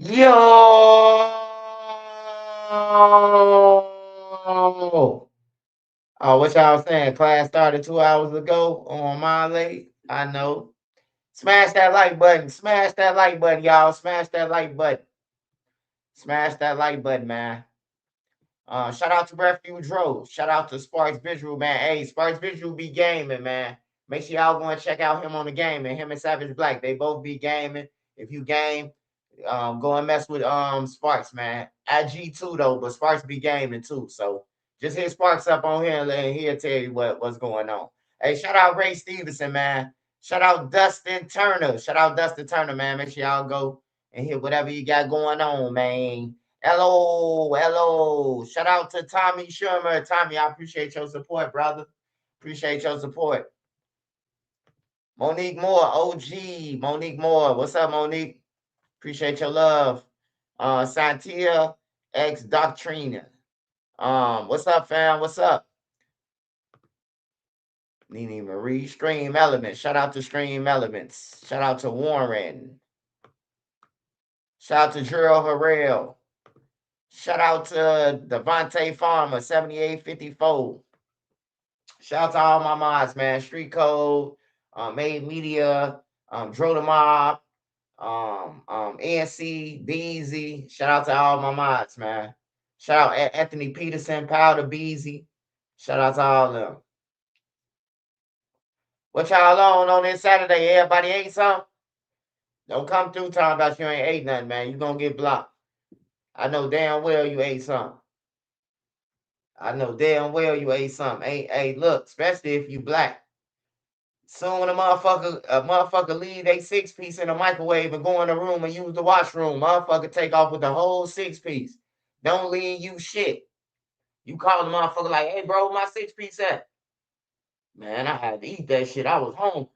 Yo! What y'all saying? Class started 2 hours ago on my late. I know. Smash that like button. Smash that like button, y'all. Smash that like button. Smash that like button, man. Shout out to Refuge Road. Shout out to Sparks Visual, man. Hey, Sparks Visual be gaming, man. Make sure y'all go and check out him on the game, and him and Savage Black. They both be gaming. If you game, go and mess with Sparks, man. At G2 though, but Sparks be gaming too. So just hit Sparks up on here and he'll tell you what's going on. Hey, shout out Ray Stevenson, man. Shout out Dustin Turner. Shout out Dustin Turner, man. Make sure y'all go and hit whatever you got going on, man. Hello, hello. Shout out to Tommy Shermer. Tommy, I appreciate your support, brother. Appreciate your support. Monique Moore, OG. Monique Moore. What's up, Monique? Appreciate your love. Santia X Doctrina. What's up, fam? What's up? Nene Marie, Stream Elements. Shout out to Stream Elements. Shout out to Warren. Shout out to Gerald Harrell. Shout out to Devontae Farmer, 7854. Shout out to all my mods, man. Street Code, Made Media, Dro the Mob, NC, Beezy. Shout out to all my mods, man. Shout out Anthony Peterson, Powder Beezy. Shout out to all of them. What y'all on this Saturday? Everybody ate something? Don't come through talking about you ain't ate nothing, man. You gonna get blocked. I know damn well you ate something. I know damn well you ate something. Hey, look, especially if you black. Soon when a motherfucker leave they 6-piece in the microwave and go in the room and use the washroom. Motherfucker take off with the whole 6-piece. Don't leave you shit. You call the motherfucker like, hey bro, my 6-piece at? Man, I had to eat that shit. I was hungry.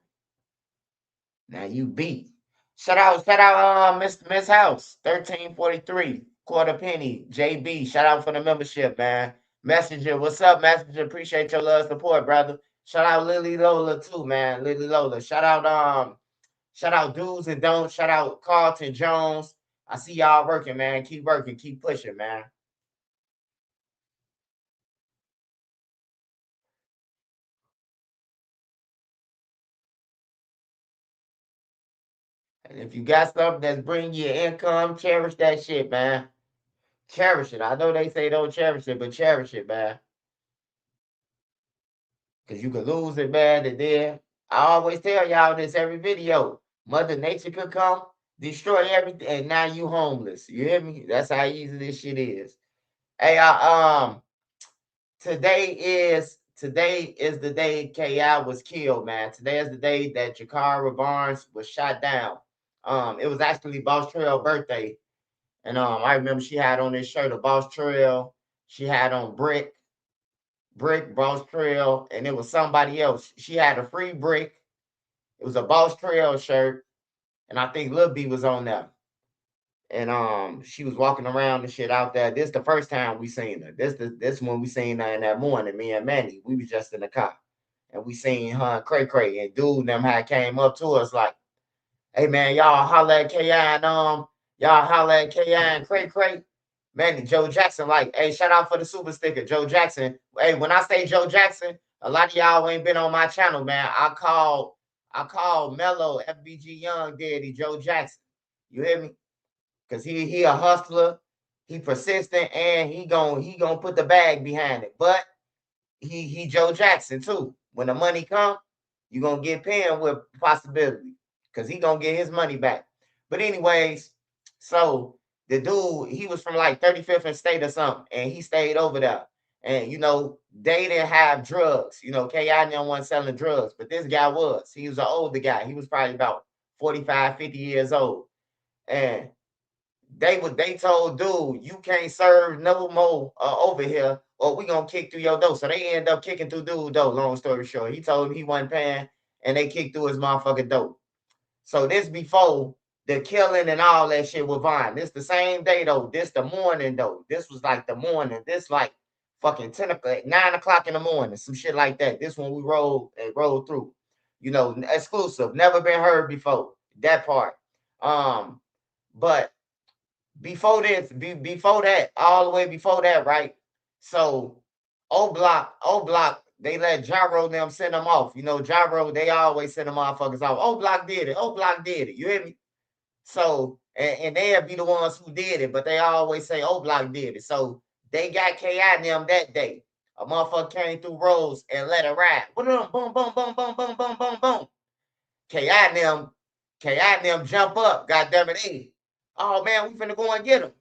Now you beat. Shout out, Miss House, 1343, quarter penny, JB. Shout out for the membership, man. Messenger, what's up, Messenger? Appreciate your love support, brother. Shout out Lily Lola too, man. Lily Lola. Shout out Do's and Don'ts. Shout out Carlton Jones. I see y'all working, man. Keep working, keep pushing, man. And if you got something that's bringing you income, cherish that shit, man. Cherish it. I know they say don't cherish it, but cherish it, man. Because you could lose it, man. And then I always tell y'all this every video. Mother Nature could come, destroy everything, and now you homeless. You hear me? That's how easy this shit is. Hey, today is the day KI was killed, man. Today is the day that Jakara Barnes was shot down. It was actually Boss Trail birthday. And I remember she had on this shirt of Boss Trail. She had on Brick, Boss Trail, and it was somebody else. She had a free Brick. It was a Boss Trail shirt, and I think Lil B was on there. And she was walking around and shit out there. This the first time we seen her. This when we seen her in that morning. Me and Manny, we was just in the car, and we seen her and Cray Cray and dude and them had came up to us like, "Hey man, y'all holla at Ki and y'all holla at Ki and Cray Cray." Man, Joe Jackson, like, hey, shout out for the super sticker, Joe Jackson. Hey, when I say Joe Jackson, a lot of y'all ain't been on my channel, man. I called Mello FBG Young Daddy Joe Jackson. You hear me? Cause he a hustler, he persistent, and he gonna put the bag behind it. But he Joe Jackson too. When the money come, you gonna get paying with possibility, cause he gonna get his money back. But anyways, so the dude he was from like 35th and State or something, and he stayed over there. And they didn't have drugs. Ki didn't want selling drugs, but this guy was. He was an older guy. He was probably about 45, 50 years old. And they told dude you can't serve no more over here or we gonna kick through your door. So they end up kicking through dude door. Long story short, he told him he wasn't paying, and they kicked through his motherfucking door. So this before the killing and all that shit with Vine. This the same day though. This the morning though. This was like the morning. This like fucking 10 o'clock, 9 o'clock in the morning, some shit like that. This one we rolled through. Exclusive, never been heard before. That part. But before this, before that, all the way before that, right? So Oblock, they let Gyro them send them off. You know, Gyro, they always send them motherfuckers off. Oblock did it. Oblock did it. You hear me? So, and they'll be the ones who did it, but they always say Oblock did it. So they got KI and them that day. A motherfucker came through roads and let it ride. Boom, boom, boom, boom, boom, boom, boom, boom, boom. KI and them, KI and them jump up. God damn it, hey. Oh man, we finna go and get them.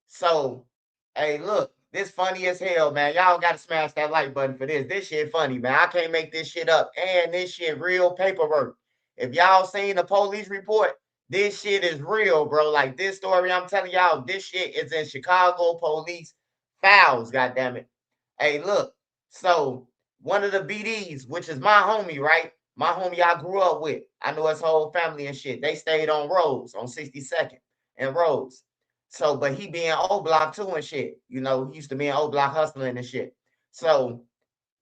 So, hey, look, this funny as hell, man. Y'all gotta smash that like button for this. This shit funny, man. I can't make this shit up. And this shit real paperwork. If y'all seen the police report, this shit is real, bro. Like this story, I'm telling y'all, this shit is in Chicago police files, goddamn it. Hey, look. So one of the BDs, which is my homie, right? My homie I grew up with. I know his whole family and shit. They stayed on Rose on 62nd and Rose. So, but he be in O Block too and shit. You know, he used to be in O Block hustling and shit. So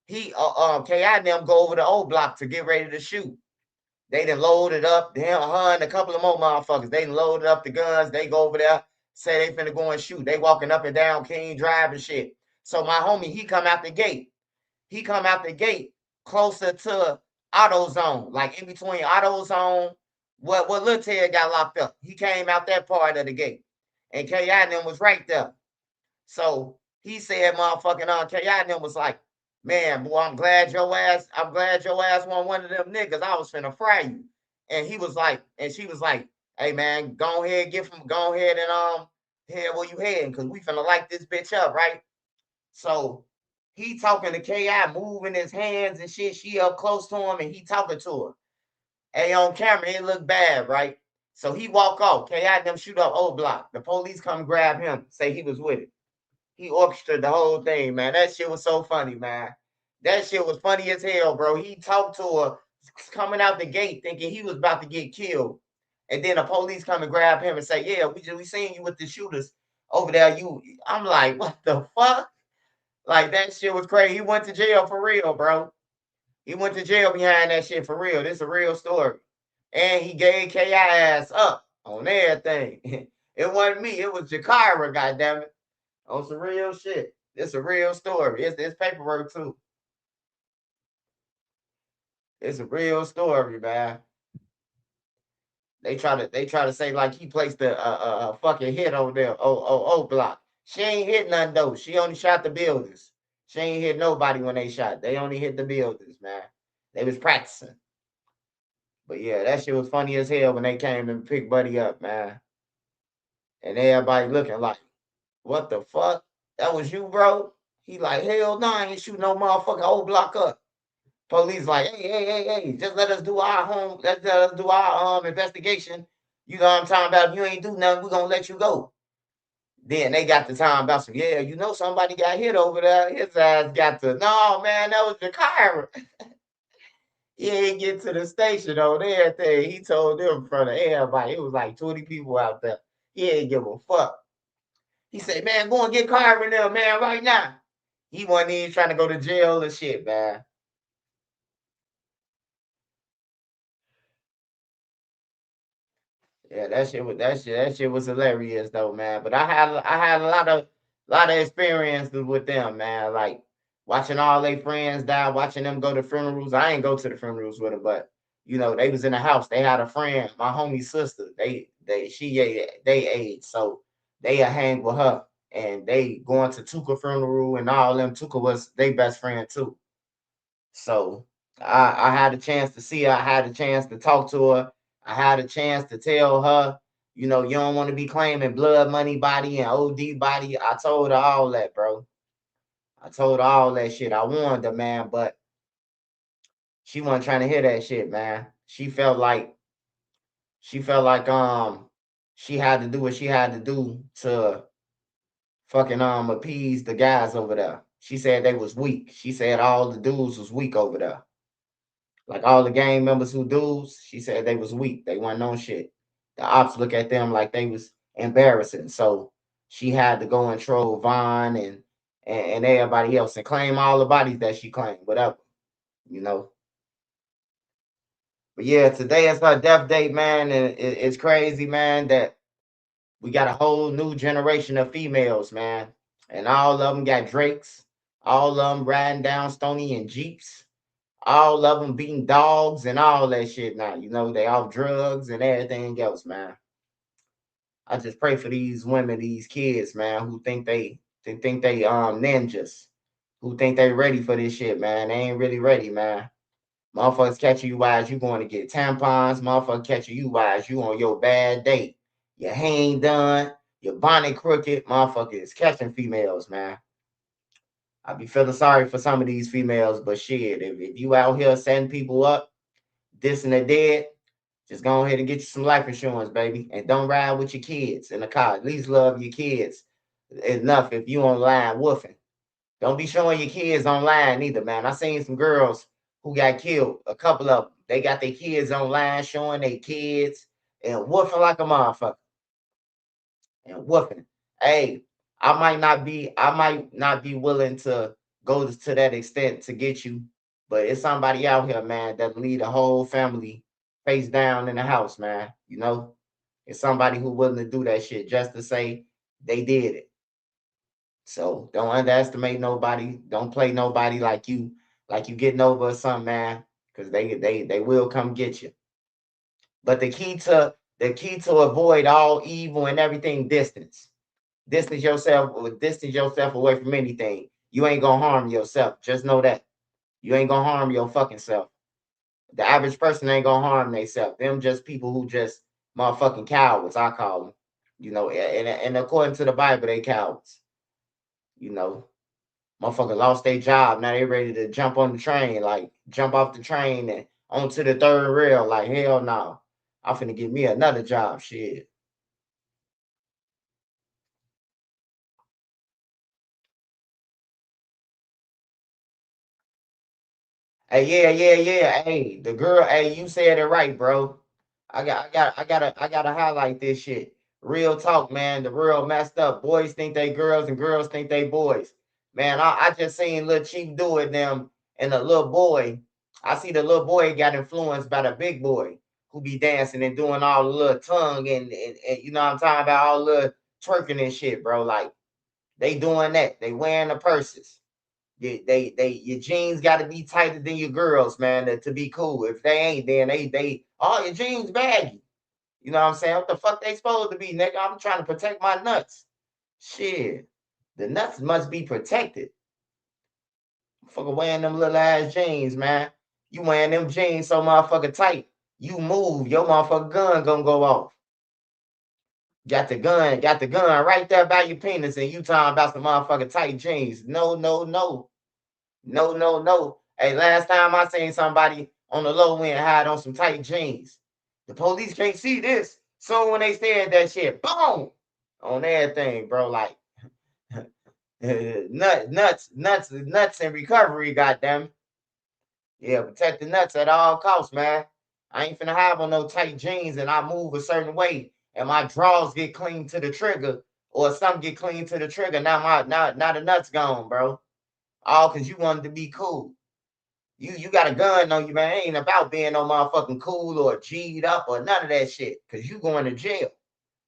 he KI and them go over to O Block to get ready to shoot. They done loaded up, them, her and a couple of more motherfuckers. They done loaded up the guns. They go over there, say they finna go and shoot. They walking up and down King Drive and shit. So my homie, he come out the gate. He come out the gate closer to AutoZone, like in between AutoZone. What Lil Ted got locked up. He came out that part of the gate. And KI and them was right there. So he said, motherfucking KI and them was like, man, boy, I'm glad your ass wasn't one of them niggas. I was finna fry you. And he was like, and she was like, hey man, go ahead, go ahead and head where you heading, cause we finna light this bitch up, right? So he talking to KI, moving his hands and shit. She up close to him and he talking to her. Hey, on camera, it looked bad, right? So he walk off. KI and them shoot up O Block. The police come grab him, say he was with it. He orchestrated the whole thing, man. That shit was so funny, man. That shit was funny as hell, bro. He talked to her coming out the gate thinking he was about to get killed. And then the police come and grab him and say, yeah, we seen you with the shooters over there. I'm like, what the fuck? Like that shit was crazy. He went to jail for real, bro. He went to jail behind that shit for real. This is a real story. And he gave KI ass up on everything. It wasn't me. It was Jakira, goddammit. On some real shit. It's a real story. It's paperwork too. It's a real story, man. They try to say like he placed a fucking hit on there. O Block. She ain't hit none though. She only shot the builders. She ain't hit nobody when they shot. They only hit the builders, man. They was practicing. But yeah, that shit was funny as hell when they came and picked Buddy up, man. And everybody looking like, what the fuck? That was you, bro? He like, hell no, I ain't shoot no motherfucking O Block up. Police like, hey, just let us do our investigation. You know what I'm talking about? If you ain't do nothing, we're gonna let you go. Then they got the time about some, yeah, you know somebody got hit over there. His ass got to, no man, that was Jakira. He ain't get to the station on everything. He told them in front of everybody. It was like 20 people out there. He ain't give a fuck. He said, man, go and get Kyra in there, man, right now. He wasn't even trying to go to jail and shit, man. Yeah, that shit was hilarious though, man. But I had a lot of experiences with them, man. Like watching all their friends die, watching them go to funerals. I ain't go to the funerals with them, but you know, they was in the house. They had a friend, my homie's sister. They age, so they hang with her. And they going to Tuka funeral and all them. Tuka was their best friend too. So I had a chance to see her. I had a chance to talk to her. I had a chance to tell her, you know, you don't want to be claiming blood money body and OD body. I told her all that, bro. I told her all that shit. I warned her, man, but she wasn't trying to hear that shit, man. She felt like she had to do what she had to do to fucking appease the guys over there. She said they was weak. She said all the dudes was weak over there. Like all the gang members who dudes, she said they was weak. They wasn't on shit. The ops look at them like they was embarrassing. So she had to go and troll Vaughn and everybody else and claim all the bodies that she claimed, whatever, you know. But yeah, today is her death date, man, and it's crazy, man, that We got a whole new generation of females, man. And all of them got Drakes. All of them riding down Stony in Jeeps. All of them beating dogs and all that shit now. You know, they off drugs and everything else, man. I just pray for these women, these kids, man, who think they ninjas, who think they ready for this shit, man. They ain't really ready, man. Motherfuckers catching you while you going to get tampons. Motherfuckers catching you while you on your bad date. Your hair ain't done. Your bonnet crooked. Motherfuckers catching females, man. I be feeling sorry for some of these females, but shit, if you out here setting people up, this and the dead, just go ahead and get you some life insurance, baby. And don't ride with your kids in the car. At least love your kids enough if you online woofing. Don't be showing your kids online either, man. I seen some girls who got killed. A couple of them. They got their kids online showing their kids and woofing like a motherfucker. And woofing. Hey, I might not be willing to go to that extent to get you, but it's somebody out here, man, that lead a whole family face down in the house, man. You know, it's somebody who willing to do that shit just to say they did it. So don't underestimate nobody. Don't play nobody like you getting over or something, man. Because they will come get you. But the key to avoid all evil and everything, distance. Distance yourself away from anything. You ain't gonna harm yourself. Just know that. You ain't gonna harm your fucking self. The average person ain't gonna harm themselves. Them just people who just motherfucking cowards, I call them. You know, and according to the Bible, they cowards. You know, motherfucker lost their job. Now they ready to jump on the train, like jump off the train and onto the third rail. Like hell no, I'm finna get me another job. Shit. Hey, yeah. Hey, the girl. Hey, you said it right, bro. I gotta highlight this shit. Real talk, man. The real messed up. Boys think they girls and girls think they boys. Man, I just seen little Chief do it them and the little boy. I see the little boy got influenced by the big boy who be dancing and doing all the little tongue and you know what I'm talking about, all the twerking and shit, bro. Like they doing that. They wearing the purses. Your jeans got to be tighter than your girls, man, to be cool. If they ain't, then they all your jeans baggy. You know what I'm saying? What the fuck they supposed to be, nigga? I'm trying to protect my nuts. Shit, the nuts must be protected. Fucking wearing them little ass jeans, man. You wearing them jeans so motherfucking tight. You move, your motherfucking gun gonna go off. Got the gun right there by your penis, and you talking about some motherfucking tight jeans. No, no, no. No, no, no. Hey, last time I seen somebody on the low end had on some tight jeans. The police can't see this. So when they said that shit, boom, on everything, bro. Like nuts in recovery, goddamn. Yeah, protect the nuts at all costs, man. I ain't finna have on no tight jeans and I move a certain way and my drawers get clean to the trigger or some get clean to the trigger. Now the nuts gone, bro. All because you wanted to be cool. You got a gun on you, man. It ain't about being no motherfucking cool or G'd up or none of that shit. Cause you going to jail.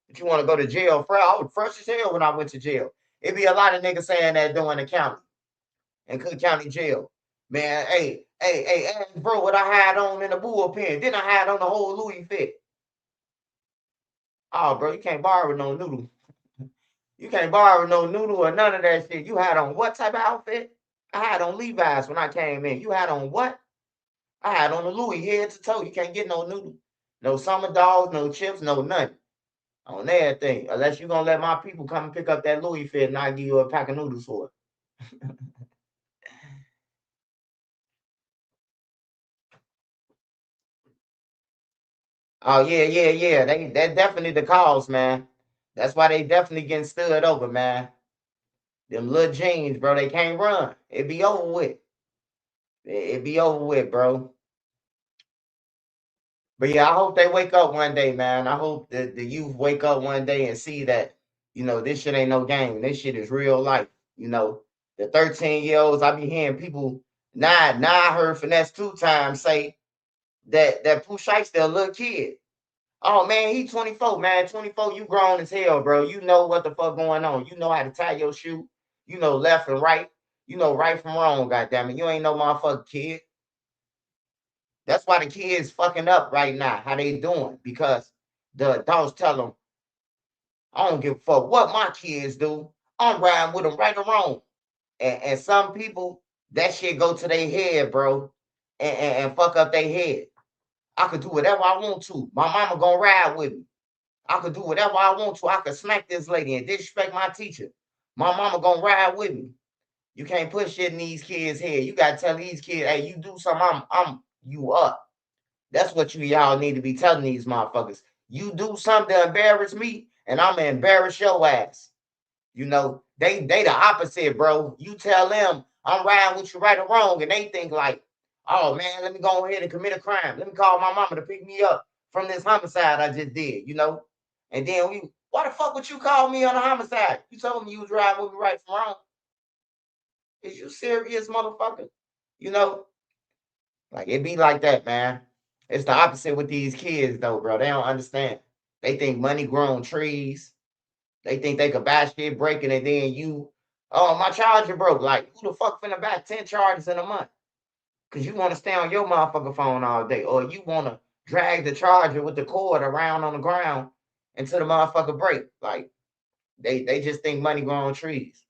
If you want to go to jail, I was fresh as hell when I went to jail. It be a lot of niggas saying that doing the county and Cook County Jail. Man, ask bro what I had on in the bullpen. Then I had on the whole Louis fit. Oh, bro, you can't borrow no noodle. You can't borrow no noodle or none of that shit. You had on what type of outfit? I had on Levi's when I came in. You had on what? I had on the Louis head to toe. You can't get no noodle. No summer dogs, no chips, no nothing. On everything. Unless you're gonna let my people come and pick up that Louis fit and I give you a pack of noodles for it. Oh yeah. That definitely the cause, man. That's why they definitely getting stood over, man. Them little jeans, bro, they can't run. It be over with. It be over with, bro. But yeah, I hope they wake up one day, man. I hope the youth wake up one day and see that, this shit ain't no game. This shit is real life. You know, the 13-year-olds, I be hearing people now I heard Finesse 2 times say that Pooh Shiesty a little kid. Oh man, he 24, man. 24, you grown as hell, bro. You know what the fuck going on. You know how to tie your shoe. You know left and right. You know right from wrong, goddamn it. You ain't no motherfucking kid. That's why the kids fucking up right now. How they doing? Because the adults tell them, I don't give a fuck what my kids do. I'm riding with them right or wrong. And some people, that shit go to their head, bro, and fuck up their head. I could do whatever I want to. My mama gonna ride with me. I could do whatever I want to. I could smack this lady and disrespect my teacher. My mama gonna ride with me. You can't put shit in these kids' head. You gotta tell these kids, hey, you do something, I'm you up. That's what y'all need to be telling these motherfuckers. You do something to embarrass me, and I'm gonna embarrass your ass. You know, they the opposite, bro. You tell them I'm riding with you right or wrong, and they think like, oh man, let me go ahead and commit a crime. Let me call my mama to pick me up from this homicide I just did, you know? And then why the fuck would you call me on a homicide? You told me you was riding with me right from wrong. Is you serious, motherfucker? You know, like it be like that, man. It's the opposite with these kids, though, bro. They don't understand. They think money grown trees. They think they could buy shit breaking, and then oh, my charger broke. Like, who the fuck finna buy 10 chargers in a month? Because you want to stay on your motherfucking phone all day, or you want to drag the charger with the cord around on the ground until the motherfucker break. Like, they just think money grow on trees.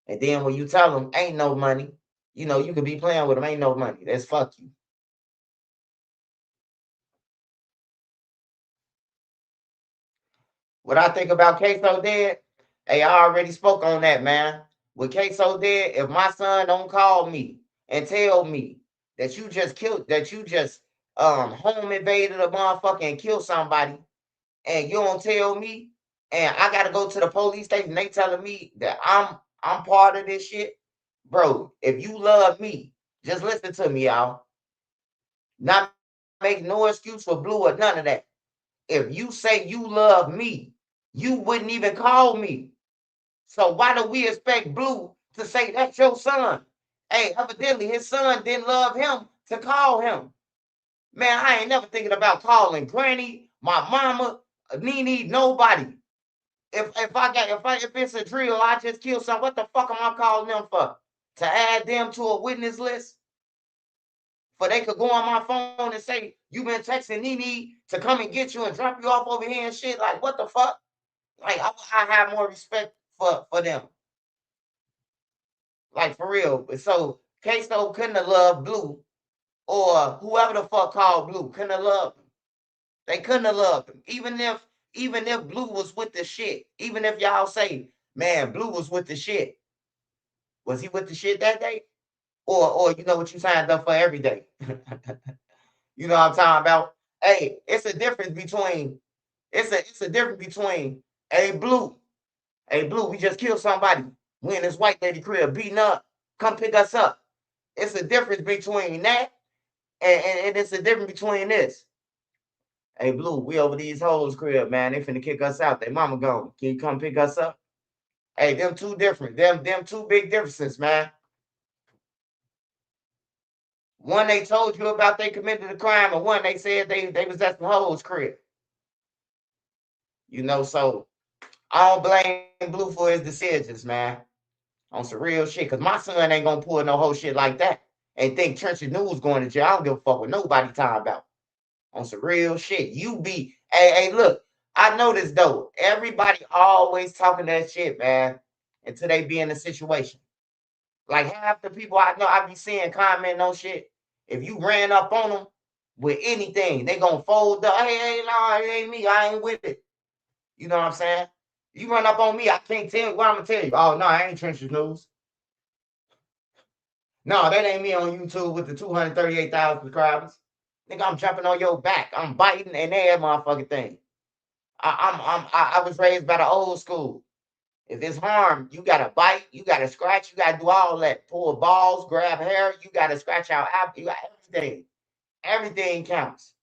And then when you tell them ain't no money, you know, you could be playing with them, ain't no money. That's fuck you. What I think about Queso dead, hey, I already spoke on that, man. With Queso dead, if my son don't call me and tell me that you just killed, that you just home invaded a motherfucker and killed somebody, and you don't tell me, and I gotta go to the police station, they telling me that I'm part of this shit, bro. If you love me, just listen to me, y'all. Not make no excuse for Blue or none of that. If you say you love me, you wouldn't even call me. So why do we expect Blue to say that's your son? Hey, evidently his son didn't love him to call him. Man, I ain't never thinking about calling Granny, my mama, Nene, nobody. If it's a drill, I just kill some. What the fuck am I calling them for? To add them to a witness list? For they could go on my phone and say, you been texting Nene to come and get you and drop you off over here and shit. Like, what the fuck? Like, I have more respect for them. Like, for real. So, Queso couldn't have loved Blue, or whoever the fuck called Blue couldn't have loved him. They couldn't have loved him. Even if Blue was with the shit, even if y'all say, man, Blue was with the shit. Was he with the shit that day? Or you know what you signed up for every day? You know what I'm talking about? Hey, it's a difference between hey Blue, we just killed somebody. We in this white lady crib beating up. Come pick us up. It's a difference between that and it's a difference between this. Hey Blue, we over these hoes crib, man. They finna kick us out. They mama gone. Can you come pick us up? Hey, them two different. Them two big differences, man. One they told you about they committed a crime, and one they said they was at the hoes crib. You know, so I don't blame Blue for his decisions, man. On some real shit, cause my son ain't gonna pull no whole shit like that and think Trenchard News going to jail. I don't give a fuck what nobody talking about. On some real shit. Hey, look, I know this though. Everybody always talking that shit, man, until they be in a situation. Like half the people I know, I be seeing comment on shit. If you ran up on them with anything, they gonna fold up. Hey, no, it ain't me. I ain't with it. You know what I'm saying? You run up on me, I can't tell you what I'm gonna tell you. Oh no, I ain't Trenchard News. No, that ain't me on YouTube with the 238,000 subscribers. Nigga, I'm jumping on your back. I'm biting and that motherfucking thing. I was raised by the old school. If it's harm, you gotta bite, you gotta scratch, you gotta do all that. Pull balls, grab hair, you gotta scratch out apple, you got everything. Everything counts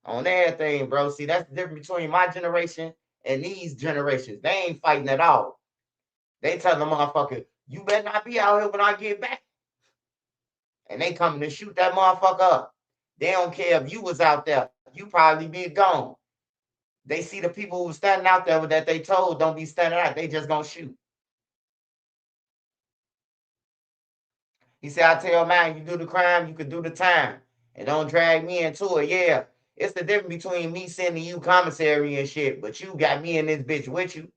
on everything, bro. See, that's the difference between my generation and these generations. They ain't fighting at all. They tell the motherfucker, you better not be out here when I get back. And they coming to shoot that motherfucker up. They don't care if you was out there. You probably be gone. They see the people who standing out there that they told don't be standing out. They just gonna shoot. He said, I tell man, you do the crime, you can do the time. And don't drag me into it. Yeah. It's the difference between me sending you commissary and shit, but you got me in this bitch with you.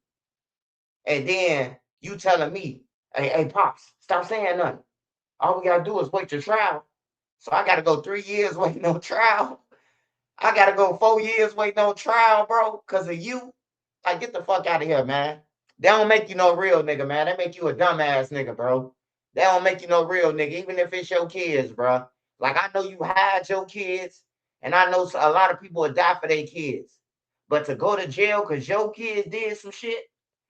And then you telling me, hey, Pops, stop saying nothing. All we gotta do is wait your trial. So I gotta go 3 years waiting on trial. I gotta go 4 years waiting on trial, bro, because of you. Like, get the fuck out of here, man. They don't make you no real nigga, man. They make you a dumbass nigga, bro. They don't make you no real nigga, even if it's your kids, bro. Like, I know you hide your kids, and I know a lot of people would die for their kids. But to go to jail because your kids did some shit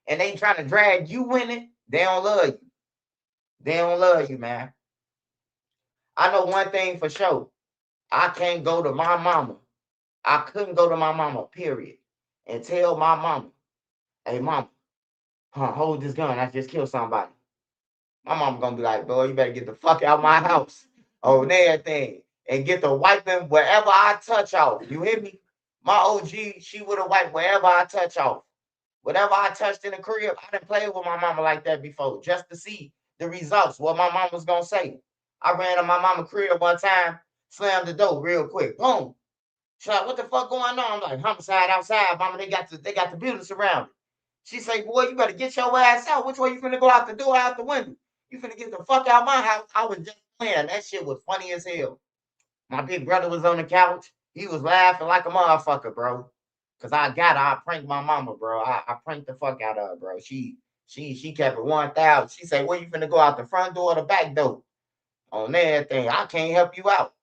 and they trying to drag you in it, they don't love you. They don't love you, man. I know one thing for sure. I can't go to my mama. I couldn't go to my mama, period, and tell my mama, hey, mama, hold this gun. I just killed somebody. My mama gonna be like, boy, you better get the fuck out my house on everything and get the wiping wherever I touch off. You hear me? My OG, she would have wiped wherever I touch off. Whatever I touched in the crib, I didn't play with my mama like that before, just to see the results, what my mom was gonna say. I ran to my mama crib one time, slammed the door real quick. Boom. She's like, what the fuck going on? I'm like, homicide outside, mama. They got the building surrounded. She say, boy, you better get your ass out. Which way you finna go out the door, out the window? You finna get the fuck out of my house. I was just playing. That shit was funny as hell. My big brother was on the couch. He was laughing like a motherfucker, bro. Cause I pranked my mama, bro. I pranked the fuck out of her, bro. She kept it 1,000. She said, where you finna go out the front door or the back door? On everything. I can't help you out.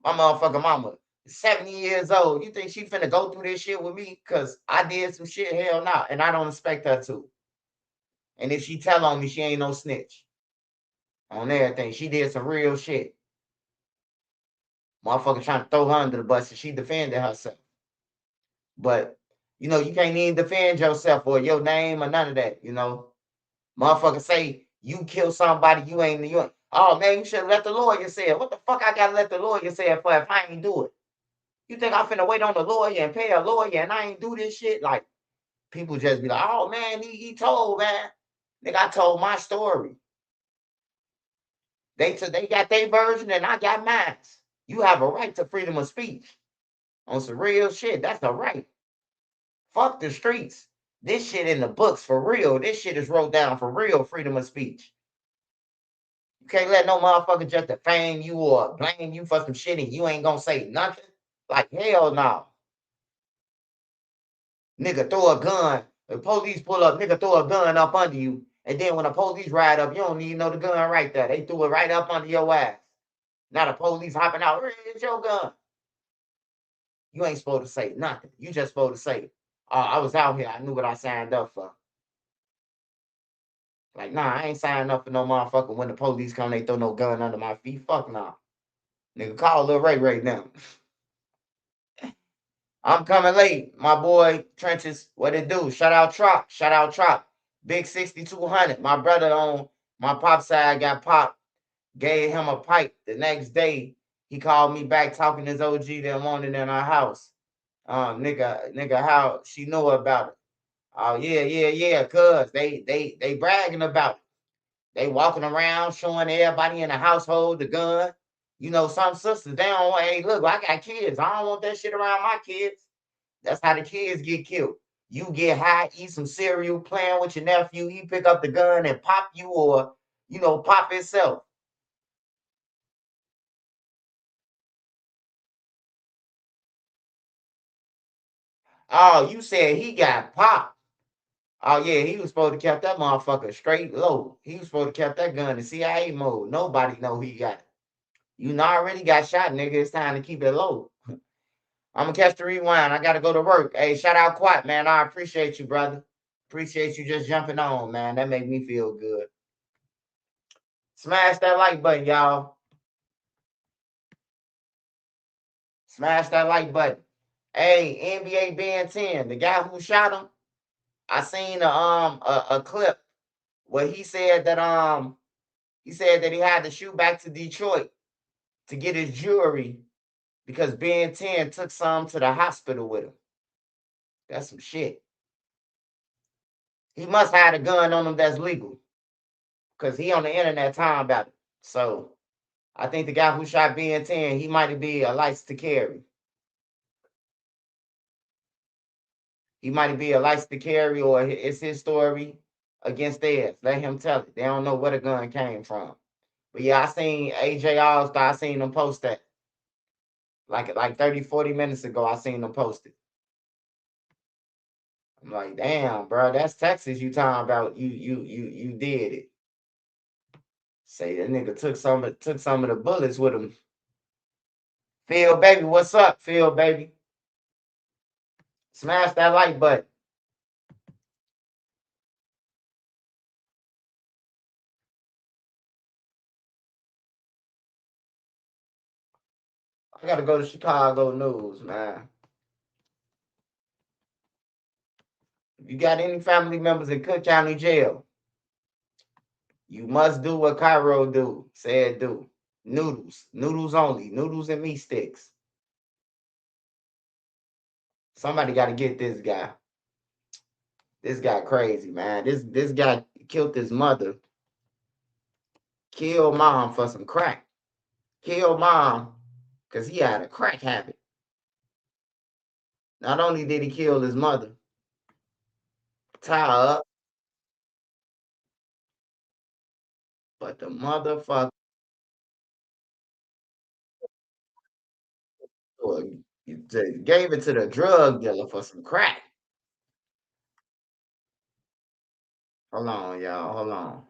My motherfucking mama, 70 years old. You think she finna go through this shit with me? Cause I did some shit, hell no. And I don't expect her to. And if she tell on me, she ain't no snitch. On everything. She did some real shit. Motherfucker trying to throw her under the bus and she defended herself. But you can't even defend yourself or your name or none of that, Motherfucker say you kill somebody, you ain't. Oh man, you should have let the lawyer say it. What the fuck I gotta let the lawyer say it for if I ain't do it? You think I'm finna wait on the lawyer and pay a lawyer and I ain't do this shit? Like, people just be like, oh man, he told, man. Nigga, I told my story. They got their version and I got mine. You have a right to freedom of speech. On some real shit. That's a right. Fuck the streets. This shit in the books for real. This shit is wrote down for real freedom of speech. You can't let no motherfucker just defame you or blame you for some shit and you ain't gonna say nothing. Like, hell no. Nigga throw a gun. The police pull up, nigga throw a gun up under you. And then when the police ride up, you don't even know the gun right there. They threw it right up under your ass. Now the police hopping out, it's your gun. You ain't supposed to say nothing. You just supposed to say, I was out here. I knew what I signed up for. Like, nah, I ain't signing up for no motherfucker. When the police come, they throw no gun under my feet. Fuck nah. Nigga, call Lil Ray right now. I'm coming late. My boy Trenches, what it do? Shout out Trop. Shout out Trop. Big 6200. My brother on my pop side got popped. Gave him a pipe. The next day, he called me back talking his OG that wanted in our house. Nigga, how she know about it? Oh yeah. Cuz they bragging about it. They walking around showing everybody in the household the gun. Some sisters, they don't want, hey, look, I got kids. I don't want that shit around my kids. That's how the kids get killed. You get high, eat some cereal, playing with your nephew, he pick up the gun and pop you or, pop himself. Oh, you said he got popped. Oh yeah, he was supposed to kept that motherfucker straight low. He was supposed to kept that gun in CIA mode. Nobody know he got it. You already got shot, nigga. It's time to keep it low. I'm gonna catch the rewind. I gotta go to work. Hey, shout out Quat, man. I appreciate you, brother. Appreciate you just jumping on, man. That make me feel good. Smash that like button, y'all. Smash that like button. Hey, NBA Ben 10, the guy who shot him. I seen a clip where he said that he had to shoot back to Detroit to get his jewelry because Ben 10 took some to the hospital with him. That's some shit. He must have a gun on him that's legal because he on the internet talking about it. So I think the guy who shot Ben 10, he might be a license to carry. He might be a license to carry, or it's his story against theirs. Let him tell it. They don't know where the gun came from. But yeah, I seen AJ All-Star. I seen him post that. Like 30, 40 minutes ago, I seen him post it. I'm like, damn, bro, that's Texas you talking about. You did it. Say that nigga took some of the bullets with him. Phil baby, what's up, Phil baby? Smash that like button. I gotta go to Chicago News, man. If you got any family members in Cook County Jail, you must do what Cairo do. Said do. Noodles. Noodles only. Noodles and meat sticks. Somebody gotta get this guy. This guy crazy, man. This guy killed his mother. Killed mom for some crack. Killed mom because he had a crack habit. Not only did he kill his mother, tie her up, but the motherfucker gave it to the drug dealer for some crack. Hold on, y'all. Hold on.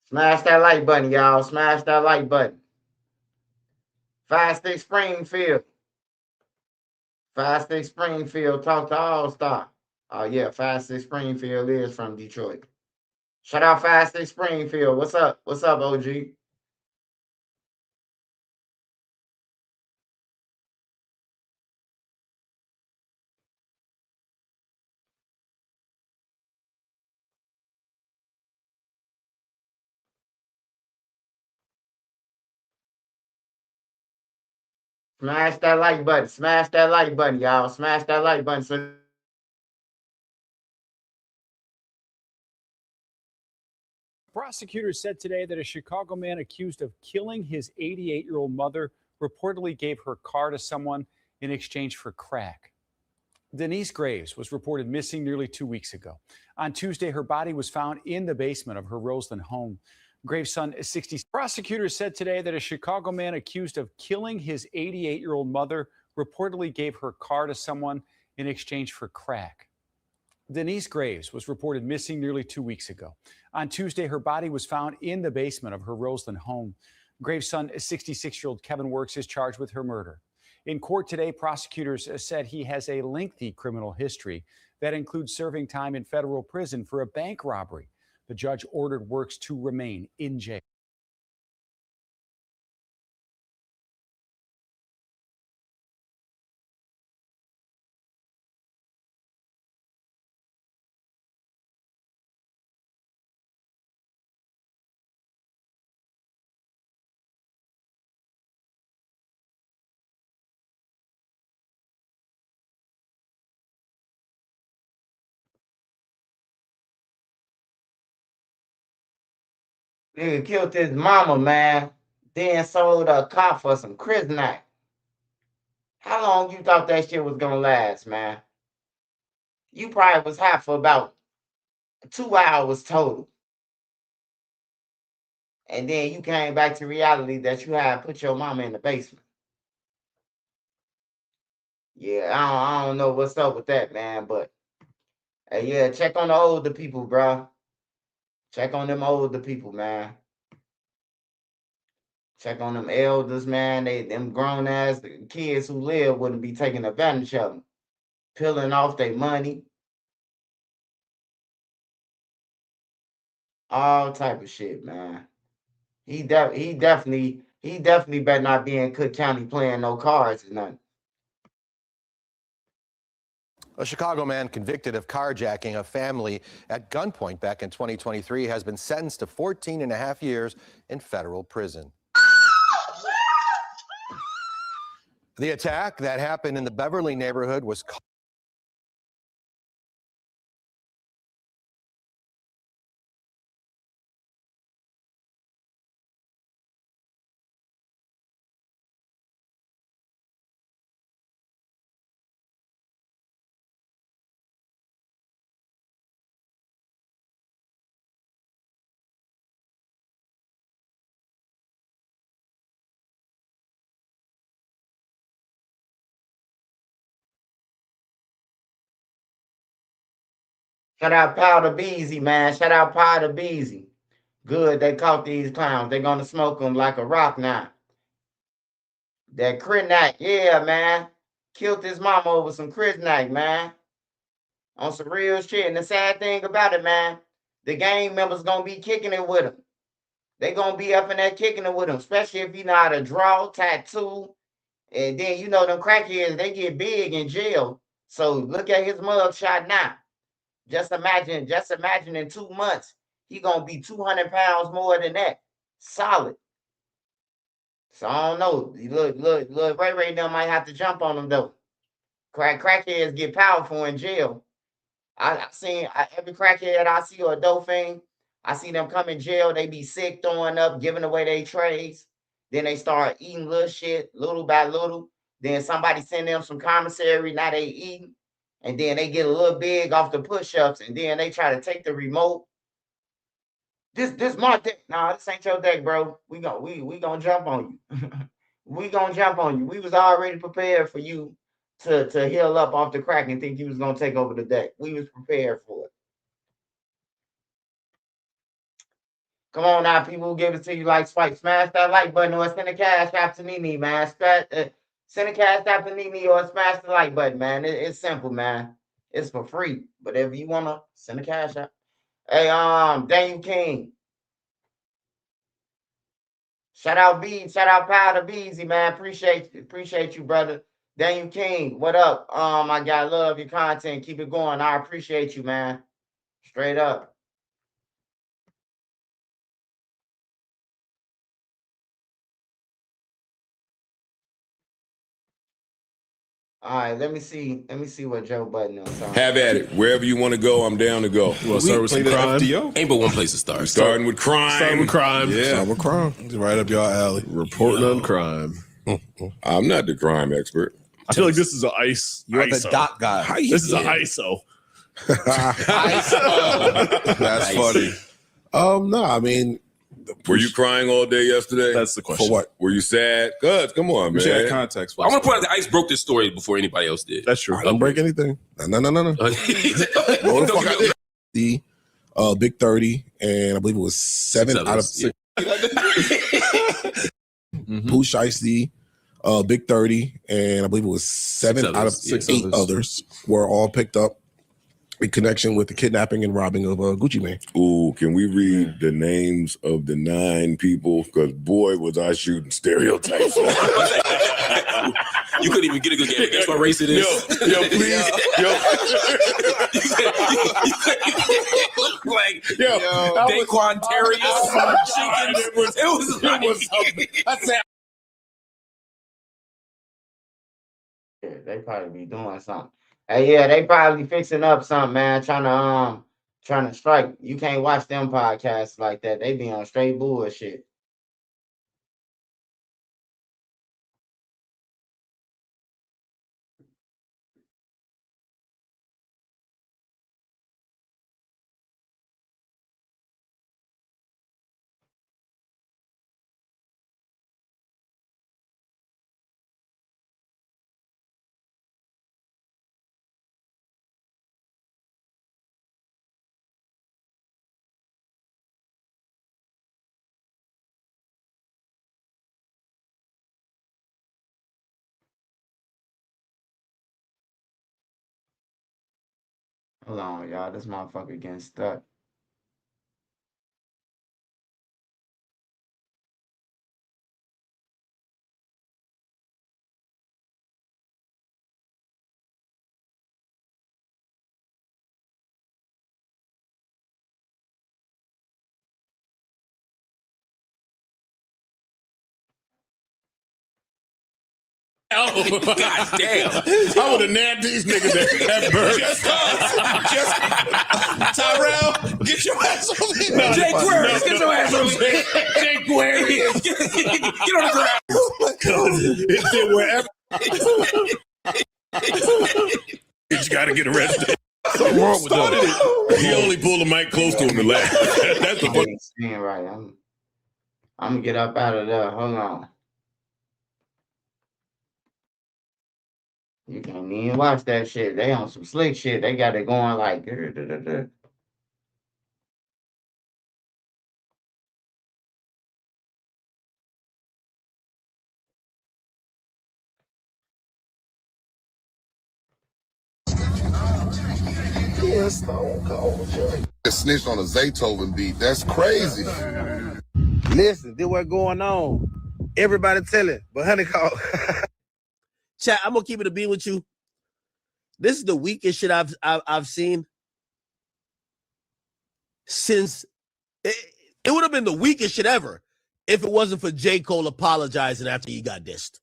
Smash that like button, y'all. Smash that like button. 5-6 Springfield. 5-6 Springfield. Talk to All Star. Oh yeah, 5-6 Springfield is from Detroit. Shout out 5-6 Springfield. What's up? What's up, OG? Smash that like button. Smash that like button, y'all. Smash that like button. So Prosecutors said today that a Chicago man accused of killing his 88-year-old mother reportedly gave her car to someone in exchange for crack. Denise Graves was reported missing nearly 2 weeks ago. On Tuesday, her body was found in the basement of her Roseland home. Graves' son is 60. Prosecutors said today that a Chicago man accused of killing his 88-year-old mother reportedly gave her car to someone in exchange for crack. Denise Graves was reported missing nearly 2 weeks ago. On Tuesday, her body was found in the basement of her Roseland home. Graves' son, 66-year-old Kevin Works, is charged with her murder. In court today, prosecutors said he has a lengthy criminal history that includes serving time in federal prison for a bank robbery. The judge ordered Works to remain in jail. nigga killed his mama, man. Then sold a car for some Krisnak. How long you thought that shit was gonna last, man? You probably was high for about 2 hours total. And then you came back to reality that you had put your mama in the basement. Yeah, I don't know what's up with that, man. But hey, yeah, check on the older people, bro. Check on them older people, man. Check on them elders, man. Them grown ass kids who live wouldn't be taking advantage of them, peeling off their money, all type of shit, man. He definitely better not be in Cook County playing no cards or nothing. A Chicago man convicted of carjacking a family at gunpoint back in 2023 has been sentenced to 14 and a half years in federal prison. The attack that happened in the Beverly neighborhood was Shout out Powder Beezy, man. Shout out Powder Beezy. Good, they caught these clowns. They gonna smoke them like a rock now. That Kridnak, yeah, man. Killed his mama over some Kridnak, man. On some real shit. And the sad thing about it, man, the gang members gonna be kicking it with him. They gonna be up in there kicking it with him, especially if you know how to draw, tattoo, and then you know them crackheads, they get big in jail. So look at his mug shot now. Just imagine in 2 months, he gonna be 200 pounds more than that. Solid. So I don't know. Look, Ray now might have to jump on him though. Crackheads get powerful in jail. I seen every crackhead I see or a dope fiend, I see them come in jail. They be sick, throwing up, giving away their trades. Then they start eating little shit, little by little. Then somebody send them some commissary. Now they eating, and then they get a little big off the push-ups, and then they try to take the remote. This my deck. Nah, this ain't your deck, bro. We gonna jump on you. We gonna jump on you. We was already prepared for you to heal up off the crack and think you was gonna take over the deck. We was prepared for it. Come on now, people who give it to you like Spike. Smash that like button or send a cash app to Nene, man. Send a cash app to Nene or smash the like button, man. It's simple, man. It's for free. But if you wanna send a cash app. Hey, Daniel King. Shout out Powder Beezy, man. Appreciate you, brother. Daniel King, what up? I got love your content. Keep it going. I appreciate you, man. Straight up. All right, let me see. Let me see what Joe Budden on. Have at it. Wherever you want to go, I'm down to go. Well, start with some crime. Ain't but one place to start. Starting with crime. Starting with crime. Yeah. Starting with crime. It's right up your alley. Reporting on crime. I'm not the crime expert. I feel like this is an ICE. You're ISO. the dot guy. This is an ISO. That's funny. No, I mean, Were you crying all day yesterday? That's the question. For what? Were you sad? Good. Come on, We should have man. context. I want to point out that Ice broke this story before anybody else did. That's true. I don't break anything. No. Go Go the fuck out. The Big 30, and I believe it was seven out of six. Pooh Shiesty, Big 30, and I believe it was seven out of six, eight others were all picked up in connection with the kidnapping and robbing of Gucci Mane. Ooh, can we read the names of the 9 people? Because boy, was I shooting stereotypes. You couldn't even get a good game. Guess what race it is? Yo, please. Like, Yo, Daquan Terry. I said, Yeah, they probably be doing something. Hey, yeah, they probably fixing up something, man. Trying to strike. You can't watch them podcasts like that. They be on straight bullshit. Hold on, y'all. This motherfucker getting stuck. Oh, god damn. I would have nabbed these niggas at birth. Tyrell, get your ass over here. No, Jay Query, get your ass over here. Jay Query. Get on the ground. It said wherever. You gotta get arrested. What's wrong with that? He only pulled the mic close to him to laugh. That's the I funny. ain't seeing right. I'm gonna get up out of there. Hold on. You can't even watch that shit. They on some slick shit. They got it going like. Yeah, Stone Cold. Snitched on a Zaytoven beat. That's crazy. Listen, this what's going on. Everybody tell it, but honey call. Chat, I'm gonna keep it a beat with you. This is the weakest shit I've seen since it would have been the weakest shit ever if it wasn't for J. Cole apologizing after he got dissed.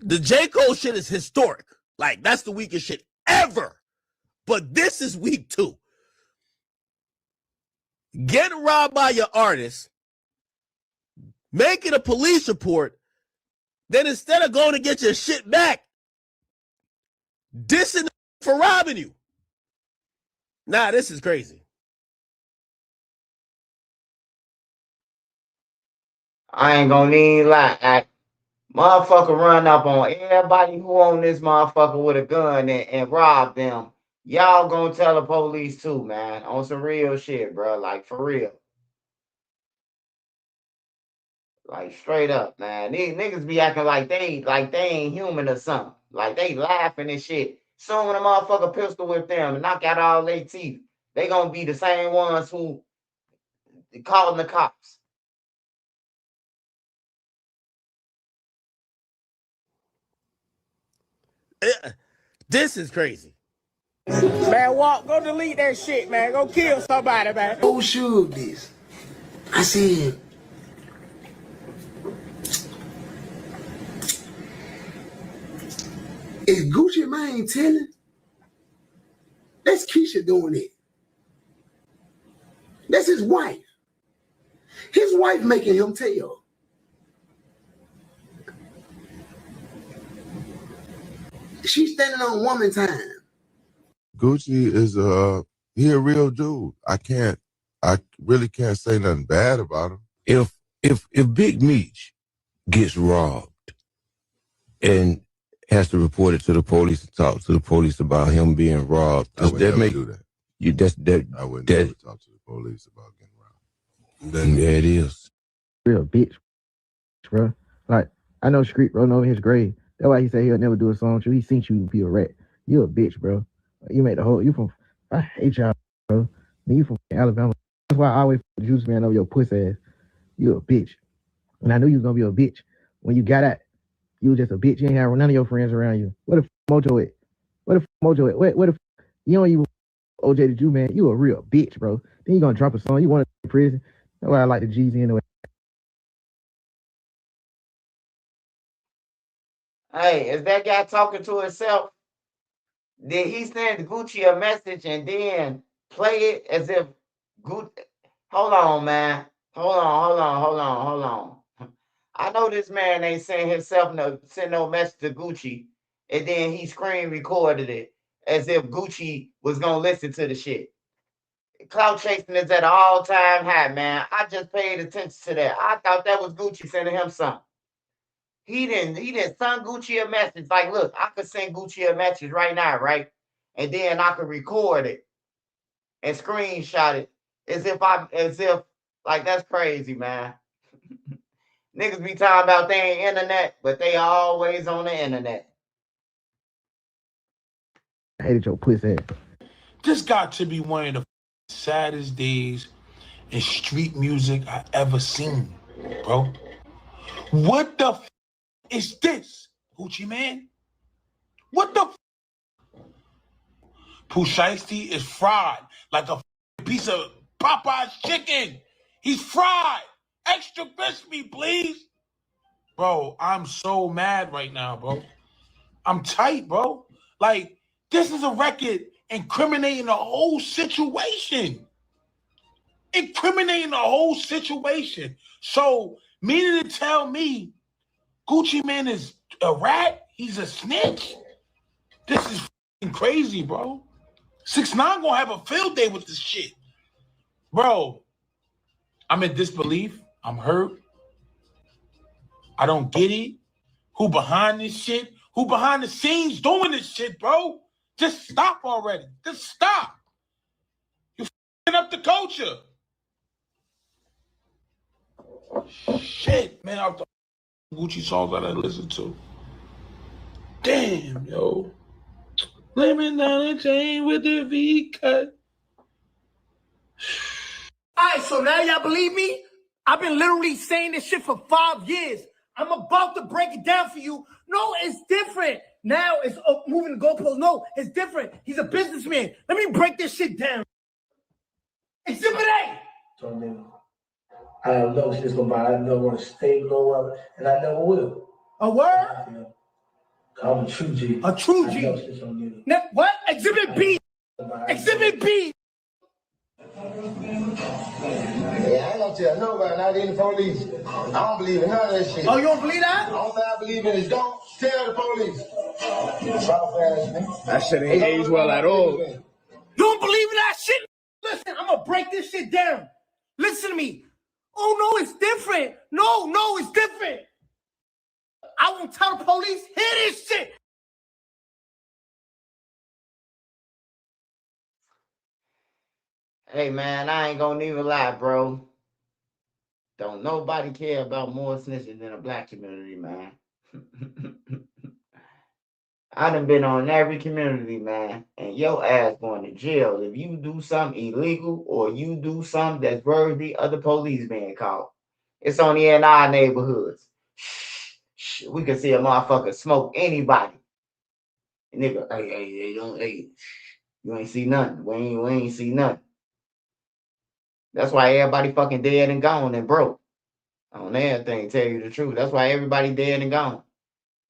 The J. Cole shit is historic. Like, that's the weakest shit ever. But this is weak too. Getting robbed by your artist, making a police report, then instead of going to get your shit back, dissing for robbing you. Nah, this is crazy. I ain't gonna need lie. Motherfucker run up on everybody who on this motherfucker with a gun and rob them. Y'all gonna tell the police too, man. On some real shit, bro. Like for real. Like straight up, man. These niggas be acting like they ain't human or something. Like they laughing and shit. Soon when a motherfucker pistol whip them and knock out all their teeth, they gonna be the same ones who calling the cops. This is crazy. Man, walk, go delete that shit, man. Go kill somebody, man. Who shoot this? I said, is Gucci Mane telling? That's Keisha doing it. That's his wife. His wife making him tell. She's standing on woman time. Gucci is he a real dude. I really can't say nothing bad about him. If Big Meech gets robbed and has to report it to the police and talk to the police about him being robbed, I would never do that. You I would never talk to the police about getting robbed. Then there it is. Real bitch, bro. Like, I know Street, bro, know his grave. That's why he said he'll never do a song with you. He seen you be a rat. You a bitch, bro. You made the whole, I hate y'all, bro. You from Alabama. That's why I always put Juice Man over your pussy ass. You a bitch. And I knew you was gonna be a bitch. When you got out, you was just a bitch. You ain't have none of your friends around you. What the Mojo at? What the Mojo at? What the you don't even OJ the Jew, man. You a real bitch, bro. Then you gonna drop a song. You want to in prison. That's why I like the Jeezy anyway. Hey, is that guy talking to himself? Did he send Gucci a message and then play it as if Gucci? Hold on, man. Hold on. I know this man ain't send no message to Gucci, and then he screen recorded it as if Gucci was gonna listen to the shit. Cloud chasing is at an all-time high, man. I just paid attention to that. I thought that was Gucci sending him something. He didn't send Gucci a message. Like, look, I could send Gucci a message right now, right? And then I could record it and screenshot it as if like that's crazy, man. Niggas be talking about they ain't internet, but they always on the internet. I hated your pussy ass. This got to be one of the saddest days in street music I ever seen, bro. What the is this, Gucci man? What the Pooh Shiesty is fried like a piece of Popeye's chicken. He's fried. Extra crispy, please. Bro, I'm so mad right now, bro. I'm tight, bro. Like, this is a record incriminating the whole situation. Incriminating the whole situation. So, meaning to tell me Gucci Man is a rat? He's a snitch? This is crazy, bro. 6ix9ine gonna have a field day with this shit. Bro, I'm in disbelief. I'm hurt. I don't get it. Who behind this shit? Who behind the scenes doing this shit, bro? Just stop already. Just stop. You're f***ing up the culture. Shit, man. I the Gucci songs that I listen to. Damn, yo. Lemon down the chain with the V cut. All right, so now y'all believe me? I've been literally saying this shit for 5 years. I'm about to break it down for you. No, it's different. Now it's moving the goalposts. No, it's different. He's a businessman. Let me break this shit down. Exhibit A. So, nigga, I have no shit for my. I never want to stay blow up, and I never will. A word? I'm a true G. A true G. Now, what? Exhibit B. Exhibit B. Yeah, I ain't gonna tell nobody, not even the police. I don't believe in none of that shit. Oh, you don't believe that? The only thing I believe in is don't tell the police. That shit ain't age well at all. You don't believe in that shit? Listen, I'm gonna break this shit down. Listen to me. Oh, no, it's different. No, it's different. I won't tell the police. Hear this shit. Hey, man, I ain't gonna even lie, bro. Don't nobody care about more snitching than a black community, man. I done been on every community, man, and your ass going to jail if you do something illegal or you do something that's worthy of the police being called. It's only in our neighborhoods. We can see a motherfucker smoke anybody. Nigga, hey, you ain't see nothing. We ain't see nothing. That's why everybody fucking dead and gone and broke. On everything, tell you the truth. That's why everybody dead and gone.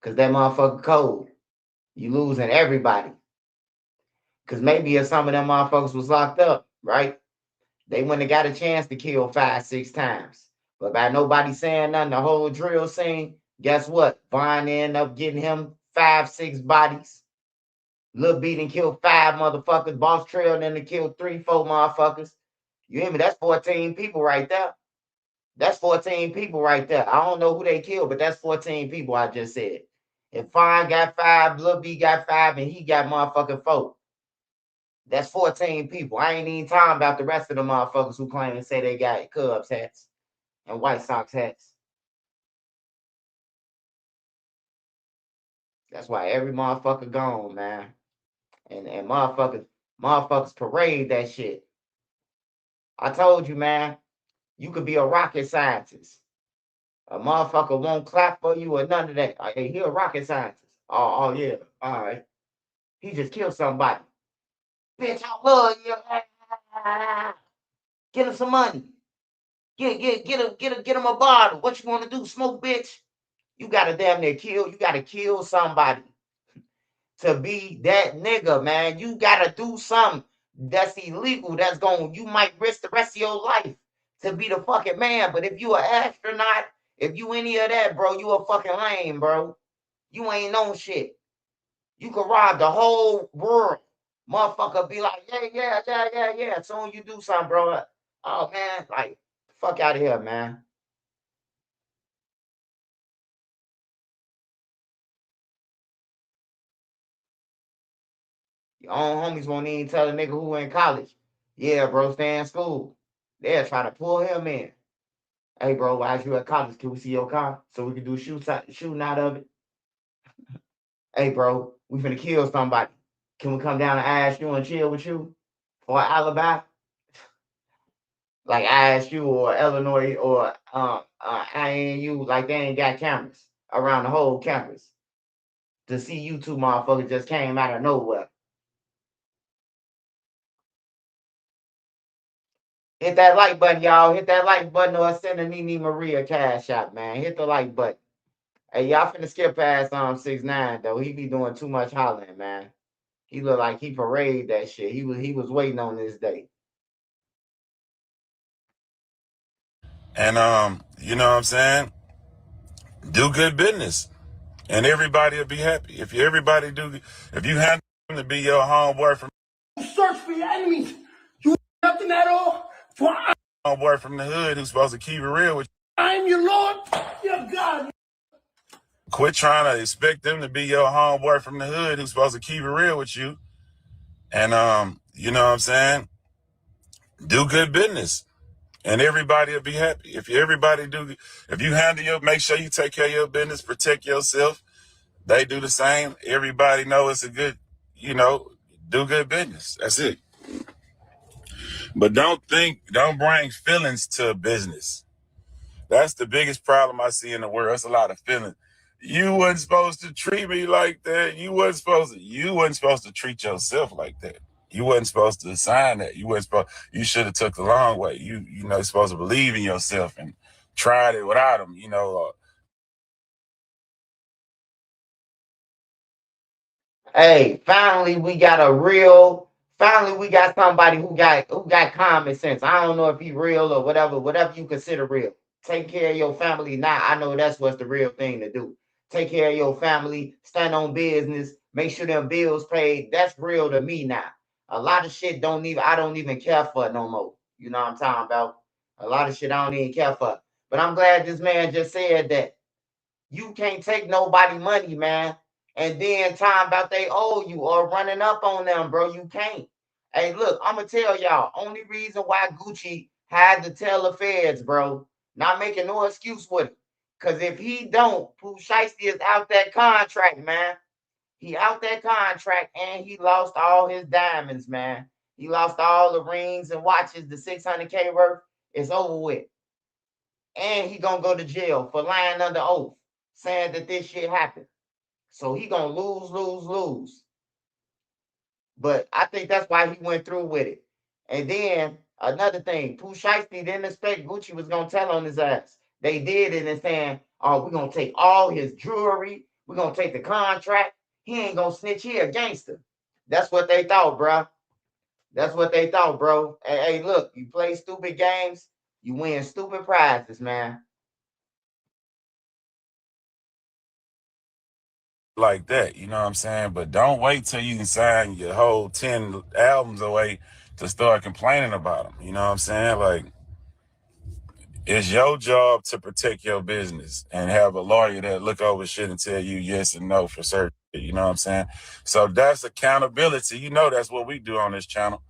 Cause that motherfucker cold. You losing everybody. Cause maybe if some of them motherfuckers was locked up, right? They wouldn't have got a chance to kill 5, 6 times. But by nobody saying nothing, the whole drill scene, guess what? Vaughn ended up getting him 5, 6 bodies. Lil B done killed 5 motherfuckers. Boss Trail then killed 3, 4 motherfuckers. You hear me? That's 14 people right there. That's 14 people right there. I don't know who they killed, but that's 14 people I just said. If Fine got 5, Lil B got 5, and he got motherfucking 4. That's 14 people. I ain't even talking about the rest of the motherfuckers who claim and say they got Cubs hats and White Sox hats. That's why every motherfucker gone, man. And motherfuckers parade that shit. I told you, man, you could be a rocket scientist. A motherfucker won't clap for you or none of that. Hey, he a rocket scientist. Oh yeah. All right. He just killed somebody. Bitch, I love you. Get him some money. Get him a bottle. What you want to do? Smoke, bitch? You gotta damn near kill. You gotta kill somebody to be that nigga, man. You gotta do something that's illegal. You might risk the rest of your life to be the fucking man. But if you an astronaut, if you any of that, bro, you a fucking lame, bro. You ain't no shit. You can rob the whole world. Motherfucker be like, yeah. Soon you do something, bro. Oh, man, like, fuck out of here, man. Your own homies won't even tell a nigga who in college. Yeah, bro, stay in school. They're trying to pull him in. Hey, bro, while you at college, can we see your car so we can do shooting out of it? Hey, bro, we finna kill somebody. Can we come down to ISU and chill with you for an alibi? Like ISU or Illinois or INU, like they ain't got cameras around the whole campus. To see you two motherfuckers just came out of nowhere. Hit that like button, y'all. Hit that like button or send a Nene Maria cash out, man. Hit the like button. Hey, y'all finna skip past 6ix9ine though. He be doing too much hollering, man. He look like he parade that shit. He was waiting on this day. And you know what I'm saying? Do good business. And everybody will be happy. If you hand him to be your homeboy from Search for your enemies. You nothing at all. For homeboy from the hood who's supposed to keep it real with you. I am your Lord, your God. Quit trying to expect them to be your homeboy from the hood who's supposed to keep it real with you. And you know what I'm saying? Do good business. And everybody will be happy. If you make sure you take care of your business, protect yourself. They do the same. Everybody know it's a good, do good business. That's it. But don't bring feelings to business. That's the biggest problem I see in the world. It's a lot of feelings. You wasn't supposed to treat me like that. You wasn't supposed to treat yourself like that. You wasn't supposed to sign that. You should have took the long way. You're supposed to believe in yourself and tried it without them, Hey, finally we got somebody who got common sense. I don't know if he's real or whatever you consider real. Take care of your family now. I know that's what's the real thing to do. Take care of your family, stand on business, make sure them bills paid. That's real to me now. A lot of shit I don't even care for no more. You know what I'm talking about? A lot of shit I don't even care for. But I'm glad this man just said that you can't take nobody money, man, and then time about they owe you or running up on them, bro. You can't. Hey, look, I'm gonna tell y'all. Only reason why Gucci had to tell the feds, bro, not making no excuse with it. Cause if he don't, Pooh Shiesty is out that contract, man. He out that contract and he lost all his diamonds, man. He lost all the rings and watches, the 600K worth. It's over with. And he gonna go to jail for lying under oath, saying that this shit happened. So he gonna lose. But I think that's why he went through with it. And then another thing, Pooh Shiesty didn't expect Gucci was gonna tell on his ass. They did it and saying, "Oh, we're gonna take all his jewelry. We're gonna take the contract. He ain't gonna snitch. He a gangster." That's what they thought, bro. That's what they thought, bro. Hey, look, you play stupid games, you win stupid prizes, man. Like that, you know what I'm saying? But don't wait till you can sign your whole 10 albums away to start complaining about them. You know what I'm saying? Like, it's your job to protect your business and have a lawyer that look over shit and tell you yes and no for certain. You know what I'm saying? So that's accountability. You know that's what we do on this channel.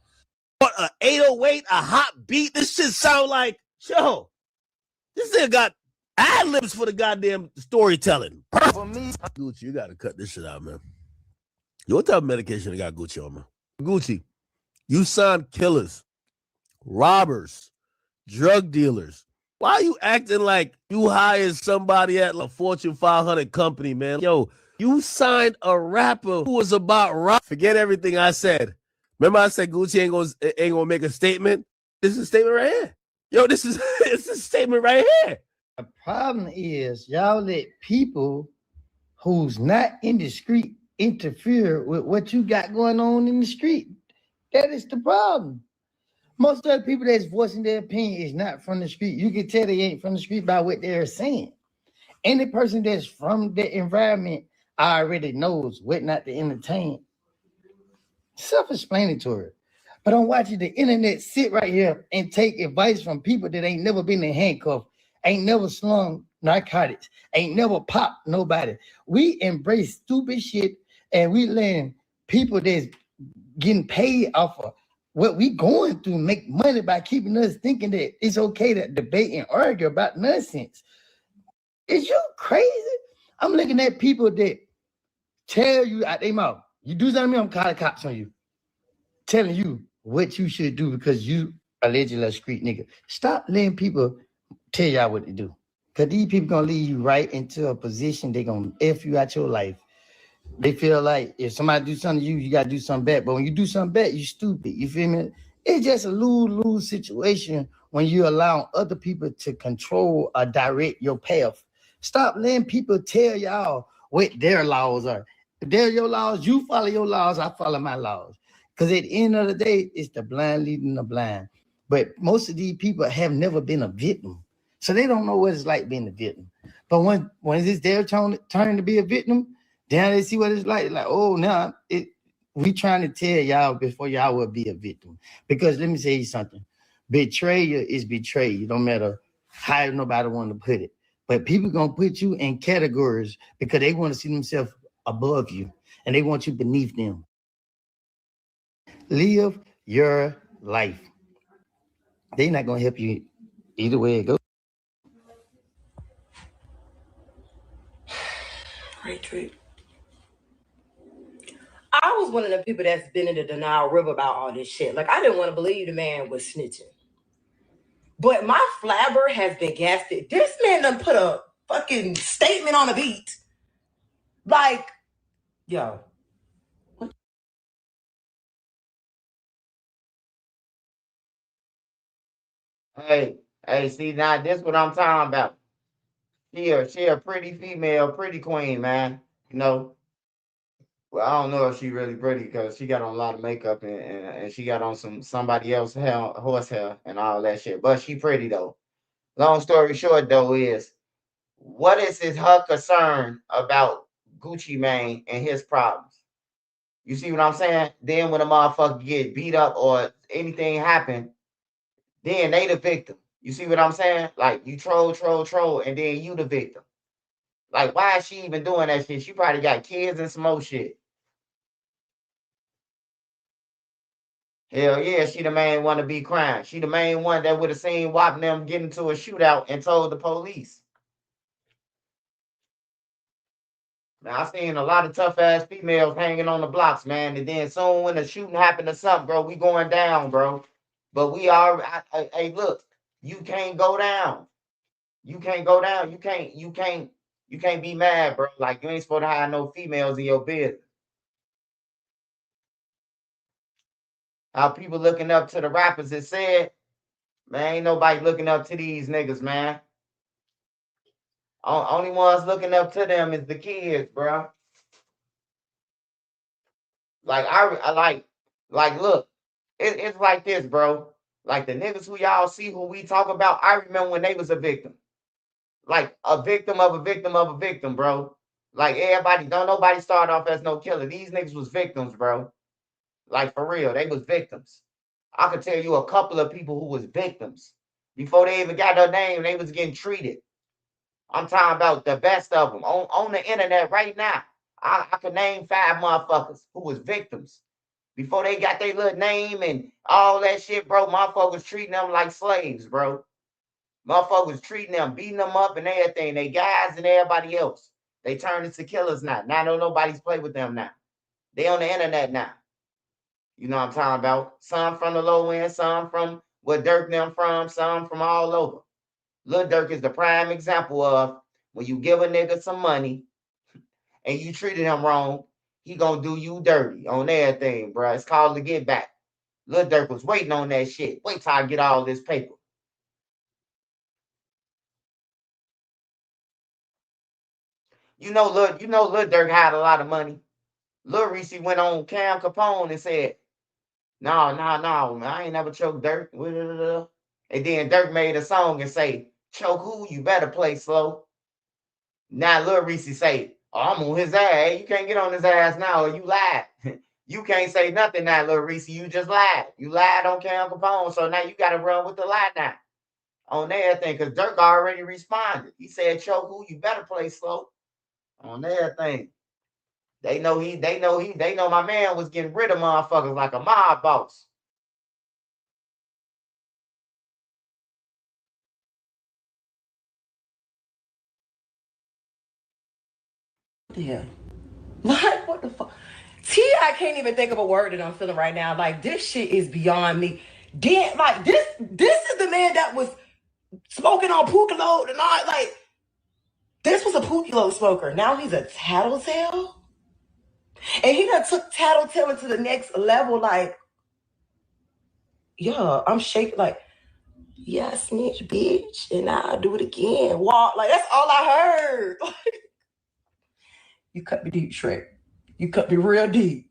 What, a 808, a hot beat? This shit sound like, yo, this nigga got ad-libs for the goddamn storytelling. For me, Gucci, you gotta cut this shit out, man. You what type of medication they got Gucci on, man? Gucci, you signed killers, robbers, drug dealers. Why are you acting like you hired somebody at a Fortune 500 company, man? Yo, you signed a rapper who was about rock. Forget everything I said. Remember I said Gucci ain't gonna make a statement? This is a statement right here. Yo, it's a statement right here. The problem is y'all let people who's not in the street interfere with what you got going on in the street. That is the problem. Most of the people that's voicing their opinion is not from the street. You can tell they ain't from the street by what they're saying. Any person that's from the environment already knows what not to entertain. Self-explanatory. But I'm watching the internet sit right here and take advice from people that ain't never been in handcuffs, ain't never slung narcotics, ain't never popped nobody. We embrace stupid shit and we letting people that's getting paid off of what we going through make money by keeping us thinking that it's okay to debate and argue about nonsense. Is you crazy? I'm looking at people that tell you out their mouth, You do something to me, I'm calling cops on you. Telling you what you should do because you allegedly a street nigga. Stop letting people tell y'all what to do. Because these people gonna lead you right into a position they gonna F you out your life. They feel like if somebody do something to you, you gotta do something back. But when you do something back, you stupid. You feel me? It's just a lose-lose situation when you allow other people to control or direct your path. Stop letting people tell y'all what their laws are. If they're your laws, you follow your laws, I follow my laws. Because at the end of the day, it's the blind leading the blind. But most of these people have never been a victim. So they don't know what it's like being a victim. But when it's their turn to be a victim, then they see what it's like oh, now we trying to tell y'all before y'all will be a victim. Because let me tell you something. Betrayal is betrayal. No matter how nobody want to put it. But people gonna put you in categories because they want to see themselves above you and they want you beneath them. Live your life. They're not gonna help you either way it goes. Right, Trick. I was one of the people that's been in the denial river about all this shit. Like, I didn't want to believe the man was snitching. But my flabber has been gasted. This man done put a fucking statement on a beat. Like, yo. Hey, see now this what I'm talking about. She a pretty female, pretty queen, man. You know. Well, I don't know if she really pretty because she got on a lot of makeup and she got on somebody else hair, horse hair and all that shit. But she pretty though. Long story short though is what is her concern about Gucci Mane and his problems? You see what I'm saying? Then when a motherfucker get beat up or anything happen, then they the victim. You see what I'm saying? Like you troll, and then you the victim. Like why is she even doing that shit? She probably got kids and some more shit. Hell yeah, she the main one to be crying. She the main one that would have seen WAP and them get into a shootout and told the police. Now I seen a lot of tough ass females hanging on the blocks, man. And then soon when the shooting happened or something, bro, we going down, bro. But we are. Hey, look, you can't go down. You can't go down. You can't be mad, bro. Like you ain't supposed to have no females in your business. How people looking up to the rappers that said, man, ain't nobody looking up to these niggas, man. Only ones looking up to them is the kids, bro. Like I like look, it's like this, bro. Like the niggas who y'all see who we talk about, I remember when they was a victim. Like a victim of a victim of a victim, bro. Like everybody, don't nobody start off as no killer. These niggas was victims, bro. Like for real, they was victims. I could tell you a couple of people who was victims. Before they even got their name, they was getting treated. I'm talking about the best of them on the internet right now. I could name 5 motherfuckers who was victims. Before they got their little name and all that shit, bro, motherfuckers treating them like slaves, bro. Motherfuckers treating them, beating them up and everything. They guys and everybody else. They turned into killers now. Now don't nobody's play with them now. They on the internet now. You know what I'm talking about? Some from the low end, some from where Dirk them from, some from all over. Lil Durk is the prime example of when you give a nigga some money and you treated him wrong, he gonna do you dirty on everything, bro. It's called the get back. Lil Durk was waiting on that shit. Wait till I get all this paper. You know Lil Durk had a lot of money. Lil Reese went on Cam Capone and said, no, man, I ain't never choked Dirk. And then Dirk made a song and say, choke who? You better play slow. Now Lil Reese say, oh, I'm on his ass. Hey, you can't get on his ass now, or you lied. You can't say nothing now, Lil Reese. You just lied. You lied on Cam Capone, so now you got to run with the lie now on everything. Because Dirk already responded. He said, choke who? You better play slow on everything. They know my man was getting rid of motherfuckers like a mob boss. Yeah. Like, what the fuck? I can't even think of a word that I'm feeling right now. Like, this shit is beyond me. Then, like, this is the man that was smoking on Pookie Load and all. Like, this was a Pookie Load smoker. Now he's a tattletale. And he done took tattletale into the next level. Like, yeah, I'm shaking. Like, yeah, I snitch, bitch, and I'll do it again. Walk. Like, that's all I heard. You cut me deep, Shrek. You cut me real deep.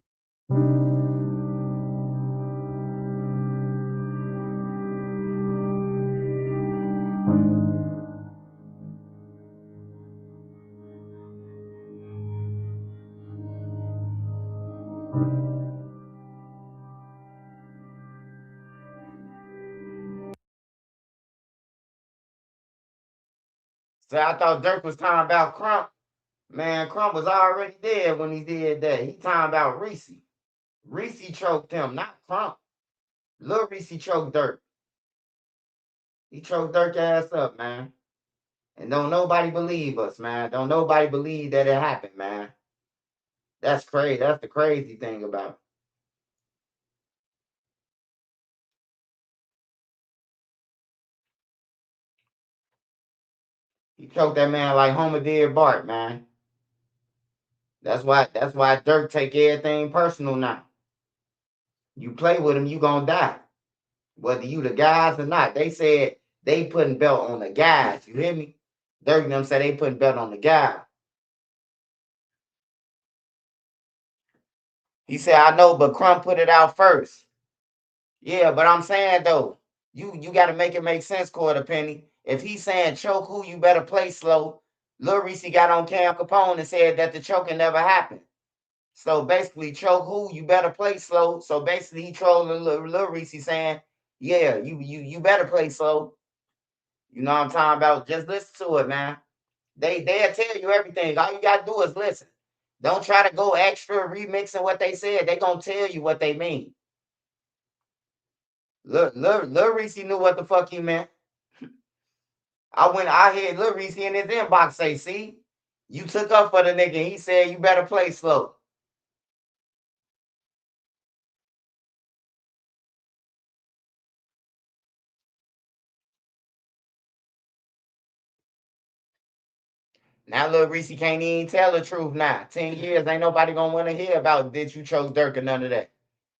So I thought Dirk was talking about Crump. Man, Crump was already dead when he did that. He talking about Reese. Reese choked him, not Crump. Lil Reese choked Dirk. He choked Dirk ass up, man. And don't nobody believe us, man. Don't nobody believe that it happened, man. That's crazy. That's the crazy thing about it. He choked that man like Homer did Bart, man. That's why Dirk take everything personal now. You play with him, you gonna die. Whether you the guys or not. They said they putting belt on the guys. You hear me? Dirk and them said they putting belt on the guy. He said, I know, but Crump put it out first. Yeah, but I'm saying though, you gotta make it make sense, Quarter Penny. If he's saying choke who, you better play slow. Lil Reese got on Cam Capone and said that the choking never happened. So basically, choke who, you better play slow. So basically, he trolling Lil Reese saying, yeah, you better play slow. You know what I'm talking about? Just listen to it, man. They'll tell you everything. All you gotta do is listen. Don't try to go extra remixing what they said. They gonna tell you what they mean. Lil Reese knew what the fuck he meant. I heard Lil Reese in his inbox say, see, you took up for the nigga. He said you better play slow. Now Lil Reese can't even tell the truth now. 10 years, ain't nobody gonna want to hear about did you choke Dirk or none of that.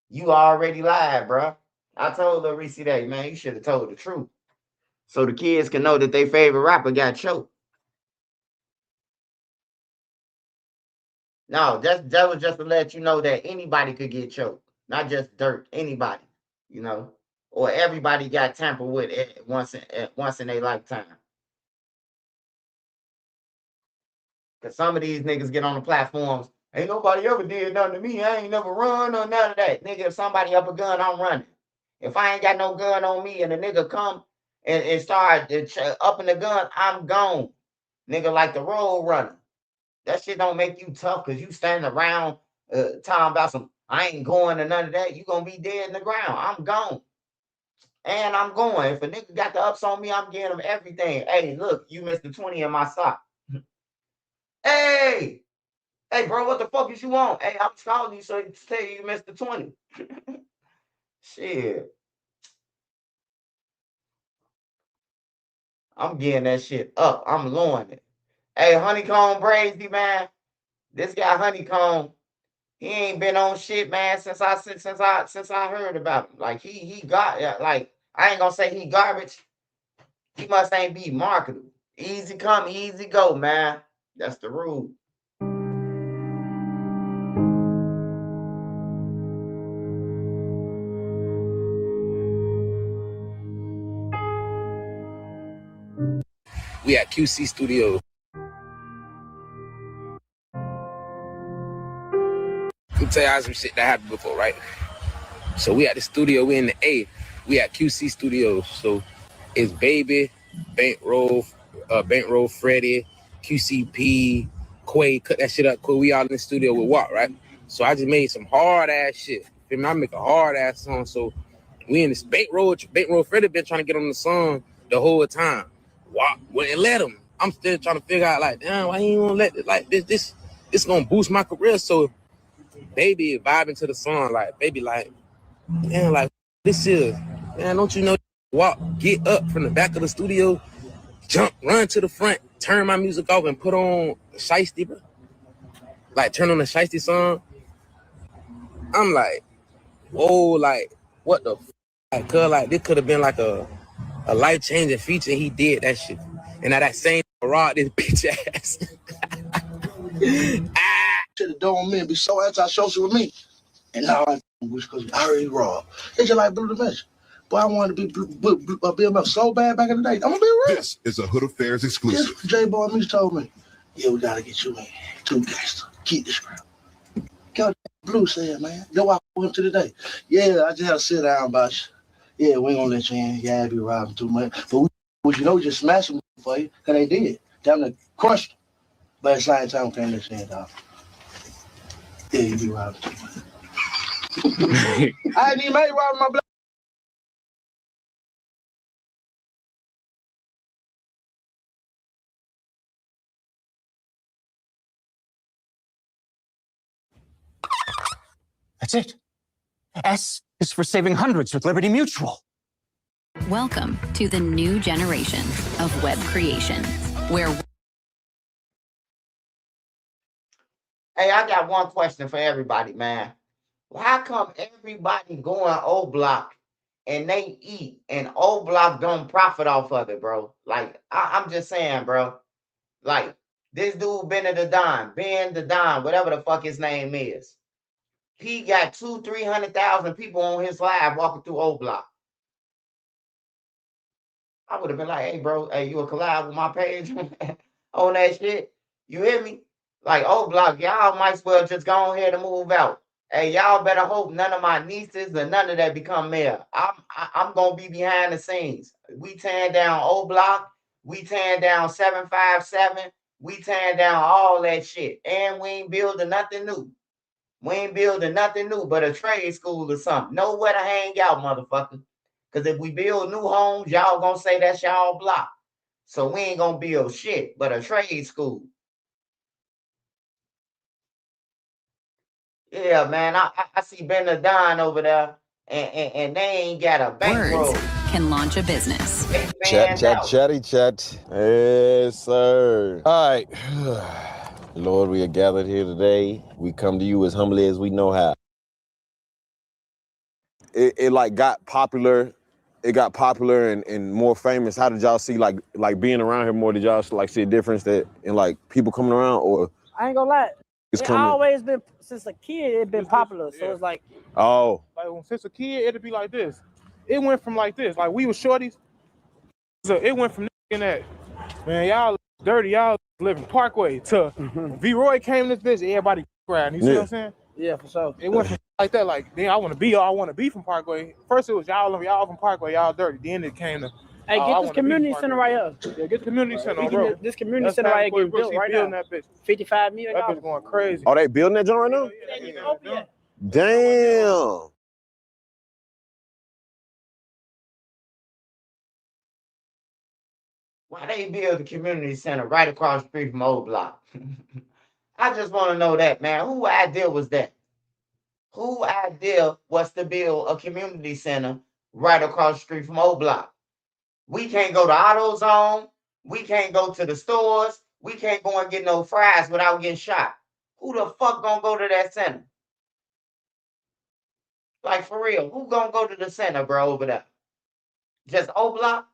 You already lied, bro. I told Lil Reese that, man, you should have told the truth. So the kids can know that their favorite rapper got choked. No, that was just to let you know that anybody could get choked. Not just Dirk, anybody, you know. Or everybody got tampered with once in their lifetime. Because some of these niggas get on the platforms, ain't nobody ever did nothing to me. I ain't never run or none of that. Nigga, if somebody up a gun, I'm running. If I ain't got no gun on me and a nigga come and start upping the gun, I'm gone. Nigga like the road runner. That shit don't make you tough because you standing around talking about some, I ain't going to none of that. You going to be dead in the ground. I'm gone. And I'm going. If a nigga got the ups on me, I'm getting him everything. Hey, look, you missed the 20 in my sock. Hey, bro, what the fuck is you on? Hey, I'm calling you so to tell you missed the 20. Shit. I'm getting that shit up. I'm lowering it. Hey, Honeycomb Brazy, man. This guy Honeycomb, he ain't been on shit, man, since I heard about him. Like he got like I ain't gonna say he garbage. He must ain't be marketable. Easy come, easy go, man. That's the rule. We at QC Studios. Let me tell y'all some shit that happened before, right? So we at the studio, we in the A. We at QC Studios. So it's Baby, Bankroll, Freddie, QCP, Quay, cut that shit up. Quay, we all in the studio with Walk, right? So I just made some hard ass shit. I make a hard ass song. So we in this Bankroll Freddie been trying to get on the song the whole time. Walk wouldn't let him. I'm still trying to figure out like, damn, why he ain't gonna let it like this gonna boost my career. So baby vibing to the song, like baby, like, man, like this is, man, don't you know? Walk, get up from the back of the studio, jump, run to the front, turn my music off, and put on Shiesty, bro. Like turn on the Shiesty song. I'm like, whoa, like what the? Like, cause like this could have been like a life changing feature. He did that shit, and now that same rod this bitch ass. Should have done me and be so anti-social with me. And now I wish because I already robbed. It's just like Blue Dimension. But I wanted to be BMF so bad back in the day. I'm gonna be real. This is a Hood Affairs exclusive. J-Boy Meeks told me, yeah, we gotta get you in. Two gangster. Keep this crap. God, Blue said, man. That's why I went to today. Yeah, I just had to sit down about you. Yeah, we ain't gonna let you in. Yeah, I be robbing too much. But we you know, we just smashed them for you, because they did. Damn near crushed them. But at the same time, we can't let you in, dog. Yeah, you be robbing too much. I ain't even made robbing my black. That's it. S is for saving hundreds with Liberty Mutual. Welcome to the new generation of web creation, where... Hey, I got one question for everybody, man. How come everybody going Oblock and they eat and Oblock don't profit off of it, bro? Like, I'm just saying, bro. Like, this dude Ben the Don, whatever the fuck his name is. He got 200,000-300,000 people on his live walking through Oblock. I would have been like, hey, bro, hey, you a collab with my page on that shit? You hear me? Like, Oblock, y'all might as well just go ahead and move out. Hey, y'all better hope none of my nieces or none of that become mayor. I'm gonna be behind the scenes. We tearing down Oblock, we tearing down 757, we tearing down all that shit, and we ain't building nothing new. We ain't building nothing new but a trade school or something. Nowhere to hang out, motherfucker. Because if we build new homes, y'all gonna say that's y'all block. So we ain't gonna build shit but a trade school. Yeah, man, I see Ben the Don over there, and they ain't got a bankroll. Words can launch a business. Chatty, chat. Yes, sir. All right. Lord, we are gathered here today. We come to you as humbly as we know how. It like got popular. It got popular and more famous. How did y'all see like being around here more? Did y'all like see a difference that in like people coming around or? I ain't gonna lie. It's It coming. always been, since a kid, it been popular. So it's like, Oh. Like since a kid, it'd be like this. It went from like this. Like we was shorties. So it went from in that, man, y'all dirty, y'all living Parkway to V Roy came in this bitch, everybody riding. You see what I'm saying? Yeah, for sure. It went from like that, like then I want to be from Parkway. First it was y'all from Parkway, y'all dirty. Then it came to hey, get this community center right here. Yeah, get the community center, bro. This community center right here getting built right now. That bitch. $55 million. That bitch going crazy. Oh, they building that joint right now? Damn. Why they build the community center right across the street from Oblock? I just want to know that, man. Whose idea was that? Whose idea was to build a community center right across the street from Oblock? We can't go to AutoZone. We can't go to the stores. We can't go and get no fries without getting shot. Who the fuck gonna go to that center? Like, for real, who gonna go to the center, bro, over there? Just Oblock?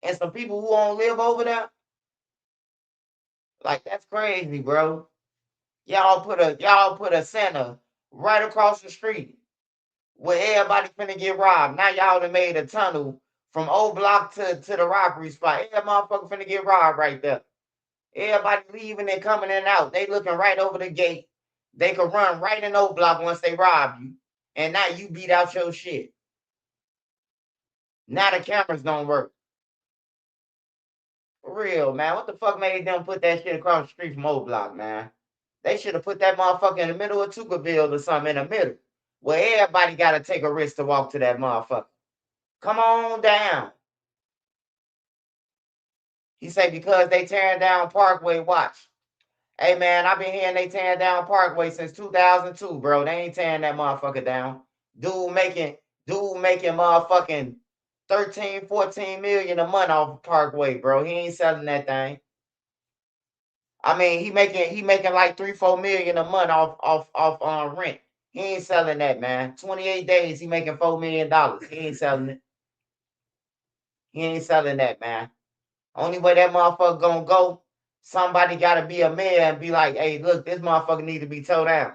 And some people who don't live over there? Like, that's crazy, bro. Y'all put a center right across the street where everybody finna get robbed. Now y'all done made a tunnel from Oblock to the robbery spot. Every motherfucker finna get robbed right there. Everybody leaving and coming in and out. They looking right over the gate. They could run right in Oblock once they rob you. And now you beat out your shit. Now the cameras don't work. For real, man. What the fuck made them put that shit across the street from Oblock, man? They should have put that motherfucker in the middle of Tuckerville or something in the middle. Where everybody got to take a risk to walk to that motherfucker. Come on down. He said because they tearing down Parkway, watch. Hey man, I've been hearing they tearing down Parkway since 2002, bro. They ain't tearing that motherfucker down. Dude making motherfucking 13, 14 million a month off Parkway, bro. He ain't selling that thing. I mean, he making like 3, 4 million a month off rent. He ain't selling that, man. 28 days, he making $4 million. He ain't selling it. He ain't selling that, man. Only way that motherfucker gonna go, somebody gotta be a man and be like, hey, look, this motherfucker need to be towed down.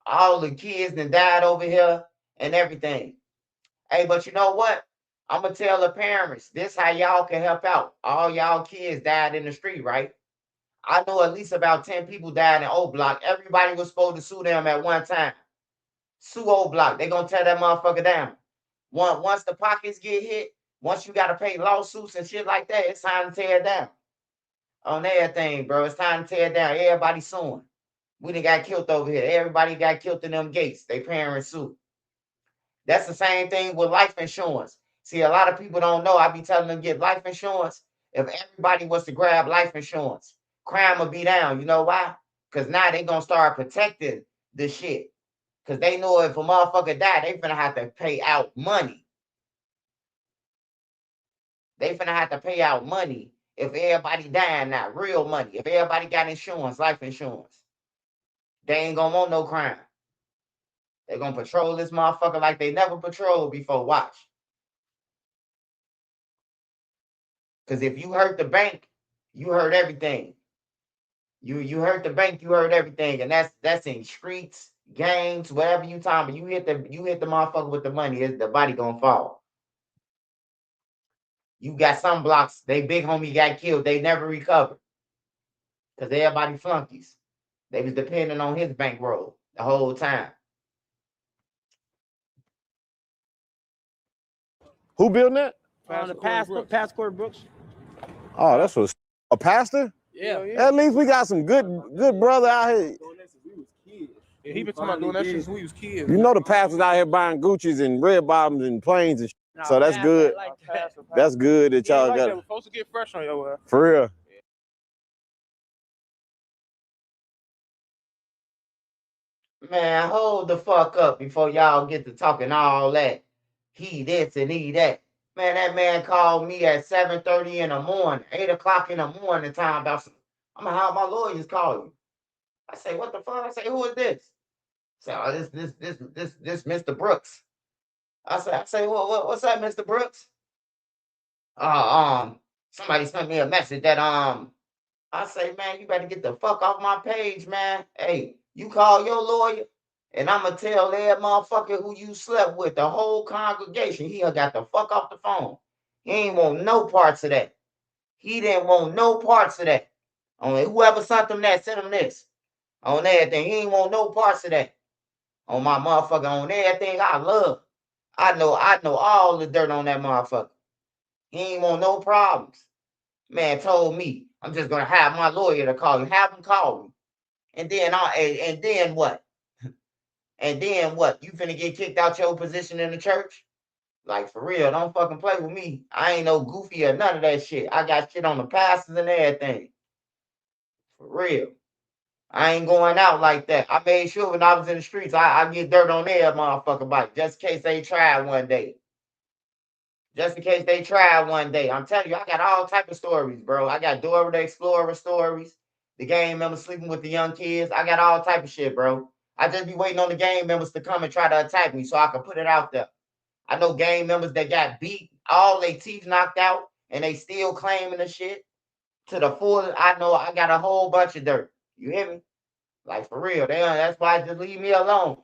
All the kids that died over here and everything. Hey, but you know what? I'm gonna tell the parents, this how y'all can help out. All y'all kids died in the street, right? I know at least about 10 people died in Oblock. Everybody was supposed to sue them at one time. Sue Oblock. They gonna tear that motherfucker down. Once the pockets get hit, once you gotta pay lawsuits and shit like that, it's time to tear it down. On everything, bro. It's time to tear it down. Everybody suing. We done got killed over here. Everybody got killed in them gates. They parents sue. That's the same thing with life insurance. See, a lot of people don't know. I be telling them get life insurance. If everybody was to grab life insurance, crime would be down. You know why? Because now they gonna start protecting the shit. Because they know if a motherfucker die, they finna have to pay out money. They finna have to pay out money if everybody dying now. Real money. If everybody got insurance, life insurance. They ain't gonna want no crime. They gonna patrol this motherfucker like they never patrolled before. Watch. Because if you hurt the bank, you hurt everything. You hurt the bank, you hurt everything. And that's in streets, games, whatever you talking about. You hit the motherfucker with the money, the body gonna fall. You got some blocks, they big homie got killed, they never recovered. Because everybody flunkies. They was depending on his bankroll the whole time. Who building that? The Passport Brooks. Oh, that's a pastor? Yeah. At least we got some good brother out here. Yeah, he been talking about doing that since we was kids. You know the pastors out here buying Gucci's and red bottoms and planes and shit. So that's good. That's good that y'all got. We're supposed to get fresh on your ass. For real. Man, hold the fuck up before y'all get to talking all that. He this and he that. Man, that man called me at 7:30 in the morning, 8 o'clock in the morning time about some, I'm gonna have my lawyers call you. I say, what the fuck? I say, who is this? I say, oh, this Mr. Brooks. I say, what's up, Mr. Brooks? Somebody sent me a message that I say, man, you better get the fuck off my page, man. Hey, you call your lawyer, and I'ma tell that motherfucker who you slept with, the whole congregation, he got the fuck off the phone. He ain't want no parts of that. He didn't want no parts of that. Only whoever sent him that, sent him this. On everything. He ain't want no parts of that. On my motherfucker, on everything I love. I know all the dirt on that motherfucker. He ain't want no problems. Man told me, I'm just gonna have my lawyer to call you. Have him call me. And then what? And then what? You finna get kicked out your position in the church? Like for real, don't fucking play with me. I ain't no goofy or none of that shit. I got shit on the pastors and everything. For real. I ain't going out like that. I made sure when I was in the streets, I get dirt on their motherfucking bike, just in case they try one day. Just in case they try one day. I'm telling you, I got all type of stories, bro. I got Dora the Explorer stories, the gang members sleeping with the young kids. I got all type of shit, bro. I just be waiting on the gang members to come and try to attack me so I can put it out there. I know gang members that got beat, all their teeth knocked out, and they still claiming the shit. To the full, I know I got a whole bunch of dirt. You hear me? Like for real. That's why just leave me alone.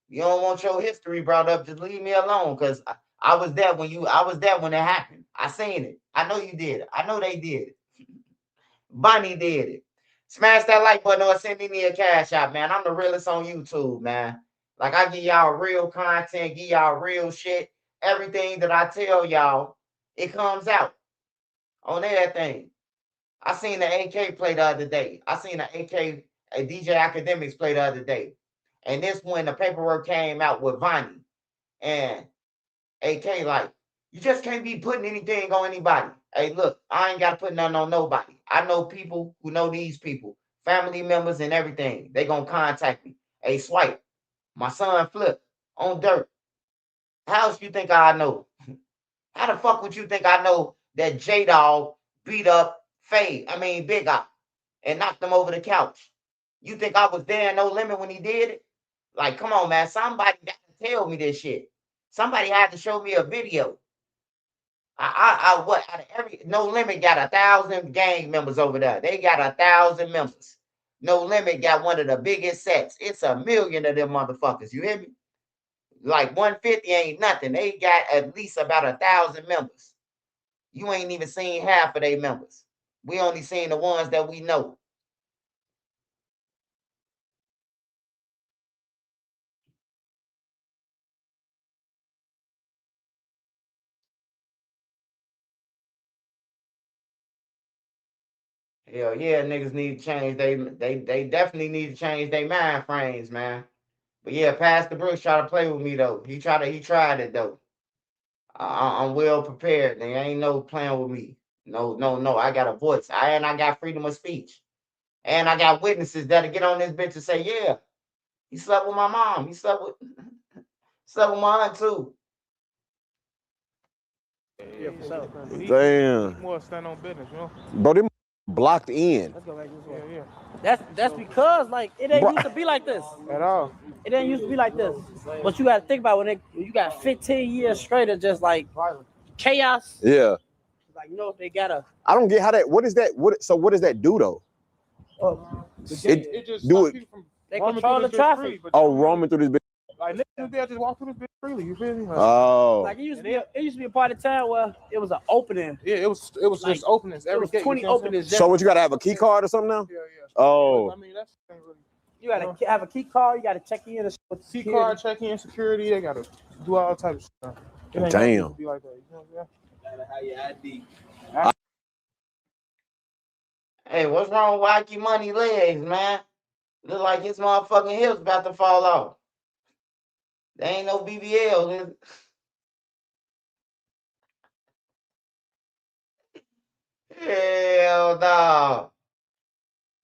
You don't want your history brought up, just leave me alone. Cause I was there when it happened. I seen it. I know you did it. I know they did it. Bunny did it. Smash that like button or send me a cash out, man. I'm the realest on YouTube, man. Like I give y'all real content, give y'all real shit. Everything that I tell y'all, it comes out on everything. I seen the AK play the other day. I seen a DJ Academics play the other day. And this when the paperwork came out with Vonnie and AK like, you just can't be putting anything on anybody. Hey, look, I ain't got to put nothing on nobody. I know people who know these people. family members and everything. They gonna contact me. Hey, Swipe, my son Flip on dirt. How else you think I know? How the fuck would you think I know that J-Dog beat up Big Op and knocked him over the couch? You think I was there in No Limit when he did it? Like, come on, man. Somebody got to tell me this shit. Somebody had to show me a video. What out of every No Limit got 1,000 gang members over there. They got 1,000 members. No Limit got one of the biggest sets. It's 1,000,000 of them motherfuckers. You hear me? Like 150 ain't nothing. They got at least about 1,000 members. You ain't even seen half of their members. We only seen the ones that we know. Hell yeah, niggas need to change. They definitely need to change their mind frames, man. But yeah, Pastor Brooks tried to play with me though. He tried it though. I'm well prepared. They ain't no playing with me. No. I got a voice. I got freedom of speech. And I got witnesses that'll get on this bitch and say, yeah, he slept with my mom. He slept with my aunt too. Yeah, for sure. Damn. More stand on business, you know. Bro, them blocked in. Let's go back this way. Yeah. That's because like it ain't used to be like this At all. It ain't used to be like this. But you got to think about when you got 15 years straight of just like chaos. Yeah. Like they gotta. I don't get how that. What is that? What does that do though? It just do stops it. people from They roaming control through the this bitch traffic. free, but Roaming through this bitch. like niggas there just walk through this bitch freely. You feel me? Like, Like it used to be a part of town where it was an opening. Yeah, it was like, just openings every day. 20 openings. So what you gotta have a key card or something now? Yeah. Oh. I mean that's really. You gotta have a key card. You gotta check in. Key card, check in, security. They gotta do all types of stuff. It ain't Damn. gotta be like that. You know what I'm saying? How your ID? Hey, what's wrong with Wacky Money legs, man? Look like his motherfucking hips about to fall off. There ain't no BBL. Hell no.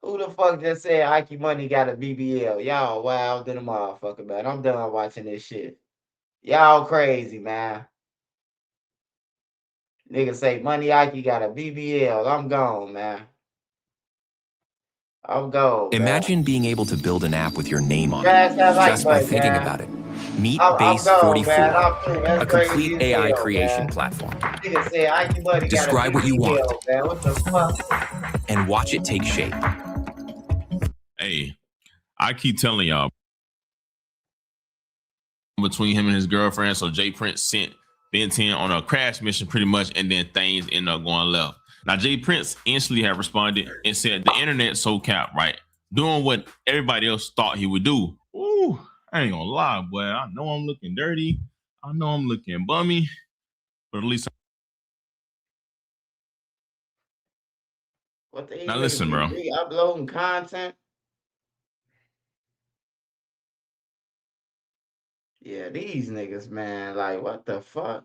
Who the fuck just said Ike Money got a BBL? Y'all wild than a motherfucker, man. I'm done watching this shit. Y'all crazy, man. Nigga say Money Ike got a BBL. I'm gone, man. I'm gone. Imagine being able to build an app with your name on Crash that it like just by button, thinking man. about it. Meet I'm Base gone, 44, man. I'm through. That's a crazy complete as AI hell, creation man. platform. Nigga say Ike Money Describe got a what you want. BBL, man. What the fuck? And watch it take shape. Hey, I keep telling y'all between him and his girlfriend, so Jay Prince sent Ben 10 on a crash mission pretty much, and then things ended up going left. Now, Jay Prince instantly had responded and said the internet so cap, right? Doing what everybody else thought he would do. Ooh, I ain't gonna lie, boy. I know I'm looking dirty. I know I'm looking bummy, but at least What the now listen, bro. Re-uploading content. Yeah, these niggas, man. Like, what the fuck?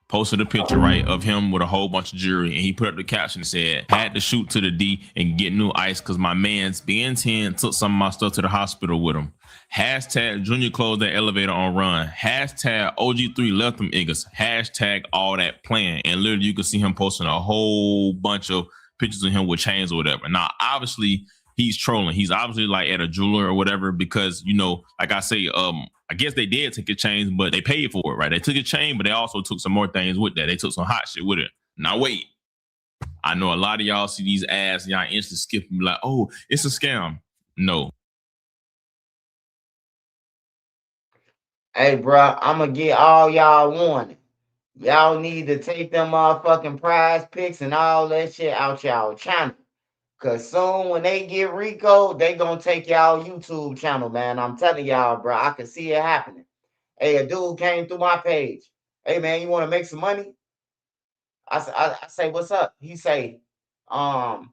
Posted a picture, right, of him with a whole bunch of jewelry, and he put up the caption and said, had to shoot to the D and get new ice because my man's BN10 took some of my stuff to the hospital with him. Hashtag Junior closed that elevator on run. Hashtag OG3 left them niggas. Hashtag all that plan. And literally you can see him posting a whole bunch of pictures of him with chains or whatever. Now, obviously, he's trolling. He's obviously like at a jeweler or whatever because, you know, like I say, I guess they did take a chain, but they paid for it, right? They took a chain, but they also took some more things with that. They took some hot shit with it. Now, wait. I know a lot of y'all see these ads and y'all instantly skip and be like, oh, it's a scam. No. Hey, bro, I'm going to get all y'all warning. Y'all need to take them motherfucking prize picks and all that shit out y'all channel. Because soon when they get Rico, they going to take y'all YouTube channel, man. I'm telling y'all, bro. I can see it happening. Hey, a dude came through my page. Hey, man, you want to make some money? I say, what's up? He say, oh,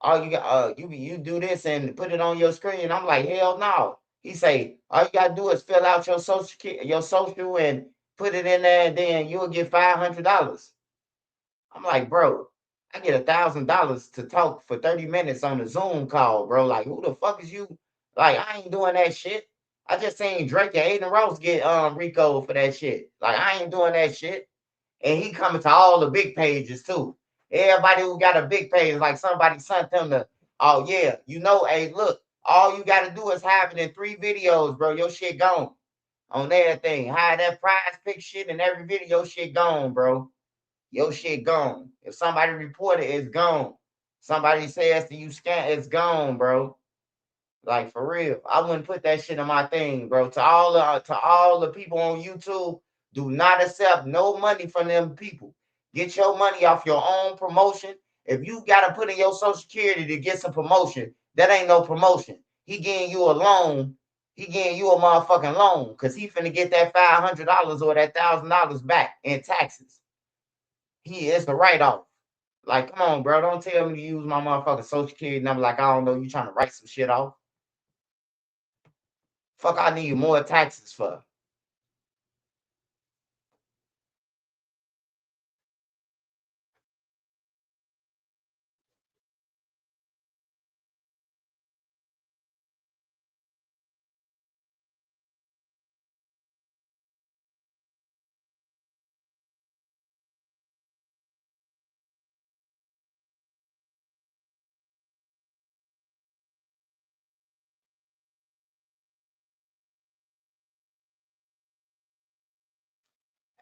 you got you do this and put it on your screen. I'm like, hell no. He say, all you gotta do is fill out your social and put it in there, and then you'll get $500. I'm like, bro, I get $1,000 to talk for 30 minutes on a Zoom call, bro. Like, who the fuck is you? Like, I ain't doing that shit. I just seen Drake and Aiden Ross get Rico for that shit. Like, I ain't doing that shit. And he coming to all the big pages too. Everybody who got a big page, like somebody sent them to, oh yeah, hey, look, all you gotta do is have it in 3 videos, bro. Your shit gone on everything. Hide that prize pick shit in every video, shit gone, bro. Your shit gone. If somebody report it, it's gone. Somebody says to you scan, it's gone, bro. Like for real. I wouldn't put that shit in my thing, bro. To all the people on YouTube, do not accept no money from them people. Get your money off your own promotion. If you gotta put in your social security to get some promotion, that ain't no promotion. He getting you a loan. He getting you a motherfucking loan because he finna get that $500 or that $1,000 back in taxes. It's the write-off. Like, come on, bro. Don't tell me to use my motherfucking social security number like I don't know you trying to write some shit off. Fuck, I need more taxes for.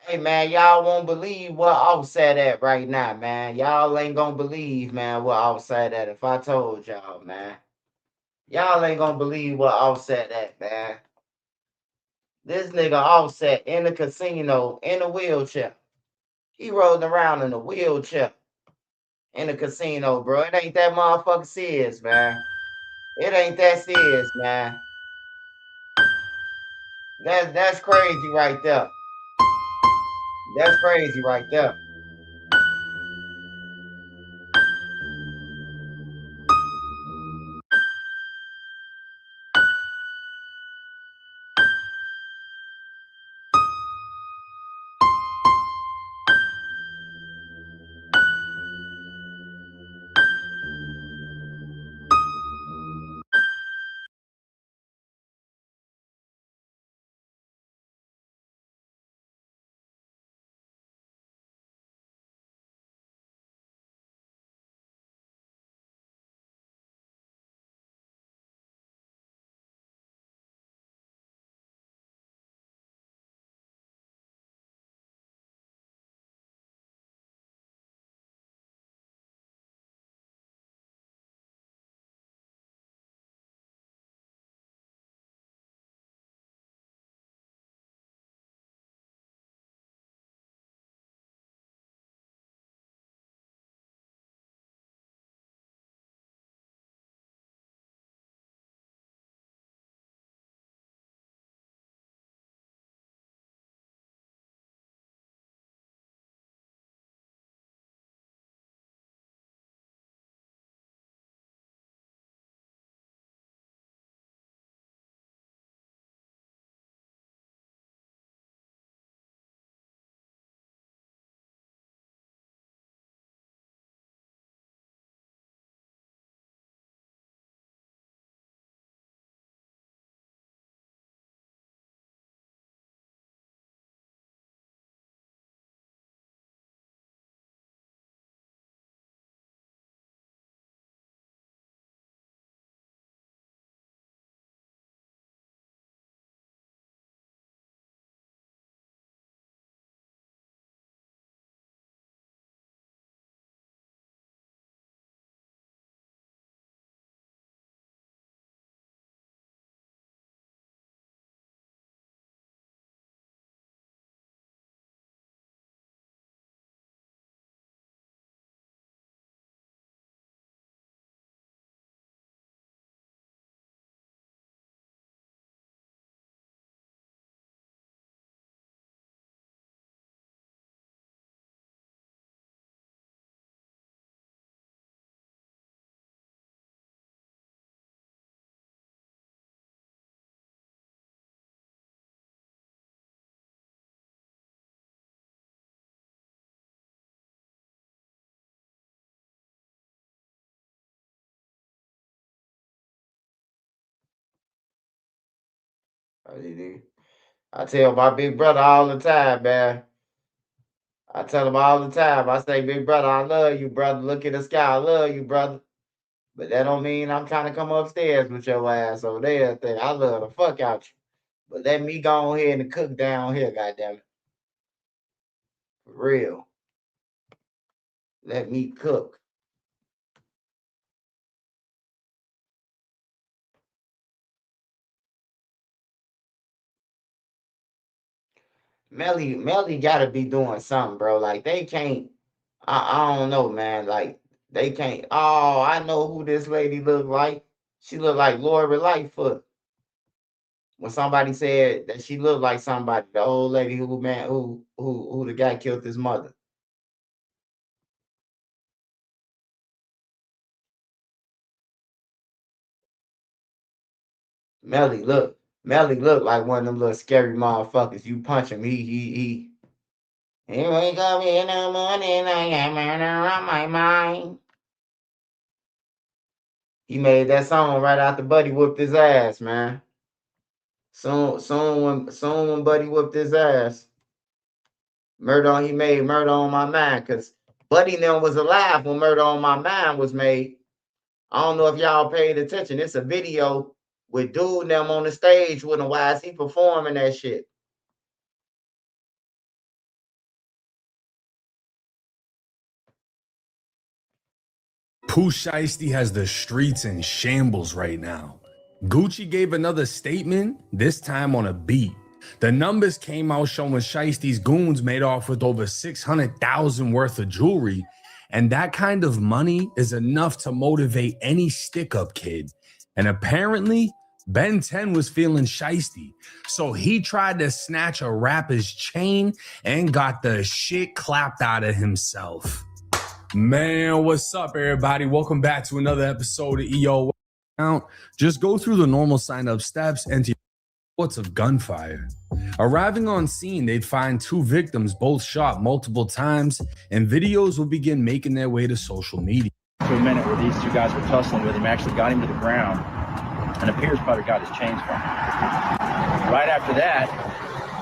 Hey, man, y'all won't believe what Offset at right now, man. Y'all ain't gonna believe, man, what Offset at if I told y'all, man. Y'all ain't gonna believe what Offset at, man. This nigga Offset in the casino in a wheelchair. He rolling around in a wheelchair in the casino, bro. It ain't that motherfucker serious, man. It ain't that serious, man. That's crazy right there. That's crazy right there. I tell my big brother all the time, man. I tell him all the time. I say, big brother, I love you, brother. Look at the sky. I love you, brother. But that don't mean I'm trying to come upstairs with your ass over there. Thing. I love the fuck out you. But let me go on here and cook down here, goddamn it. For real. Let me cook. Melly gotta be doing something, bro. Like they can't. I don't know, man. Like they can't. Oh, I know who this lady look like. She look like Lori Lightfoot. When somebody said that she looked like somebody, the old lady who the guy killed his mother. Melly look like one of them little scary motherfuckers. You punch him, he wake up in the morning, I got murder on my mind. He made that song right after Buddy whooped his ass, man. Soon when Buddy whooped his ass. He made Murder on My Mind, because Buddy now was alive when Murder on My Mind was made. I don't know if y'all paid attention. It's a video with dude and them on the stage with him. Why is he performing that shit? Pooh Shiesty has the streets in shambles right now. Gucci gave another statement, this time on a beat. The numbers came out showing Shiesty's goons made off with over $600,000 worth of jewelry, and that kind of money is enough to motivate any stick-up kid. And apparently, Ben 10 was feeling Shiesty, so he tried to snatch a rapper's chain and got the shit clapped out of himself. Man, what's up, everybody? Welcome back to another episode of EO Count. Just go through the normal sign-up steps and reports of gunfire. Arriving on scene, they'd find two victims, both shot multiple times, and videos will begin making their way to social media. To a minute where these two guys were tussling with him, actually got him to the ground, and appears probably got his chains from him. Right after that,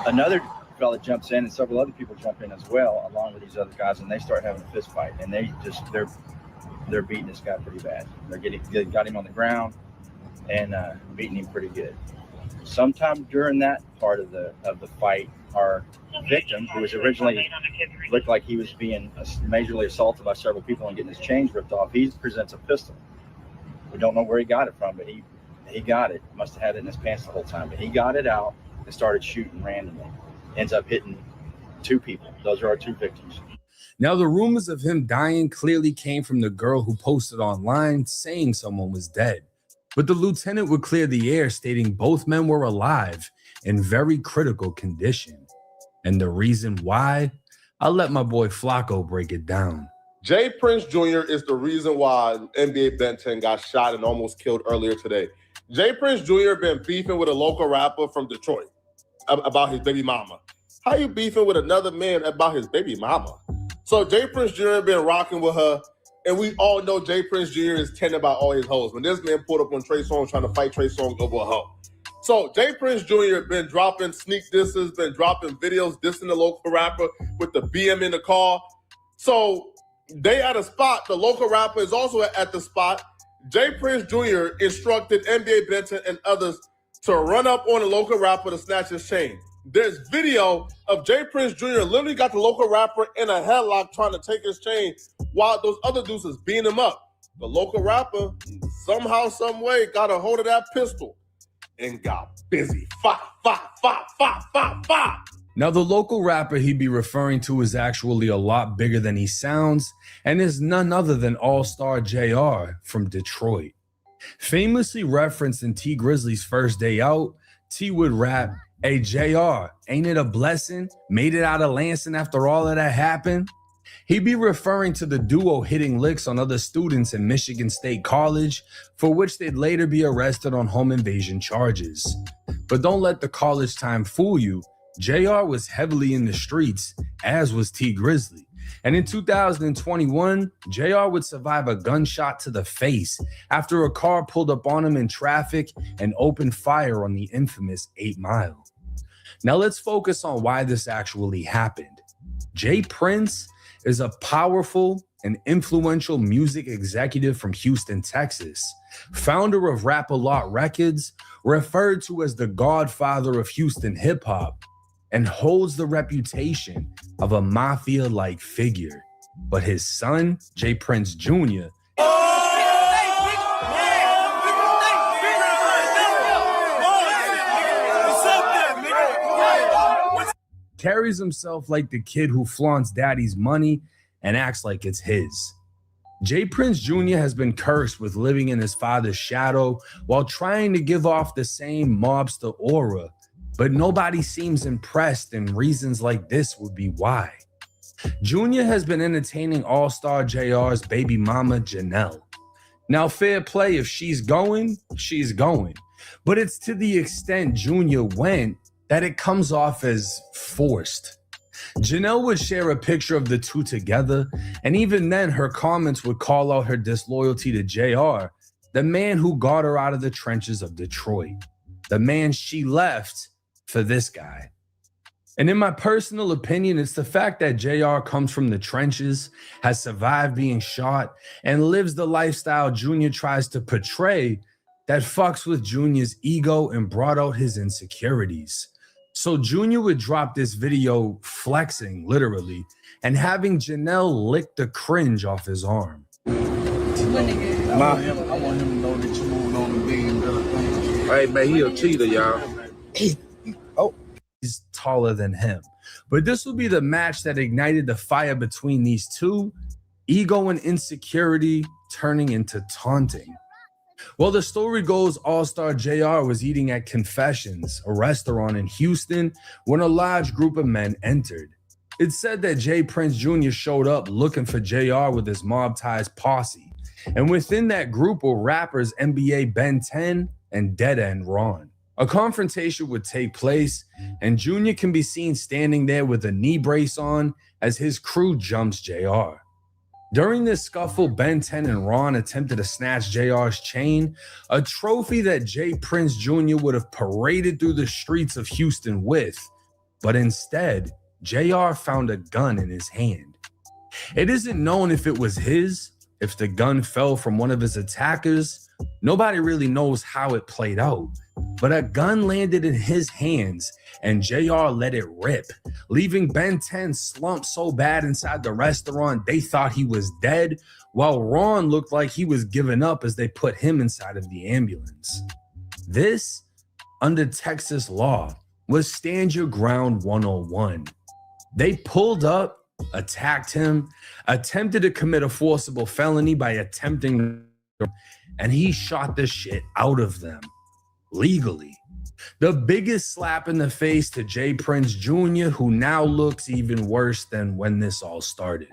another fella jumps in, and several other people jump in as well, along with these other guys, and they start having a fist fight, and they're beating this guy pretty bad. They got him on the ground and beating him pretty good. Sometime during that part of the fight, our victim, who was originally looked like he was being majorly assaulted by several people and getting his chains ripped off, he presents a pistol. We don't know where he got it from, but he got it. Must have had it in his pants the whole time, but he got it out and started shooting randomly. Ends up hitting two people. Those are our two victims. Now, the rumors of him dying clearly came from the girl who posted online saying someone was dead. But the lieutenant would clear the air, stating both men were alive in very critical condition. And the reason why? I'll let my boy Flacco break it down. Jay Prince Jr. is the reason why NBA Ben 10 got shot and almost killed earlier today. Jay Prince Jr. been beefing with a local rapper from Detroit about his baby mama. How you beefing with another man about his baby mama? So Jay Prince Jr. been rocking with her, and we all know Jay Prince Jr. is tending about all his hoes. When this man pulled up on Trey Songz trying to fight Trey Songz over a hoe. So Jay Prince Jr. been dropping sneak disses, been dropping videos dissing the local rapper with the BM in the car. So they at a spot, the local rapper is also at the spot. Jay Prince Jr. instructed NBA Benton and others to run up on the local rapper to snatch his chain. There's video of Jay Prince Jr. literally got the local rapper in a headlock trying to take his chain while those other dudes is beating him up. The local rapper somehow, some way got a hold of that pistol and got busy. Fire. Now, the local rapper he'd be referring to is actually a lot bigger than he sounds and is none other than All-Star JR from Detroit. Famously referenced in T Grizzly's first day out, T would rap, "Hey JR, ain't it a blessing? Made it out of Lansing after all of that happened?" He'd be referring to the duo hitting licks on other students in Michigan State College, for which they'd later be arrested on home invasion charges. But don't let the college time fool you. JR was heavily in the streets, as was T Grizzly. And in 2021, JR would survive a gunshot to the face after a car pulled up on him in traffic and opened fire on the infamous 8 Mile. Now let's focus on why this actually happened. Jay Prince is a powerful and influential music executive from Houston, Texas, founder of Rap-A-Lot Records, referred to as the godfather of Houston hip-hop, and holds the reputation of a mafia-like figure. But his son, Jay Prince Jr., carries himself like the kid who flaunts daddy's money and acts like it's his. Jay Prince Jr. has been cursed with living in his father's shadow while trying to give off the same mobster aura, but nobody seems impressed, and reasons like this would be why. Jr. has been entertaining All-Star JR's baby mama, Janelle. Now, fair play, if she's going, she's going. But it's to the extent Jr. went that it comes off as forced. Janelle would share a picture of the two together, and even then her comments would call out her disloyalty to JR, the man who got her out of the trenches of Detroit, the man she left for this guy. And in my personal opinion, it's the fact that JR comes from the trenches, has survived being shot, and lives the lifestyle Junior tries to portray that fucks with Junior's ego and brought out his insecurities. So Junior would drop this video flexing, literally, and having Janelle lick the cringe off his arm. I want him to know that you moved on the $1 billion thing. Hey, man, he a cheater, y'all. He's taller than him. But this will be the match that ignited the fire between these two, ego and insecurity turning into taunting. Well, the story goes All-Star JR was eating at Confessions, a restaurant in Houston, when a large group of men entered. It's said that Jay Prince Jr. showed up looking for JR with his mob ties posse, and within that group were rappers NBA Ben 10 and Dead End Ron. A confrontation would take place, and Jr. can be seen standing there with a knee brace on as his crew jumps JR. During this scuffle, Ben 10 and Ron attempted to snatch JR's chain, a trophy that Jay Prince Jr. would have paraded through the streets of Houston with, but instead, JR found a gun in his hand. It isn't known if it was his, if the gun fell from one of his attackers. Nobody really knows how it played out, but a gun landed in his hands and JR let it rip, leaving Ben 10 slumped so bad inside the restaurant they thought he was dead, while Ron looked like he was giving up as they put him inside of the ambulance. This, under Texas law, was Stand Your Ground 101. They pulled up, attacked him, attempted to commit a forcible felony by attempting, and he shot the shit out of them, legally. The biggest slap in the face to Jay Prince Jr., who now looks even worse than when this all started.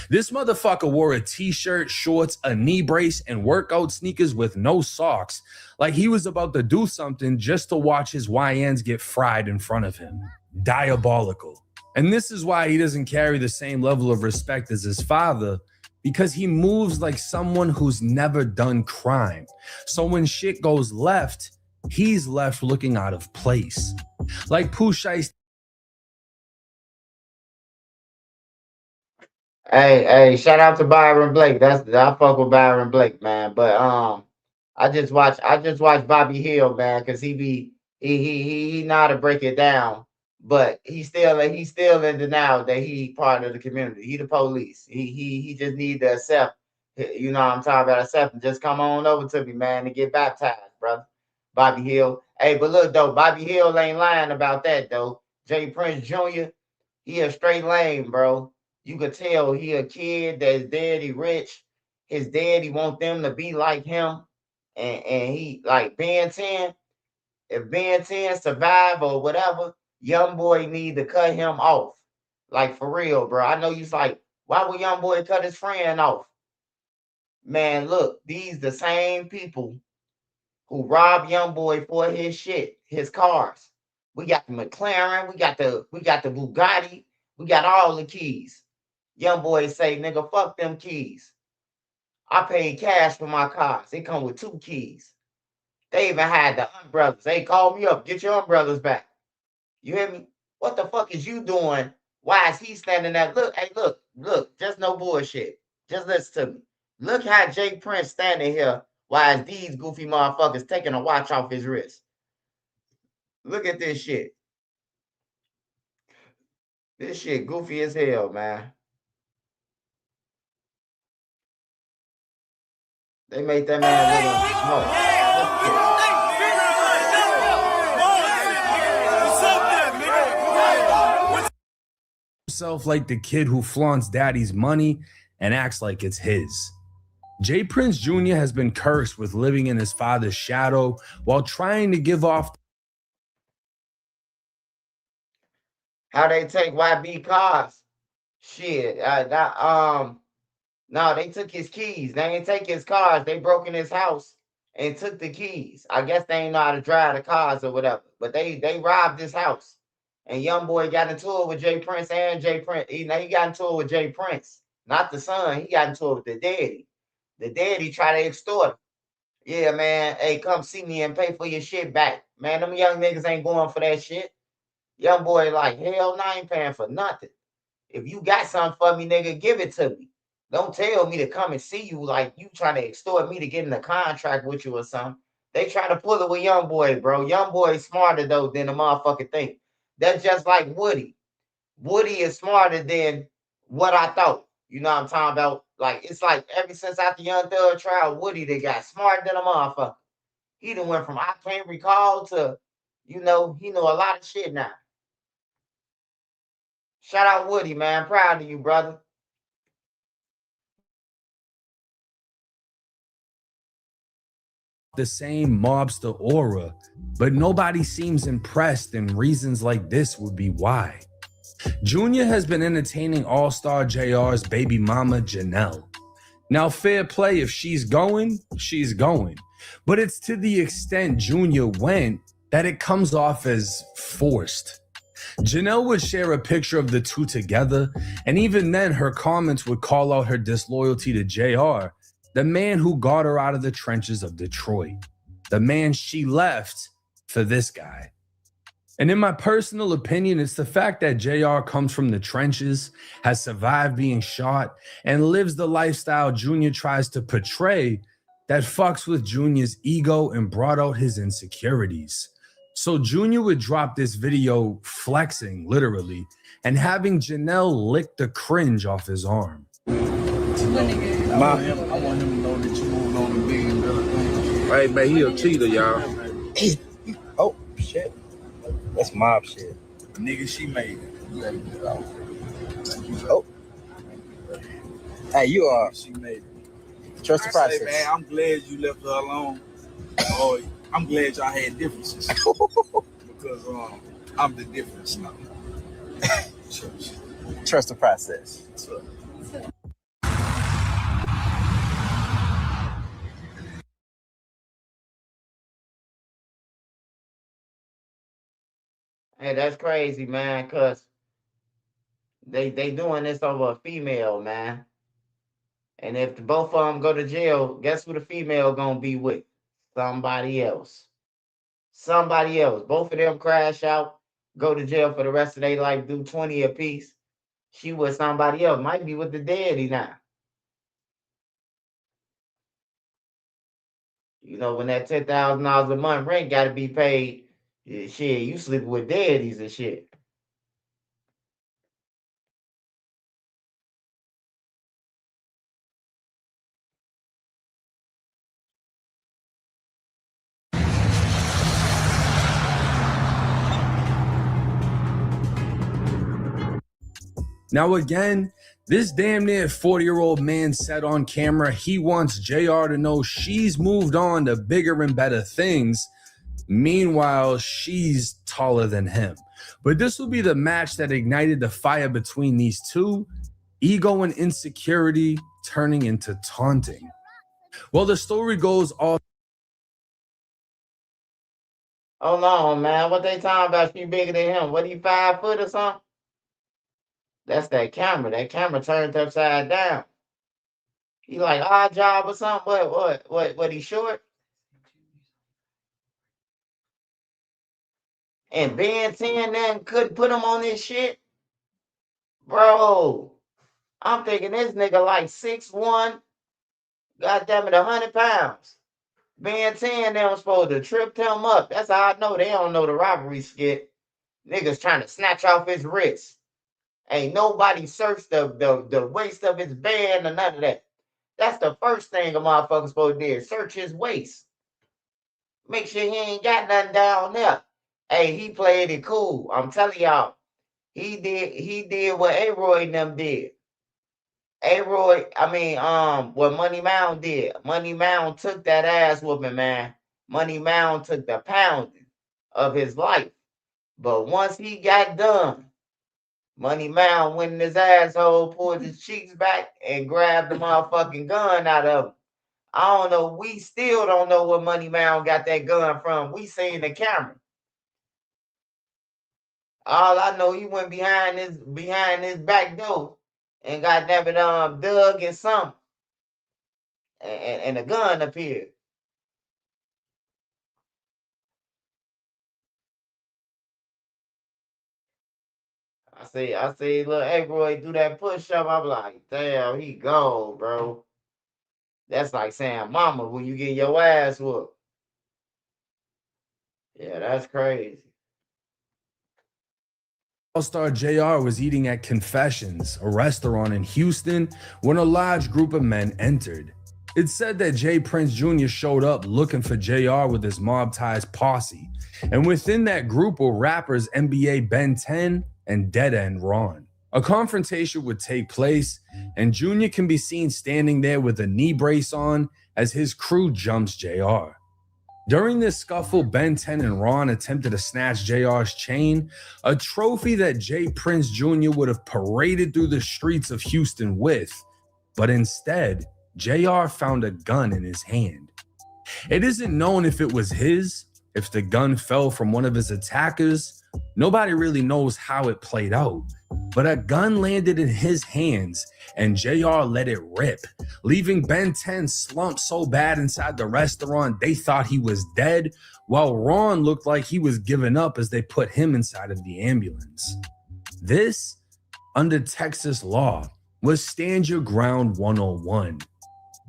This motherfucker wore a t-shirt, shorts, a knee brace, and workout sneakers with no socks, like he was about to do something just to watch his YNs get fried in front of him. Diabolical. And this is why he doesn't carry the same level of respect as his father, because he moves like someone who's never done crime. So when shit goes left, he's left looking out of place. Like Pooh Shiesty. Hey, shout out to Byron Blake. I fuck with Byron Blake, man. But I just watch Bobby Hill, man, because he know how to break it down. But he's still in denial that he part of the community. He the police. He just need to accept. You know what I'm talking about, accept, and just come on over to me, man, and get baptized, brother. Bobby Hill. Hey, but look though, Bobby Hill ain't lying about that though. Jay Prince Jr., he a straight lame, bro. You could tell he a kid that's daddy rich. His daddy want them to be like him. And he like Ben 10. If Ben 10 survive or whatever, young boy need to cut him off. Like for real, bro. I know you's like, why would young boy cut his friend off? Man, look, these the same people who robbed young boy for his shit, his cars. We got the McLaren, we got the Bugatti, we got all the keys. Young boy say, nigga, fuck them keys. I paid cash for my cars. They come with 2 keys. They even had the umbrellas. They called me up, get your umbrellas back. You hear me? What the fuck is you doing? Why is he standing there? Look, hey, look, just no bullshit. Just listen to me. Look how Jay Prince standing here while these goofy motherfuckers taking a watch off his wrist. Look at this shit. This shit goofy as hell, man. They made that man look smoke. Himself like the kid who flaunts daddy's money and acts like it's his. Jay Prince Jr. has been cursed with living in his father's shadow while trying to give off. How they take YB cars? Shit, no, they took his keys. They ain't take his cars. They broke in his house and took the keys. I guess they ain't know how to drive the cars or whatever. But they robbed his house. And young boy got into it with Jay Prince and Jay Prince. He got into it with Jay Prince, not the son. He got into it with the daddy. The daddy tried to extort him. Yeah, man. Hey, come see me and pay for your shit back. Man, them young niggas ain't going for that shit. Young boy like, hell no, I ain't paying for nothing. If you got something for me, nigga, give it to me. Don't tell me to come and see you like you trying to extort me to get in a contract with you or something. They try to pull it with young boy, bro. Young boy is smarter though than the motherfucker think. That's just like Woody. Woody is smarter than what I thought. You know what I'm talking about? Like it's like ever since after Young Thug trial, Woody they got smarter than a motherfucker. He done went from I can't recall to, you know, he know a lot of shit now. Shout out Woody, man. Proud of you, brother. The same mobster aura, but nobody seems impressed, and reasons like this would be why. Junior has been entertaining All-Star JR's baby mama, Janelle. Now, fair play, if she's going, she's going. But it's to the extent Junior went that it comes off as forced. Janelle would share a picture of the two together, and even then her comments would call out her disloyalty to JR, the man who got her out of the trenches of Detroit, the man she left for this guy. And in my personal opinion, it's the fact that JR comes from the trenches, has survived being shot, and lives the lifestyle Junior tries to portray that fucks with Junior's ego and brought out his insecurities. So Junior would drop this video flexing, literally, and having Janelle lick the cringe off his arm. I want him to know that you moved on to $1 billion. Hey, man, he a cheater, y'all. Oh, shit. That's mob shit. Nigga, she made it. You gotta get it out. Oh. Hey, you are. She made it. Trust the process. Man, I'm glad you left her alone. Oh, I'm glad y'all had differences. Because I'm the difference now. Trust the process. Hey, that's crazy, man, because they doing this over a female, man. And if the both of them go to jail, guess who the female gonna be with? Somebody else. Somebody else. Both of them crash out, go to jail for the rest of their life, do 20 apiece. She with somebody else. Might be with the daddy now. You know, when that $10,000 a month rent gotta be paid, yeah, shit, you sleeping with daddies and shit. Now again, this damn near 40-year-old man said on camera he wants JR to know she's moved on to bigger and better things. Meanwhile, she's taller than him. But this will be the match that ignited the fire between these two, ego and insecurity turning into taunting. Well, the story goes all. Hold on, man. What they talking about? She bigger than him. What, he 5 foot or something? That's that camera. That camera turned upside down. He like odd job or something. What? He short? And Ben 10 then couldn't put him on this shit, bro. I'm thinking this nigga like 6'1", goddamn it, 100 pounds. Ben 10 they was supposed to trip him up. That's how I know they don't know the robbery skit. Niggas trying to snatch off his wrist. Ain't nobody searched the waist of his band or none of that. That's the first thing a motherfucker supposed to do. Search his waist. Make sure he ain't got nothing down there. Hey, he played it cool. I'm telling y'all. He did what A-Roy and them did. What Money Mound did. Money Mound took that ass whooping, man. Money Mound took the pounding of his life. But once he got done, Money Mound went in his asshole, pulled his cheeks back, and grabbed the motherfucking gun out of him. I don't know. We still don't know where Money Mound got that gun from. We seen the camera. All I know, he went behind his back door and got dug in something. And a gun appeared. I see, look, hey, bro, do that push-up. I'm like, damn, he gone, bro. That's like saying mama when you get your ass whooped. Yeah, that's crazy. All-Star JR was eating at Confessions, a restaurant in Houston, when a large group of men entered. It said that Jay Prince Jr. showed up looking for JR with his Mob Ties posse, and within that group were rappers NBA Ben 10 and Dead End Ron. A confrontation would take place, and Jr. can be seen standing there with a knee brace on as his crew jumps JR. During this scuffle, Ben 10 and Ron attempted to snatch JR's chain, a trophy that Jay Prince Jr. would have paraded through the streets of Houston with, but instead, JR found a gun in his hand. It isn't known if it was his, if the gun fell from one of his attackers. Nobody really knows how it played out, but a gun landed in his hands and JR let it rip, leaving Ben 10 slumped so bad inside the restaurant they thought he was dead, while Ron looked like he was giving up as they put him inside of the ambulance. This, under Texas law, was Stand Your Ground 101.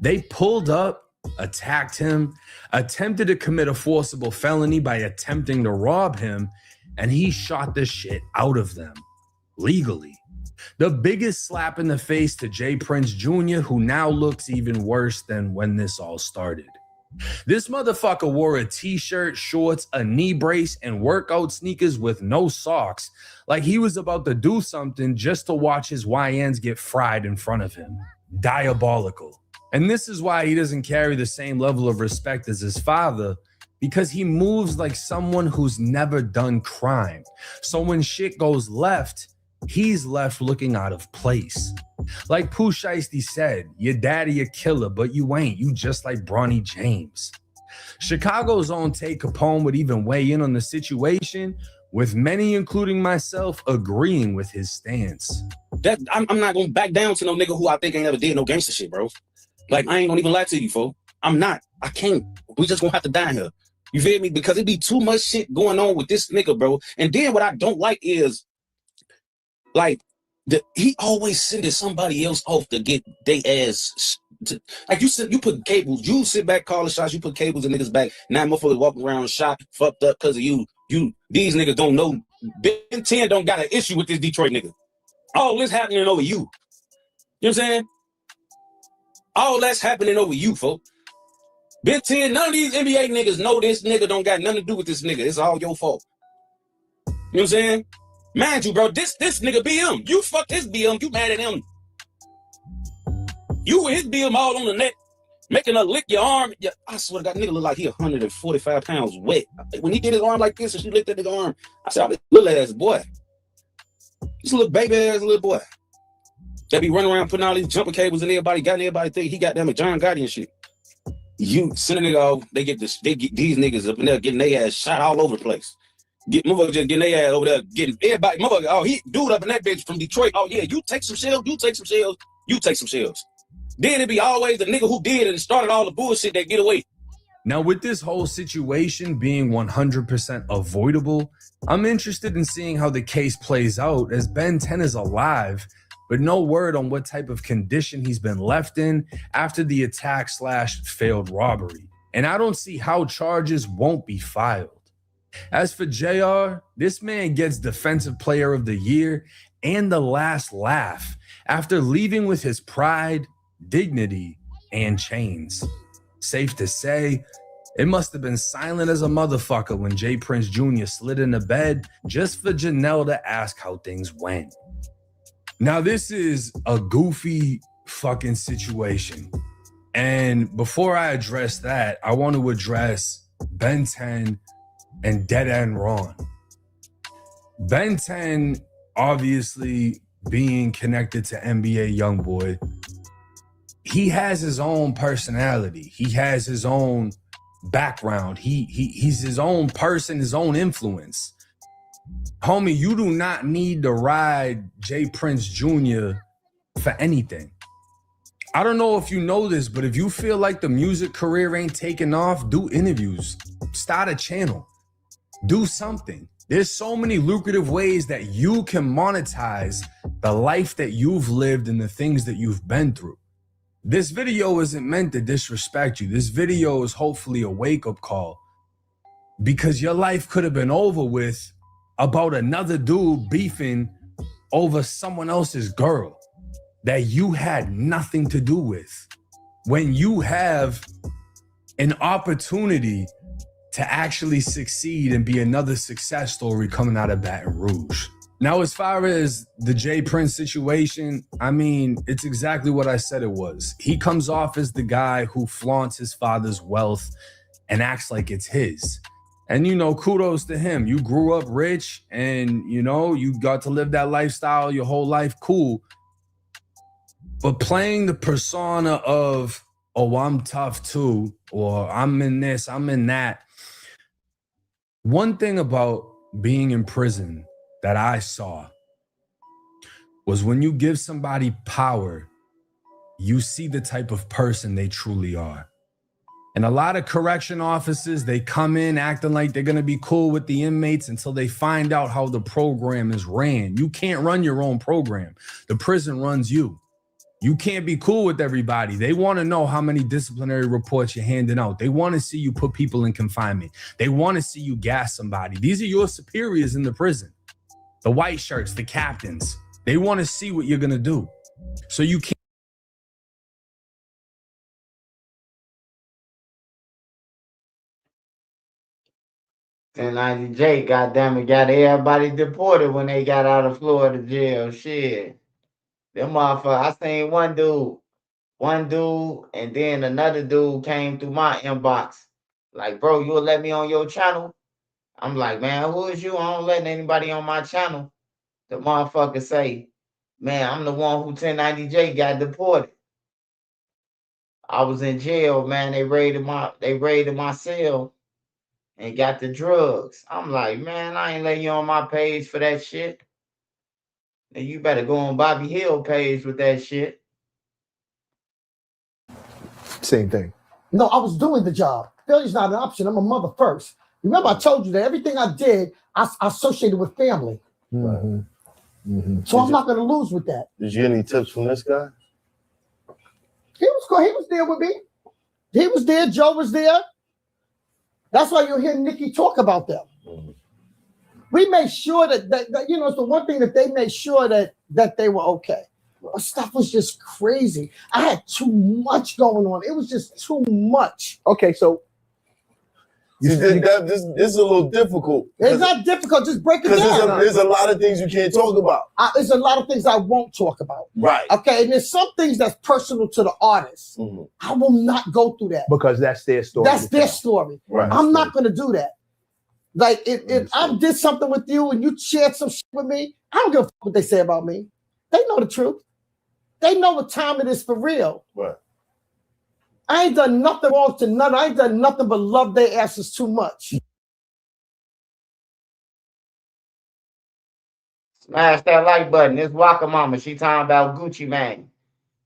They pulled up, attacked him, attempted to commit a forcible felony by attempting to rob him, and he shot the shit out of them, legally. The biggest slap in the face to Jay Prince Jr., who now looks even worse than when this all started. This motherfucker wore a t-shirt, shorts, a knee brace, and workout sneakers with no socks, like he was about to do something just to watch his YNs get fried in front of him. Diabolical. And this is why he doesn't carry the same level of respect as his father, because he moves like someone who's never done crime. So when shit goes left, he's left looking out of place. Like Pooh Shiesty said, your daddy a killer, but you ain't. You just like Bronny James. Chicago's own Tate Capone would even weigh in on the situation, with many, including myself, agreeing with his stance. I'm not gonna back down to no nigga who I think ain't never did no gangster shit, bro. Like, I ain't gonna even lie to you, folks. I'm not. I can't. We just gonna have to die here. You feel me? Because it be too much shit going on with this nigga, bro. And then what I don't like is, like, he always sending somebody else off to get they ass. Like, you put cables. You sit back calling shots. You put cables in niggas' back. Now motherfuckers walking around shot, fucked up because of you. These niggas don't know. Ben 10 don't got an issue with this Detroit nigga. All this happening over you. You know what I'm saying? All that's happening over you, folks. Ben 10, none of these NBA niggas know this nigga don't got nothing to do with this nigga. It's all your fault. You know what I'm saying? Mind you, bro, this nigga BM. You fucked his BM. You mad at him. You with his BM all on the net, making her lick your arm. Yeah, I swear to God, nigga look like he 145 pounds wet. When he did his arm like this and she licked that nigga arm, I said, oh, this little ass boy. This little baby ass little boy. That be running around putting all these jumper cables in everybody, got everybody think he got them a John Gotti and shit. You send a nigga off, they get these niggas up in there getting their ass shot all over the place. Get motherfucker just getting their ass over there, getting everybody. Motherfucker, oh, he dude up in that bitch from Detroit. Oh yeah, you take some shells, you take some shells, you take some shells. Then it be always the nigga who did it and started all the bullshit that get away. Now, with this whole situation being 100% avoidable, I'm interested in seeing how the case plays out, as Ben 10 is alive, but no word on what type of condition he's been left in after the attack/failed robbery. And I don't see how charges won't be filed. As for JR, this man gets Defensive Player of the Year and the last laugh after leaving with his pride, dignity, and chains. Safe to say, it must have been silent as a motherfucker when J. Prince Jr. slid into bed just for Janelle to ask how things went. Now, this is a goofy fucking situation. And before I address that, I want to address Ben 10 and Dead End Ron. Ben 10, obviously being connected to NBA Youngboy, he has his own personality. He has his own background. He's his own person, his own influence. Homie, you do not need to ride J. Prince Jr. for anything. I don't know if you know this, but if you feel like the music career ain't taking off, do interviews, start a channel, do something. There's so many lucrative ways that you can monetize the life that you've lived and the things that you've been through. This video isn't meant to disrespect you. This video is hopefully a wake-up call, because your life could have been over with about another dude beefing over someone else's girl that you had nothing to do with, when you have an opportunity to actually succeed and be another success story coming out of Baton Rouge. Now, as far as the J. Prince situation, I mean, it's exactly what I said it was. He comes off as the guy who flaunts his father's wealth and acts like it's his. And, you know, kudos to him. You grew up rich and, you know, you got to live that lifestyle your whole life, cool. But playing the persona of, oh, I'm tough too, or I'm in this, I'm in that. One thing about being in prison that I saw was when you give somebody power, you see the type of person they truly are. And a lot of correction officers, they come in acting like they're gonna be cool with the inmates until they find out how the program is ran. You can't run your own program. The prison runs you. You can't be cool with everybody. They want to know how many disciplinary reports you're handing out. They want to see you put people in confinement. They want to see you gas somebody. These are your superiors in the prison. The white shirts, the captains. They want to see what you're going to do. So you can't. $10.90J, goddamn it, got everybody deported when they got out of Florida jail. Shit. Them motherfuckers, I seen one dude, and then another dude came through my inbox. Like, bro, you'll let me on your channel? I'm like, man, who is you? I don't let anybody on my channel. The motherfucker say, man, I'm the one who 1090J got deported. I was in jail, man. They raided my cell and got the drugs. I'm like, man, I ain't letting you on my page for that shit. And you better go on Bobby Hill page with that shit. Same thing. No, I was doing the job. Failure's not an option. I'm a mother first. Remember, I told you that everything I did, I associated with family. Mm-hmm. Mm-hmm. So I'm not going to lose with that. Did you get any tips from this guy? He was cool. He was there with me. He was there. Joe was there. That's why you'll hear Nikki talk about them. Mm-hmm. We made sure that you know, it's the one thing that they made sure that they were okay. But stuff was just crazy. I had too much going on. It was just too much. Okay, so this is a little difficult. It's not difficult. Just break it down. There's a lot of things you can't talk about. There's a lot of things I won't talk about. Right. Okay, and there's some things that's personal to the artist. Mm-hmm. I will not go through that. Because that's their story. That's their story. Right. I'm not going to do that. Like, if I did something with you and you shared some shit with me, I don't give a fuck what they say about me. They know the truth. They know what time it is for real. Right. I ain't done nothing wrong to none. I ain't done nothing but love their asses too much. Smash that like button. This Waka Mama, she talking about Gucci Mane.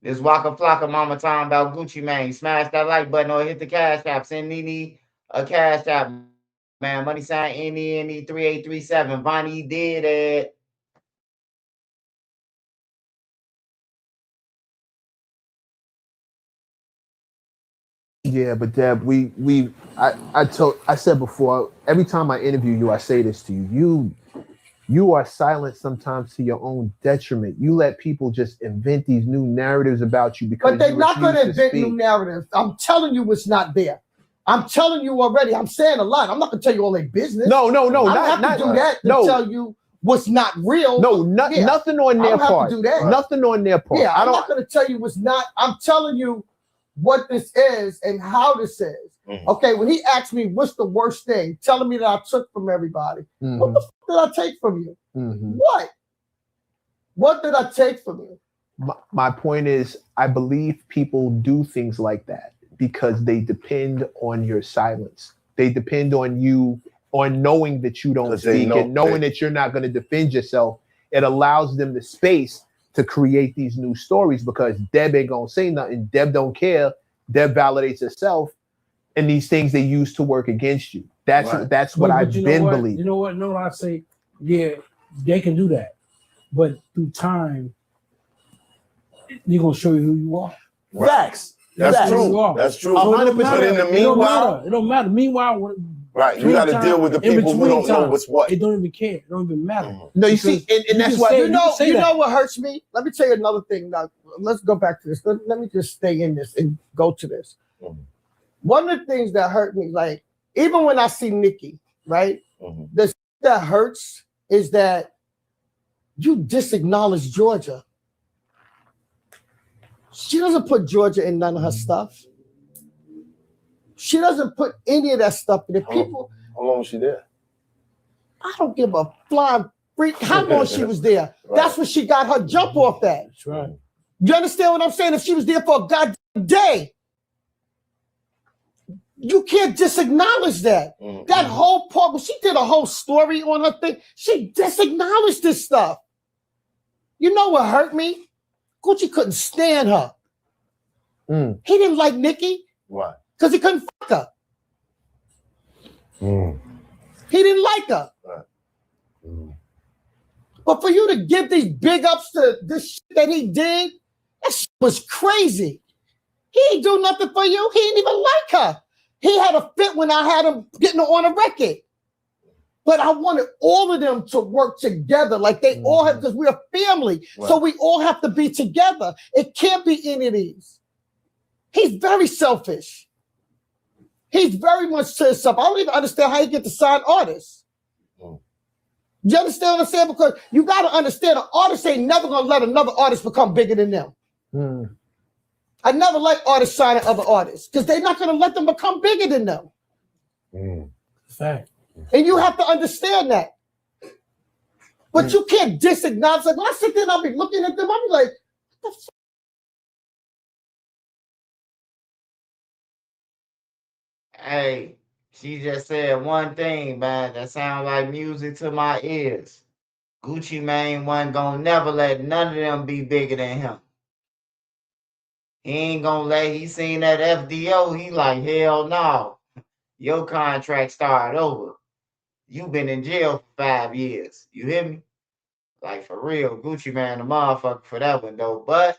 This Waka Flocka Mama talking about Gucci Mane. Smash that like button or hit the cash app. Send Nene a cash app, man. Money sign NE 3837. Vonnie did it. Yeah, but Deb, I said before, every time I interview you, I say this to you. You are silent sometimes to your own detriment. You let people just invent these new narratives about you because But they're you not going to refuse invent speak. new narratives. I'm telling you what's not there. I'm telling you already. I'm saying a lot. I'm not going to tell you all their business. No, I don't have not to do that to no. tell you what's not real. No, Yeah, nothing on I their don't have part. to do that. Nothing on their part. Yeah, I I'm don't. not going to tell you what's not. I'm telling you what this is and how this is. Okay, when he asked me what's the worst thing, telling me that I took from everybody. What the fuck did I take from you? What? What did I take from you? My point is, I believe people do things like that because they depend on your silence. They depend on you, on knowing that you don't speak and knowing that you're not going to defend yourself. It allows them the space to create these new stories because Deb ain't going to say nothing. Deb don't care. Deb validates herself. And these things they use to work against you. That's what I've been believing. You know what? No, I say, yeah, they can do that. But through time, they're gonna show you who you are. Facts. That's true. That's true. 100%. But in the meanwhile, it don't matter. Meanwhile, right, you got to deal with the people who don't know what's what. It don't even care. It don't even matter. No, you see, and that's why you know what hurts me. Let me tell you another thing. Now, let's go back to this. Let me just stay in this and go to this. One of the things that hurt me, like even when I see Nikki, right? The shit that hurts is that you disacknowledge Georgia. She doesn't put Georgia in none of her stuff. She doesn't put any of that stuff in it. People, how long was she there? I don't give a flying freak how long she was there. That's what she got her jump off at. That's right. You understand what I'm saying? If she was there for a goddamn day, you can't disacknowledge that. That whole part, when she did a whole story on her thing, she disacknowledged this stuff. You know what hurt me? Gucci couldn't stand her. He didn't like Nikki. Why? Because he couldn't fuck her. He didn't like her. But for you to give these big ups to this shit that he did, that shit was crazy. He ain't do nothing for you. He didn't even like her. He had a fit when I had him getting her on a record. But I wanted all of them to work together like they all have, because we're a family. Right. So we all have to be together. It can't be any of these. He's very selfish. He's very much to himself. I don't even understand how he get to sign artists. You understand what I'm saying? Because you got to understand an artist ain't never going to let another artist become bigger than them. I never like artists signing other artists because they're not going to let them become bigger than them. Fact. And you have to understand that. But you can't disacknowledge. Like when I sit there and I'll be looking at them, I'll be like, what the fuck? Hey, she just said one thing, man, that sounds like music to my ears. Gucci Mane wasn't gonna never let none of them be bigger than him. He ain't gonna let, he seen that FDO, he like, hell no. Your contract started over. You been in jail for 5 years. You hear me? Like for real, Gucci Mane the motherfucker for that one though. But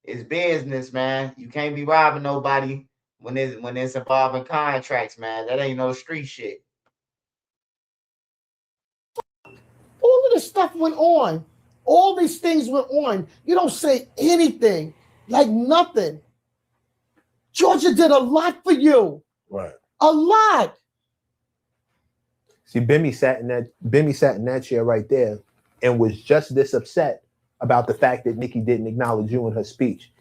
it's business, man. You can't be robbing nobody when it's involving contracts, man. That ain't no street shit. All of this stuff went on. All these things went on. You don't say anything, like nothing. Georgia did a lot for you. Right. A lot. See, Bimmy sat in that chair right there and was just this upset about the fact that Nikki didn't acknowledge you in her speech.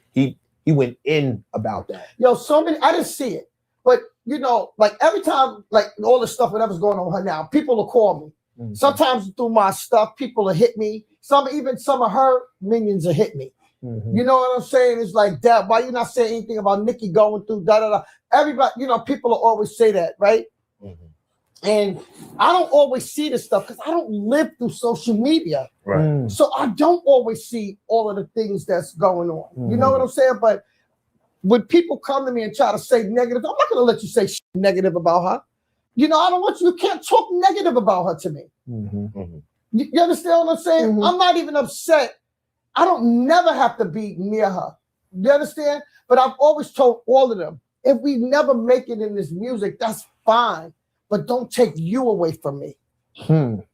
He went in about that. Yo, so many, I didn't see it. But, you know, like every time, like all the stuff, whatever's going on with her now, people will call me. Sometimes through my stuff, people will hit me. Even some of her minions will hit me. You know what I'm saying? It's like that. Why you not saying anything about Nikki going through da da da? Everybody, you know, people will always say that, right? And I don't always see this stuff because I don't live through social media. Right. So I don't always see all of the things that's going on. You know what I'm saying? But when people come to me and try to say negative, I'm not going to let you say negative about her. You know, I don't want you can't talk negative about her to me. You understand what I'm saying? I'm not even upset. I don't never have to be near her. You understand? But I've always told all of them, if we never make it in this music, that's fine. But don't take you away from me. You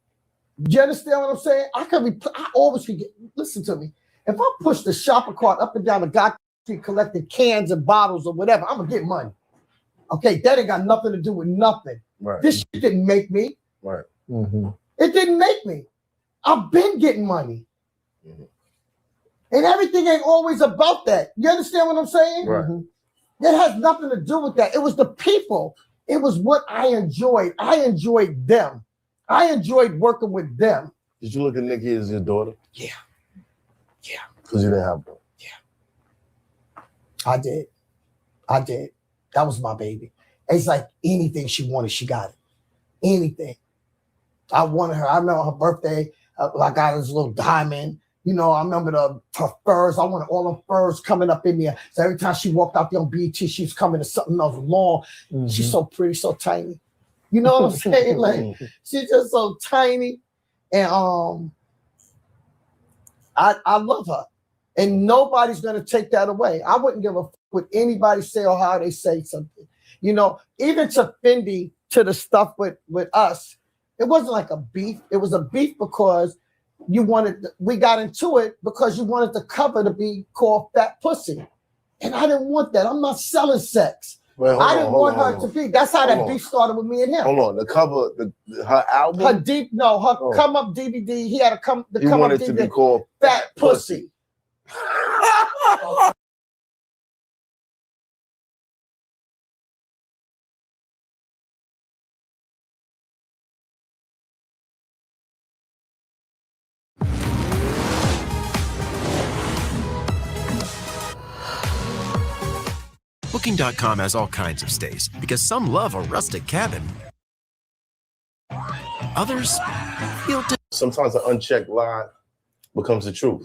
understand what I'm saying? I always forget. Listen to me. If I push the shopper cart up and down the goddamn street collecting cans and bottles or whatever, I'm gonna get money. Okay, that ain't got nothing to do with nothing. Right. This shit didn't make me. Right. It didn't make me. I've been getting money. And everything ain't always about that. You understand what I'm saying? Right. It has nothing to do with that. It was the people. It was what I enjoyed. I enjoyed them. I enjoyed working with them. Did you look at Nikki as your daughter? Yeah. Yeah. Because you didn't have one. I did. I did. That was my baby. It's like anything she wanted, she got it. Anything. I wanted her. I remember her birthday. I got her this little diamond. You know, I remember her furs. I wanted all them furs coming up in there. So every time she walked out there on BET, she was coming to something else long. She's so pretty, so tiny. You know what I'm saying? Like, she's just so tiny. And I love her. And nobody's going to take that away. I wouldn't give a fuck what anybody say or how they say something. You know, even to Fendi, to the stuff with us, it wasn't like a beef. It was a beef because we got into it because you wanted the cover to be called Fat Pussy. And I didn't want that. I'm not selling sex. Wait, I didn't want her to be. That's how that beef started with me and him. Hold on. The cover, her album? Her come up DVD. He had a come He wanted up to DVD. be called Fat Pussy. Booking.com has all kinds of stays because some love a rustic cabin. Others feel sometimes an unchecked lie becomes the truth.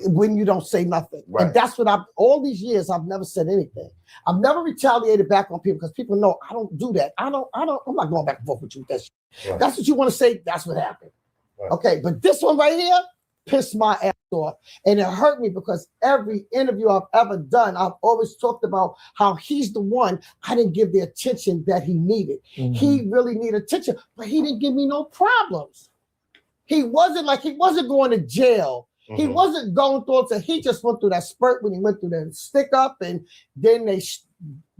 When you don't say nothing. Right. And that's what all these years, I've never said anything. I've never retaliated back on people because people know I don't do that. I'm not going back and forth with you with that shit. Right. That's what you want to say. That's what happened. Right. Okay. But this one right here pissed my ass off. And it hurt me because every interview I've ever done, I've always talked about how he's the one I didn't give the attention that he needed. He really needed attention, but he didn't give me no problems. He wasn't going to jail. He wasn't going through it. He just went through that spurt when he went through that stick up and then they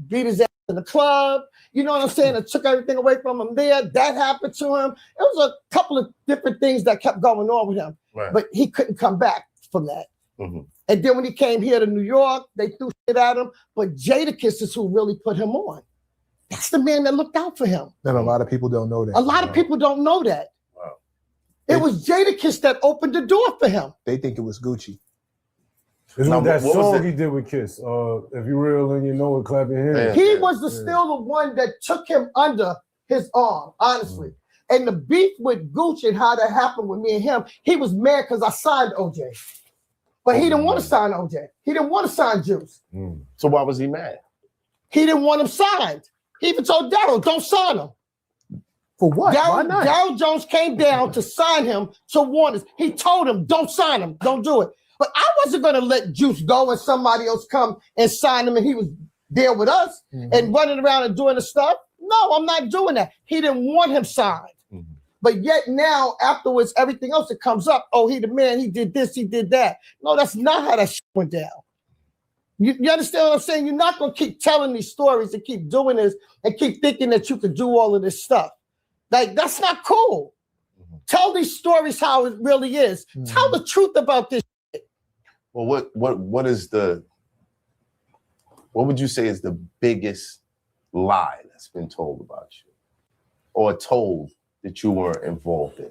beat his ass in the club. You know what I'm saying? It took everything away from him there. That happened to him. It was a couple of different things that kept going on with him. Right. But he couldn't come back from that. And then when he came here to New York, they threw shit at him. But Jadakiss is who really put him on. That's the man that looked out for him. And a lot of people don't know that. A lot of people don't know that. Wow. It was Jadakiss that opened the door for him. They think it was Gucci. It's Now, like that what was song it? he did with Kiss. If you real and you know it, clap your hands. He was still the one that took him under his arm, honestly. And the beef with Gucci and how that happened with me and him, he was mad because I signed OJ. But he didn't want to sign OJ. He didn't want to sign Juice. So why was he mad? He didn't want him signed. He even told Daryl, don't sign him. For what? Why not? Daryl Jones came down to sign him to Warner's. He told him, don't sign him. Don't do it. But I wasn't going to let Juice go and somebody else come and sign him and he was there with us and running around and doing the stuff. No, I'm not doing that. He didn't want him signed. But yet now, afterwards, everything else that comes up, oh, he the man, he did this, he did that. No, that's not how that shit went down. You understand what I'm saying? You're not going to keep telling these stories and keep doing this and keep thinking that you could do all of this stuff. Like, that's not cool. Tell these stories how it really is. Tell the truth about this shit. Well, what would you say is the biggest lie that's been told about you? Or told that you weren't involved in?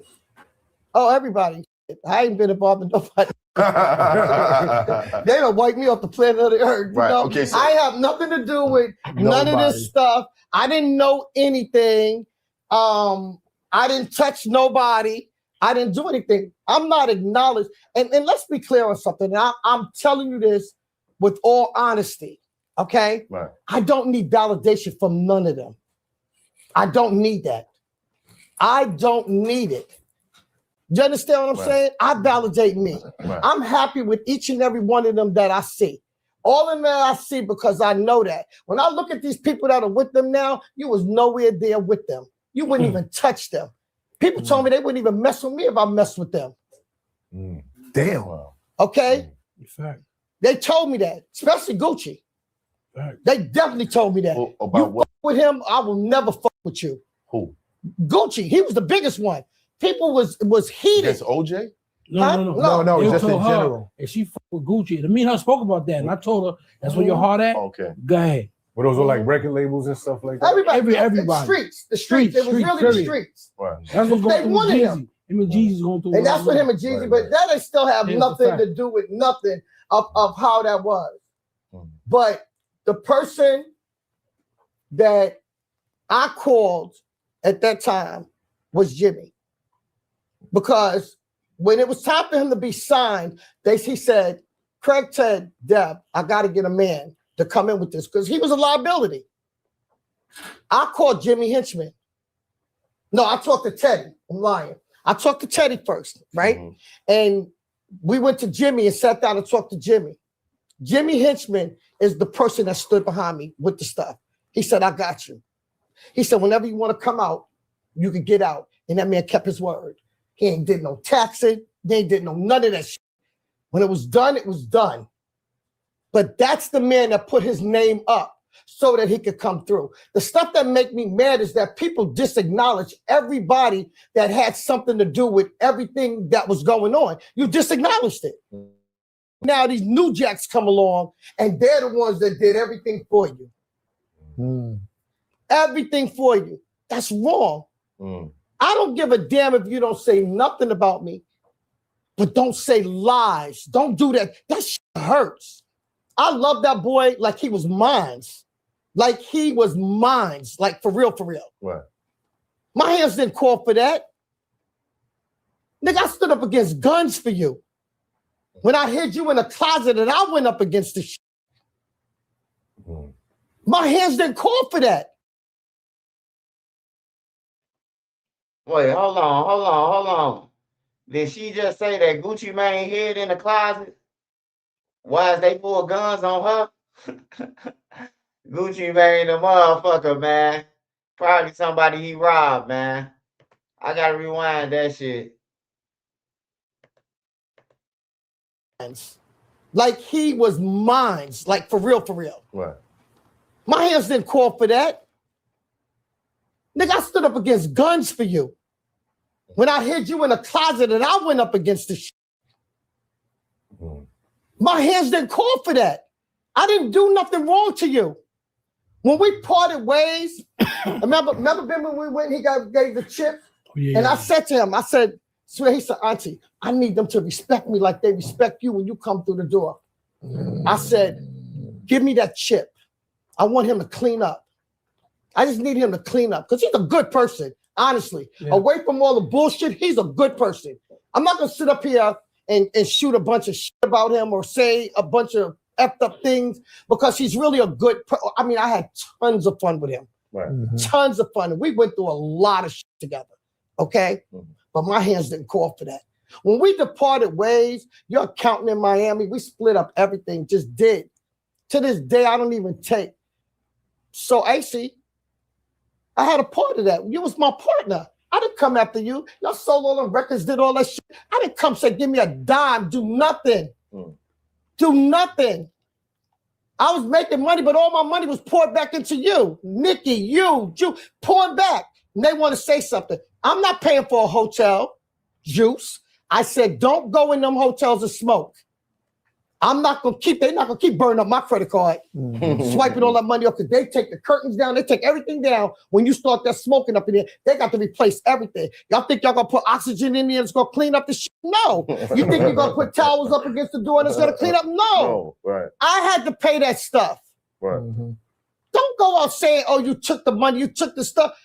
Oh, everybody. I ain't been involved in nobody. They don't wipe me off the planet of the earth. Right. You know? Okay, so I have nothing to do with none of this stuff. I didn't know anything. I didn't touch nobody. I didn't do anything. I'm not acknowledged. And let's be clear on something. I'm telling you this with all honesty. Okay? Right. I don't need validation from none of them. I don't need that. I don't need it. You understand what I'm saying? I validate me. Right. I'm happy with each and every one of them that I see. All of them that I see because I know that. When I look at these people that are with them now, you was nowhere there with them. You wouldn't even touch them. People told me they wouldn't even mess with me if I messed with them. Damn. Okay? Fact. They told me that, especially Gucci. They definitely told me that. About you what? fuck with him, I will never fuck with you. Who? Gucci. He was the biggest one. People was heated. Against OJ? No, They just in told her, general. And she fucked with Gucci. And me and her spoke about that. And I told her, that's where your heart at. Okay. Go ahead. But those were like record labels and stuff like that. Everybody. The streets. It was really the streets. Right. That's what's They going through wanted Jeezy. him. Him and Jeezy's going through. And that's what him and Jeezy, but that they still have Here's the nothing fact. to do with nothing of how that was. But the person that I called at that time was Jimmy. Because when it was time for him to be signed, he said, Craig said, Deb, I got to get a man to come in with this because he was a liability. I called Jimmy Hinchman. No, I talked to Teddy. I'm lying. I talked to Teddy first, right? And we went to Jimmy and sat down and talked to Jimmy. Jimmy Hinchman is the person that stood behind me with the stuff. He said, I got you. He said, whenever you want to come out, you can get out. And that man kept his word. He ain't did no taxing. They ain't did none of that shit. When it was done, it was done. But that's the man that put his name up so that he could come through. The stuff that make me mad is that people disacknowledge everybody that had something to do with everything that was going on. You disacknowledged it. Now these new jacks come along and they're the ones that did everything for you. Everything for you. That's wrong. I don't give a damn if you don't say nothing about me, but don't say lies. Don't do that. That shit hurts. I love that boy like he was mine. Like he was mine. Like for real, for real. Right. My hands didn't call for that. Nigga, I stood up against guns for you. When I hid you in a closet and I went up against the shit. My hands didn't call for that. Wait, hold on. Did she just say that Gucci Mane hid in the closet? Why is they pull guns on her? Gucci Mane the motherfucker, man. Probably somebody he robbed, man. I gotta rewind that shit. Like he was mine. Like for real, for real. Right. My hands didn't call for that. Nigga, I stood up against guns for you. When I hid you in a closet and I went up against the shit. My hands didn't call for that. I didn't do nothing wrong to you. When we parted ways, remember when we went, he gave the chip? Yeah. And I said to him, I said, he said, Auntie, I need them to respect me like they respect you when you come through the door. I said, give me that chip. I want him to clean up. I just need him to clean up because he's a good person, honestly. Yeah. Away from all the bullshit, he's a good person. I'm not going to sit up here and shoot a bunch of shit about him or say a bunch of effed up things because he's really a good I mean, I had tons of fun with him. Right. Tons of fun. And we went through a lot of shit together. Okay? But my hands didn't call for that. When we departed ways, your accountant in Miami, we split up everything, just did. To this day, I don't even take. So, AC, I had a part of that. You was my partner. I didn't come after you. Y'all sold all the records, did all that shit. I didn't come say, give me a dime, do nothing. Do nothing. I was making money, but all my money was poured back into you. Nikki, you, pouring back. And they want to say something. I'm not paying for a hotel, Juice. I said, don't go in them hotels and smoke. They're not gonna keep burning up my credit card, swiping all that money up because they take the curtains down, they take everything down. When you start that smoking up in there, they got to replace everything. Y'all think y'all gonna put oxygen in there and it's gonna clean up the shit? No. You think you're gonna put towels up against the door and it's gonna clean up? No. Right. I had to pay that stuff. Right. Don't go out saying, oh, you took the money, you took the stuff.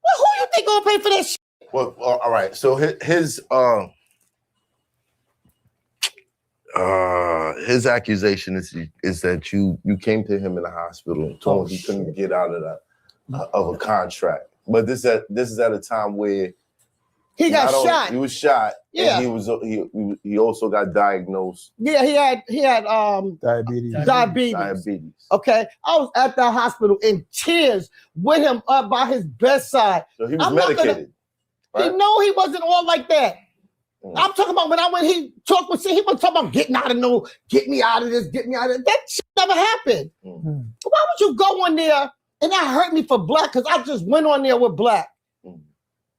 Well, who you think gonna pay for that shit? Well, all right. So his accusation is that you came to him in the hospital and told him he couldn't get out of a contract. But this is at a time where he got shot. He was shot. Yeah. And he also got diagnosed. Yeah, he had diabetes. Okay. I was at the hospital in tears with him up by his bedside. So he was medicated. Right? He wasn't all like that. I'm talking about when he talked with he wasn't talking about get me out of this, get me out of this. That shit never happened. Why would you go on there? And that hurt me for Black because I just went on there with Black.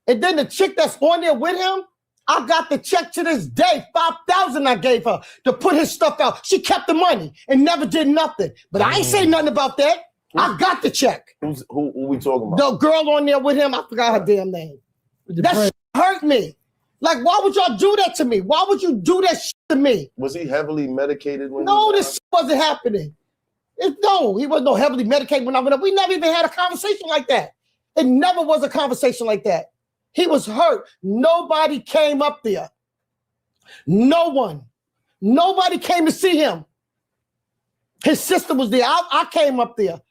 And then the chick that's on there with him, I got the check to this day, $5,000 I gave her to put his stuff out. She kept the money and never did nothing. But I ain't say nothing about that. I got the check. Who we talking about? The girl on there with him, I forgot her damn name. That shit hurt me. Like, why would y'all do that to me? Why would you do that shit to me? Was he heavily medicated? No, this shit wasn't happening. No, he wasn't heavily medicated when I went up. We never even had a conversation like that. It never was a conversation like that. He was hurt. Nobody came up there. No one. Nobody came to see him. His sister was there. I came up there.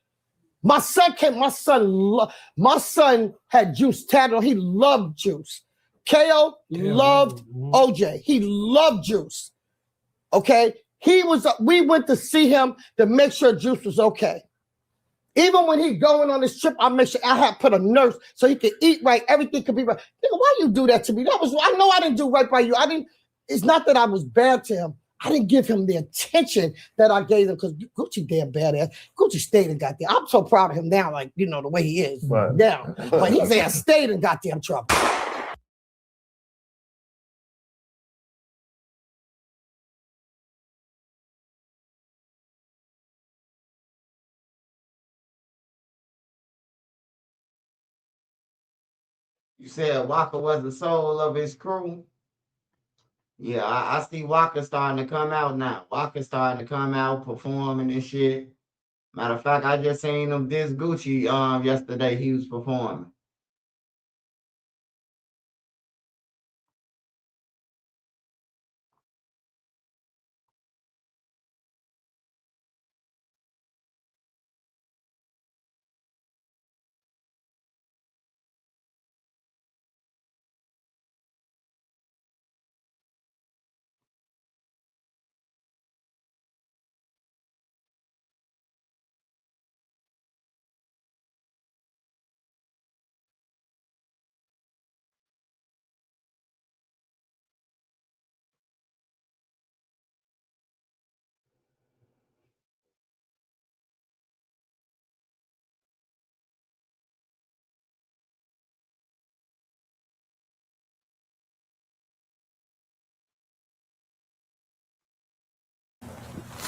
My son came. My son had Juice tatted on. He loved Juice. KO loved OJ. He loved Juice. Okay? We went to see him to make sure Juice was okay. Even when he going on this trip, I make sure I had put a nurse so he could eat right, everything could be right. Nigga, why you do that to me? I know I didn't do right by you. It's not that I was bad to him. I didn't give him the attention that I gave him because Gucci damn badass. Gucci stayed in goddamn. I'm so proud of him now, like, the way he is now. But his ass stayed in goddamn trouble. You said Walker was the soul of his crew. Yeah, I see Walker starting to come out now. Walker starting to come out performing and shit. Matter of fact, I just seen him this Gucci yesterday. He was performing.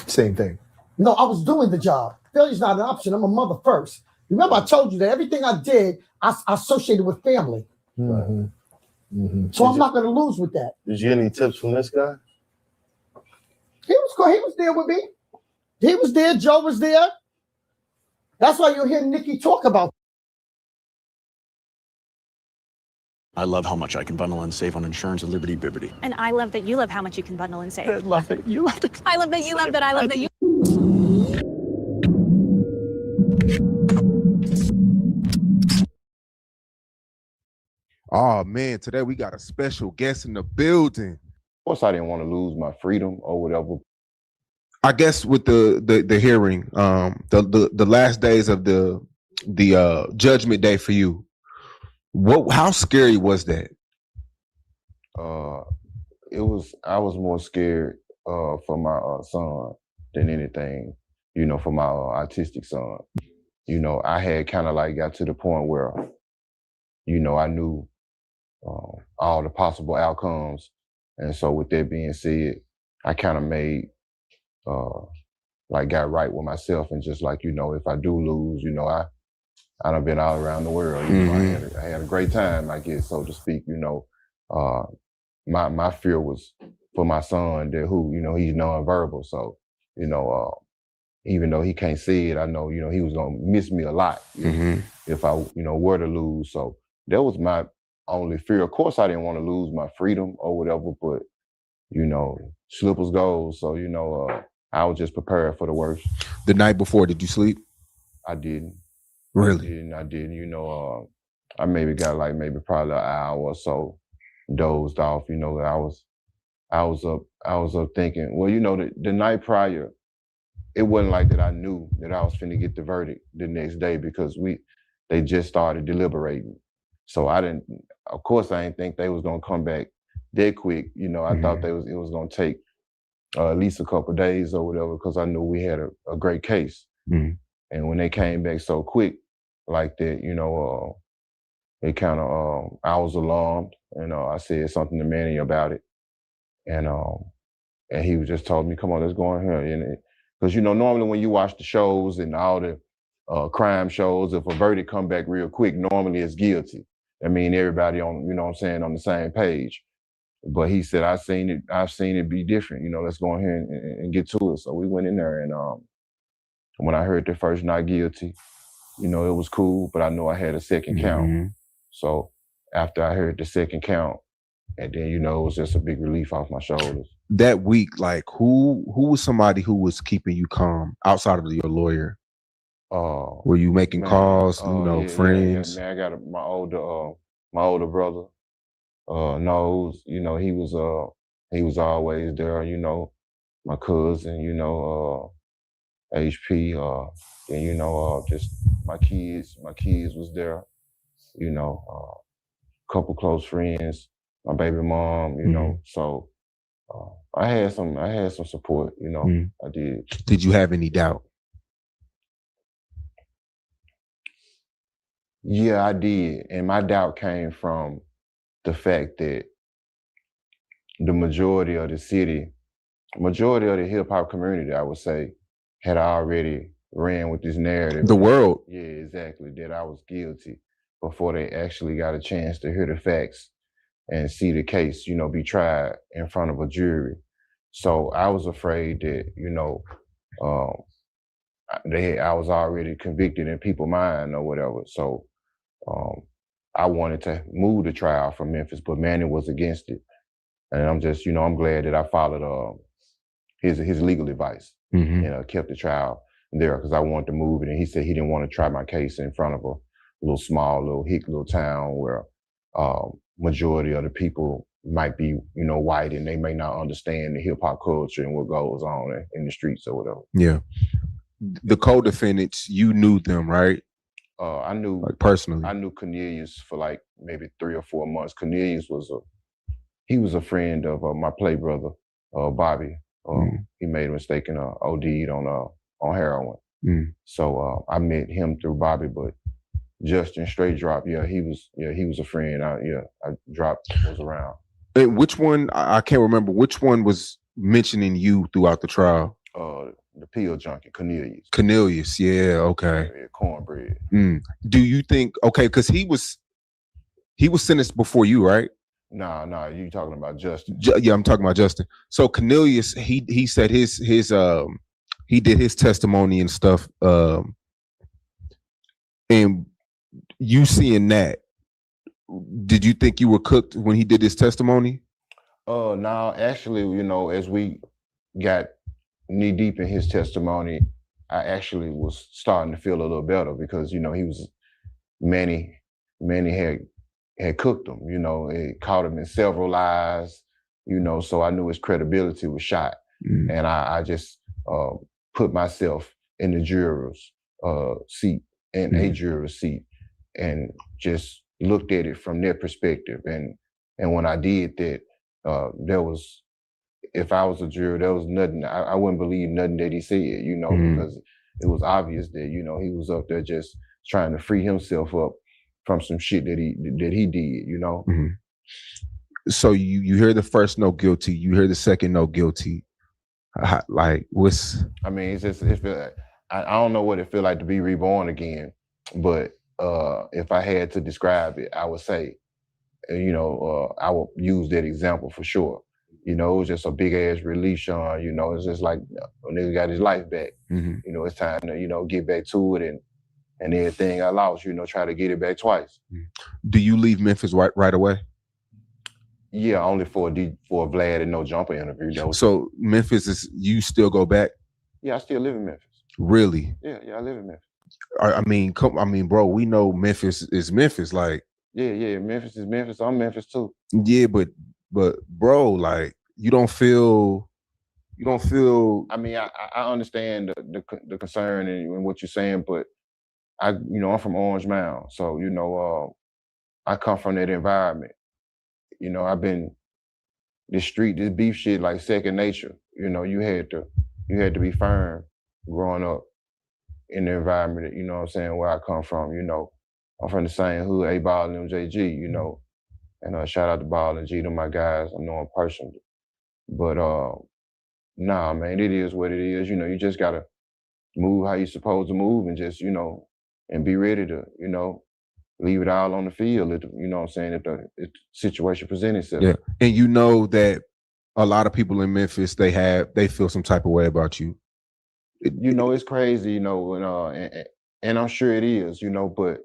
Same thing. No, I was doing the job. Failure's not an option. I'm a mother first. Remember, I told you that everything I did, I associated with family. Mm-hmm. Mm-hmm. So I'm not going to lose with that. Did you get any tips from this guy? He was there with me. He was there. Joe was there. That's why you'll hear Nikki talk about. I love how much I can bundle and save on insurance at Liberty Bibbity. And I love that you love how much you can bundle and save. I love it. You love it. I love that you love that. I love that you. Oh man, today we got a special guest in the building. Of course, I didn't want to lose my freedom or whatever. I guess with the hearing, the last days of the judgment day for you, how scary was that? I was more scared for my son than anything, for my autistic son. I had kind of like got to the point where, I knew all the possible outcomes. And so with that being said, I kind of made, got right with myself and just if I do lose, I done been all around the world. Mm-hmm. I had a great time, I guess, so to speak. My fear was for my son that he's nonverbal. So, even though he can't see it, I know, he was gonna miss me a lot mm-hmm. if I, were to lose. So that was my only fear. Of course, I didn't want to lose my freedom or whatever, but you know, slippers goals. So you know, I was just prepared for the worst. The night before, did you sleep? I didn't. Really? I didn't. You know, I maybe got like probably an hour or so, dozed off. You know, I was up thinking. Well, you know, the night prior, it wasn't like that I knew that I was finna get the verdict the next day because they just started deliberating. So I didn't. Of course, I didn't think they was gonna come back that quick. You know, I thought it was gonna take at least a couple of days or whatever because I knew we had a great case. And when they came back so quick like that, you know, it kind of I was alarmed, and I said something to Manny about it, and he just told me, "Come on, let's go in here." And because you know, normally when you watch the shows and all the crime shows, if a verdict come back real quick, normally it's guilty. I mean, everybody on, you know what I'm saying, on the same page. But he said, I've seen it be different. You know, let's go in here and get to it. So we went in there, and when I heard the first not guilty, you know, it was cool, but I know I had a second count. So after I heard the second count, and then, you know, it was just a big relief off my shoulders. That week, like who was somebody who was keeping you calm outside of your lawyer? Were you making calls, friends? Yeah, man, I got my older brother, Nose, you know, he was always there, you know, my cousin, you know, HP, and you know, just my kids was there, you know, a couple close friends, my baby mom, you know, so I had some support, you know, I did. Did you have any doubt? Yeah, I did, and my doubt came from the fact that the majority of the hip hop community, I would say, had already ran with this narrative. The world. Yeah, exactly. That I was guilty before they actually got a chance to hear the facts and see the case, you know, be tried in front of a jury. So I was afraid that, you know, I was already convicted in people's mind or whatever. So I wanted to move the trial from Memphis, but Manny was against it. And I'm just, you know, I'm glad that I followed his legal advice and kept the trial there because I wanted to move it. And he said he didn't want to try my case in front of a little small, little town where majority of the people might be, you know, white and they may not understand the hip hop culture and what goes on in the streets or whatever. Yeah. The co-defendants, you knew them, right? I knew, like personally. I knew Cornelius for like maybe 3 or 4 months. Cornelius was a friend of my play brother, Bobby. He made a mistake and OD'd on heroin. So I met him through Bobby, but Justin straight drop. Yeah, he was a friend. I dropped, was around. And which one? I can't remember. Which one was mentioning you throughout the trial? The pill junkie, Cornelius. Cornelius, yeah, okay. Yeah, cornbread. Do you think, okay, because he was sentenced before you, right? Nah, you talking about Justin. Yeah, I'm talking about Justin. So Cornelius, he said his he did his testimony and stuff. And you seeing that, did you think you were cooked when he did his testimony? No, actually, you know, as we got knee deep in his testimony, I actually was starting to feel a little better because, you know, Manny had cooked him, you know, it caught him in several lies, you know, so I knew his credibility was shot. And I just put myself in the juror's seat and a juror's seat and just looked at it from their perspective. And when I did that, if I was a juror, there was nothing, I wouldn't believe nothing that he said, you know, because it was obvious that, you know, he was up there just trying to free himself up from some shit that he did, you know. So you hear the first no guilty, you hear the second no guilty. Like what's? I mean, it's just I don't know what it feel like to be reborn again, but if I had to describe it, I would say, you know, I would use that example for sure. You know, it was just a big ass relief, Sean. You know, it's just like a nigga got his life back. You know, it's time to, you know, get back to it and everything I lost, try to get it back twice. Do you leave Memphis right away? Yeah, only for a Vlad and No Jumper interview. That was So Memphis is, you still go back? Yeah, I still live in Memphis. Really? Yeah, I live in Memphis. I mean, bro, we know Memphis is Memphis. Like, yeah, Memphis is Memphis. I'm Memphis too. Yeah, but bro, like, you don't feel. I mean, I understand the concern and what you're saying, but I'm from Orange Mound, so I come from that environment. I've been this beef shit like second nature. You had to be firm growing up in the environment. What I'm saying, where I come from. I'm from the same hood, A Ball and MJG. And shout out to Ball and G, to my guys. I know them personally, but nah, man, it is what it is. You just gotta move how you're supposed to move, and just and be ready to leave it all on the field. If if the situation presents itself. Yeah, and you know that a lot of people in Memphis, they feel some type of way about you. It's crazy, and I'm sure it is, but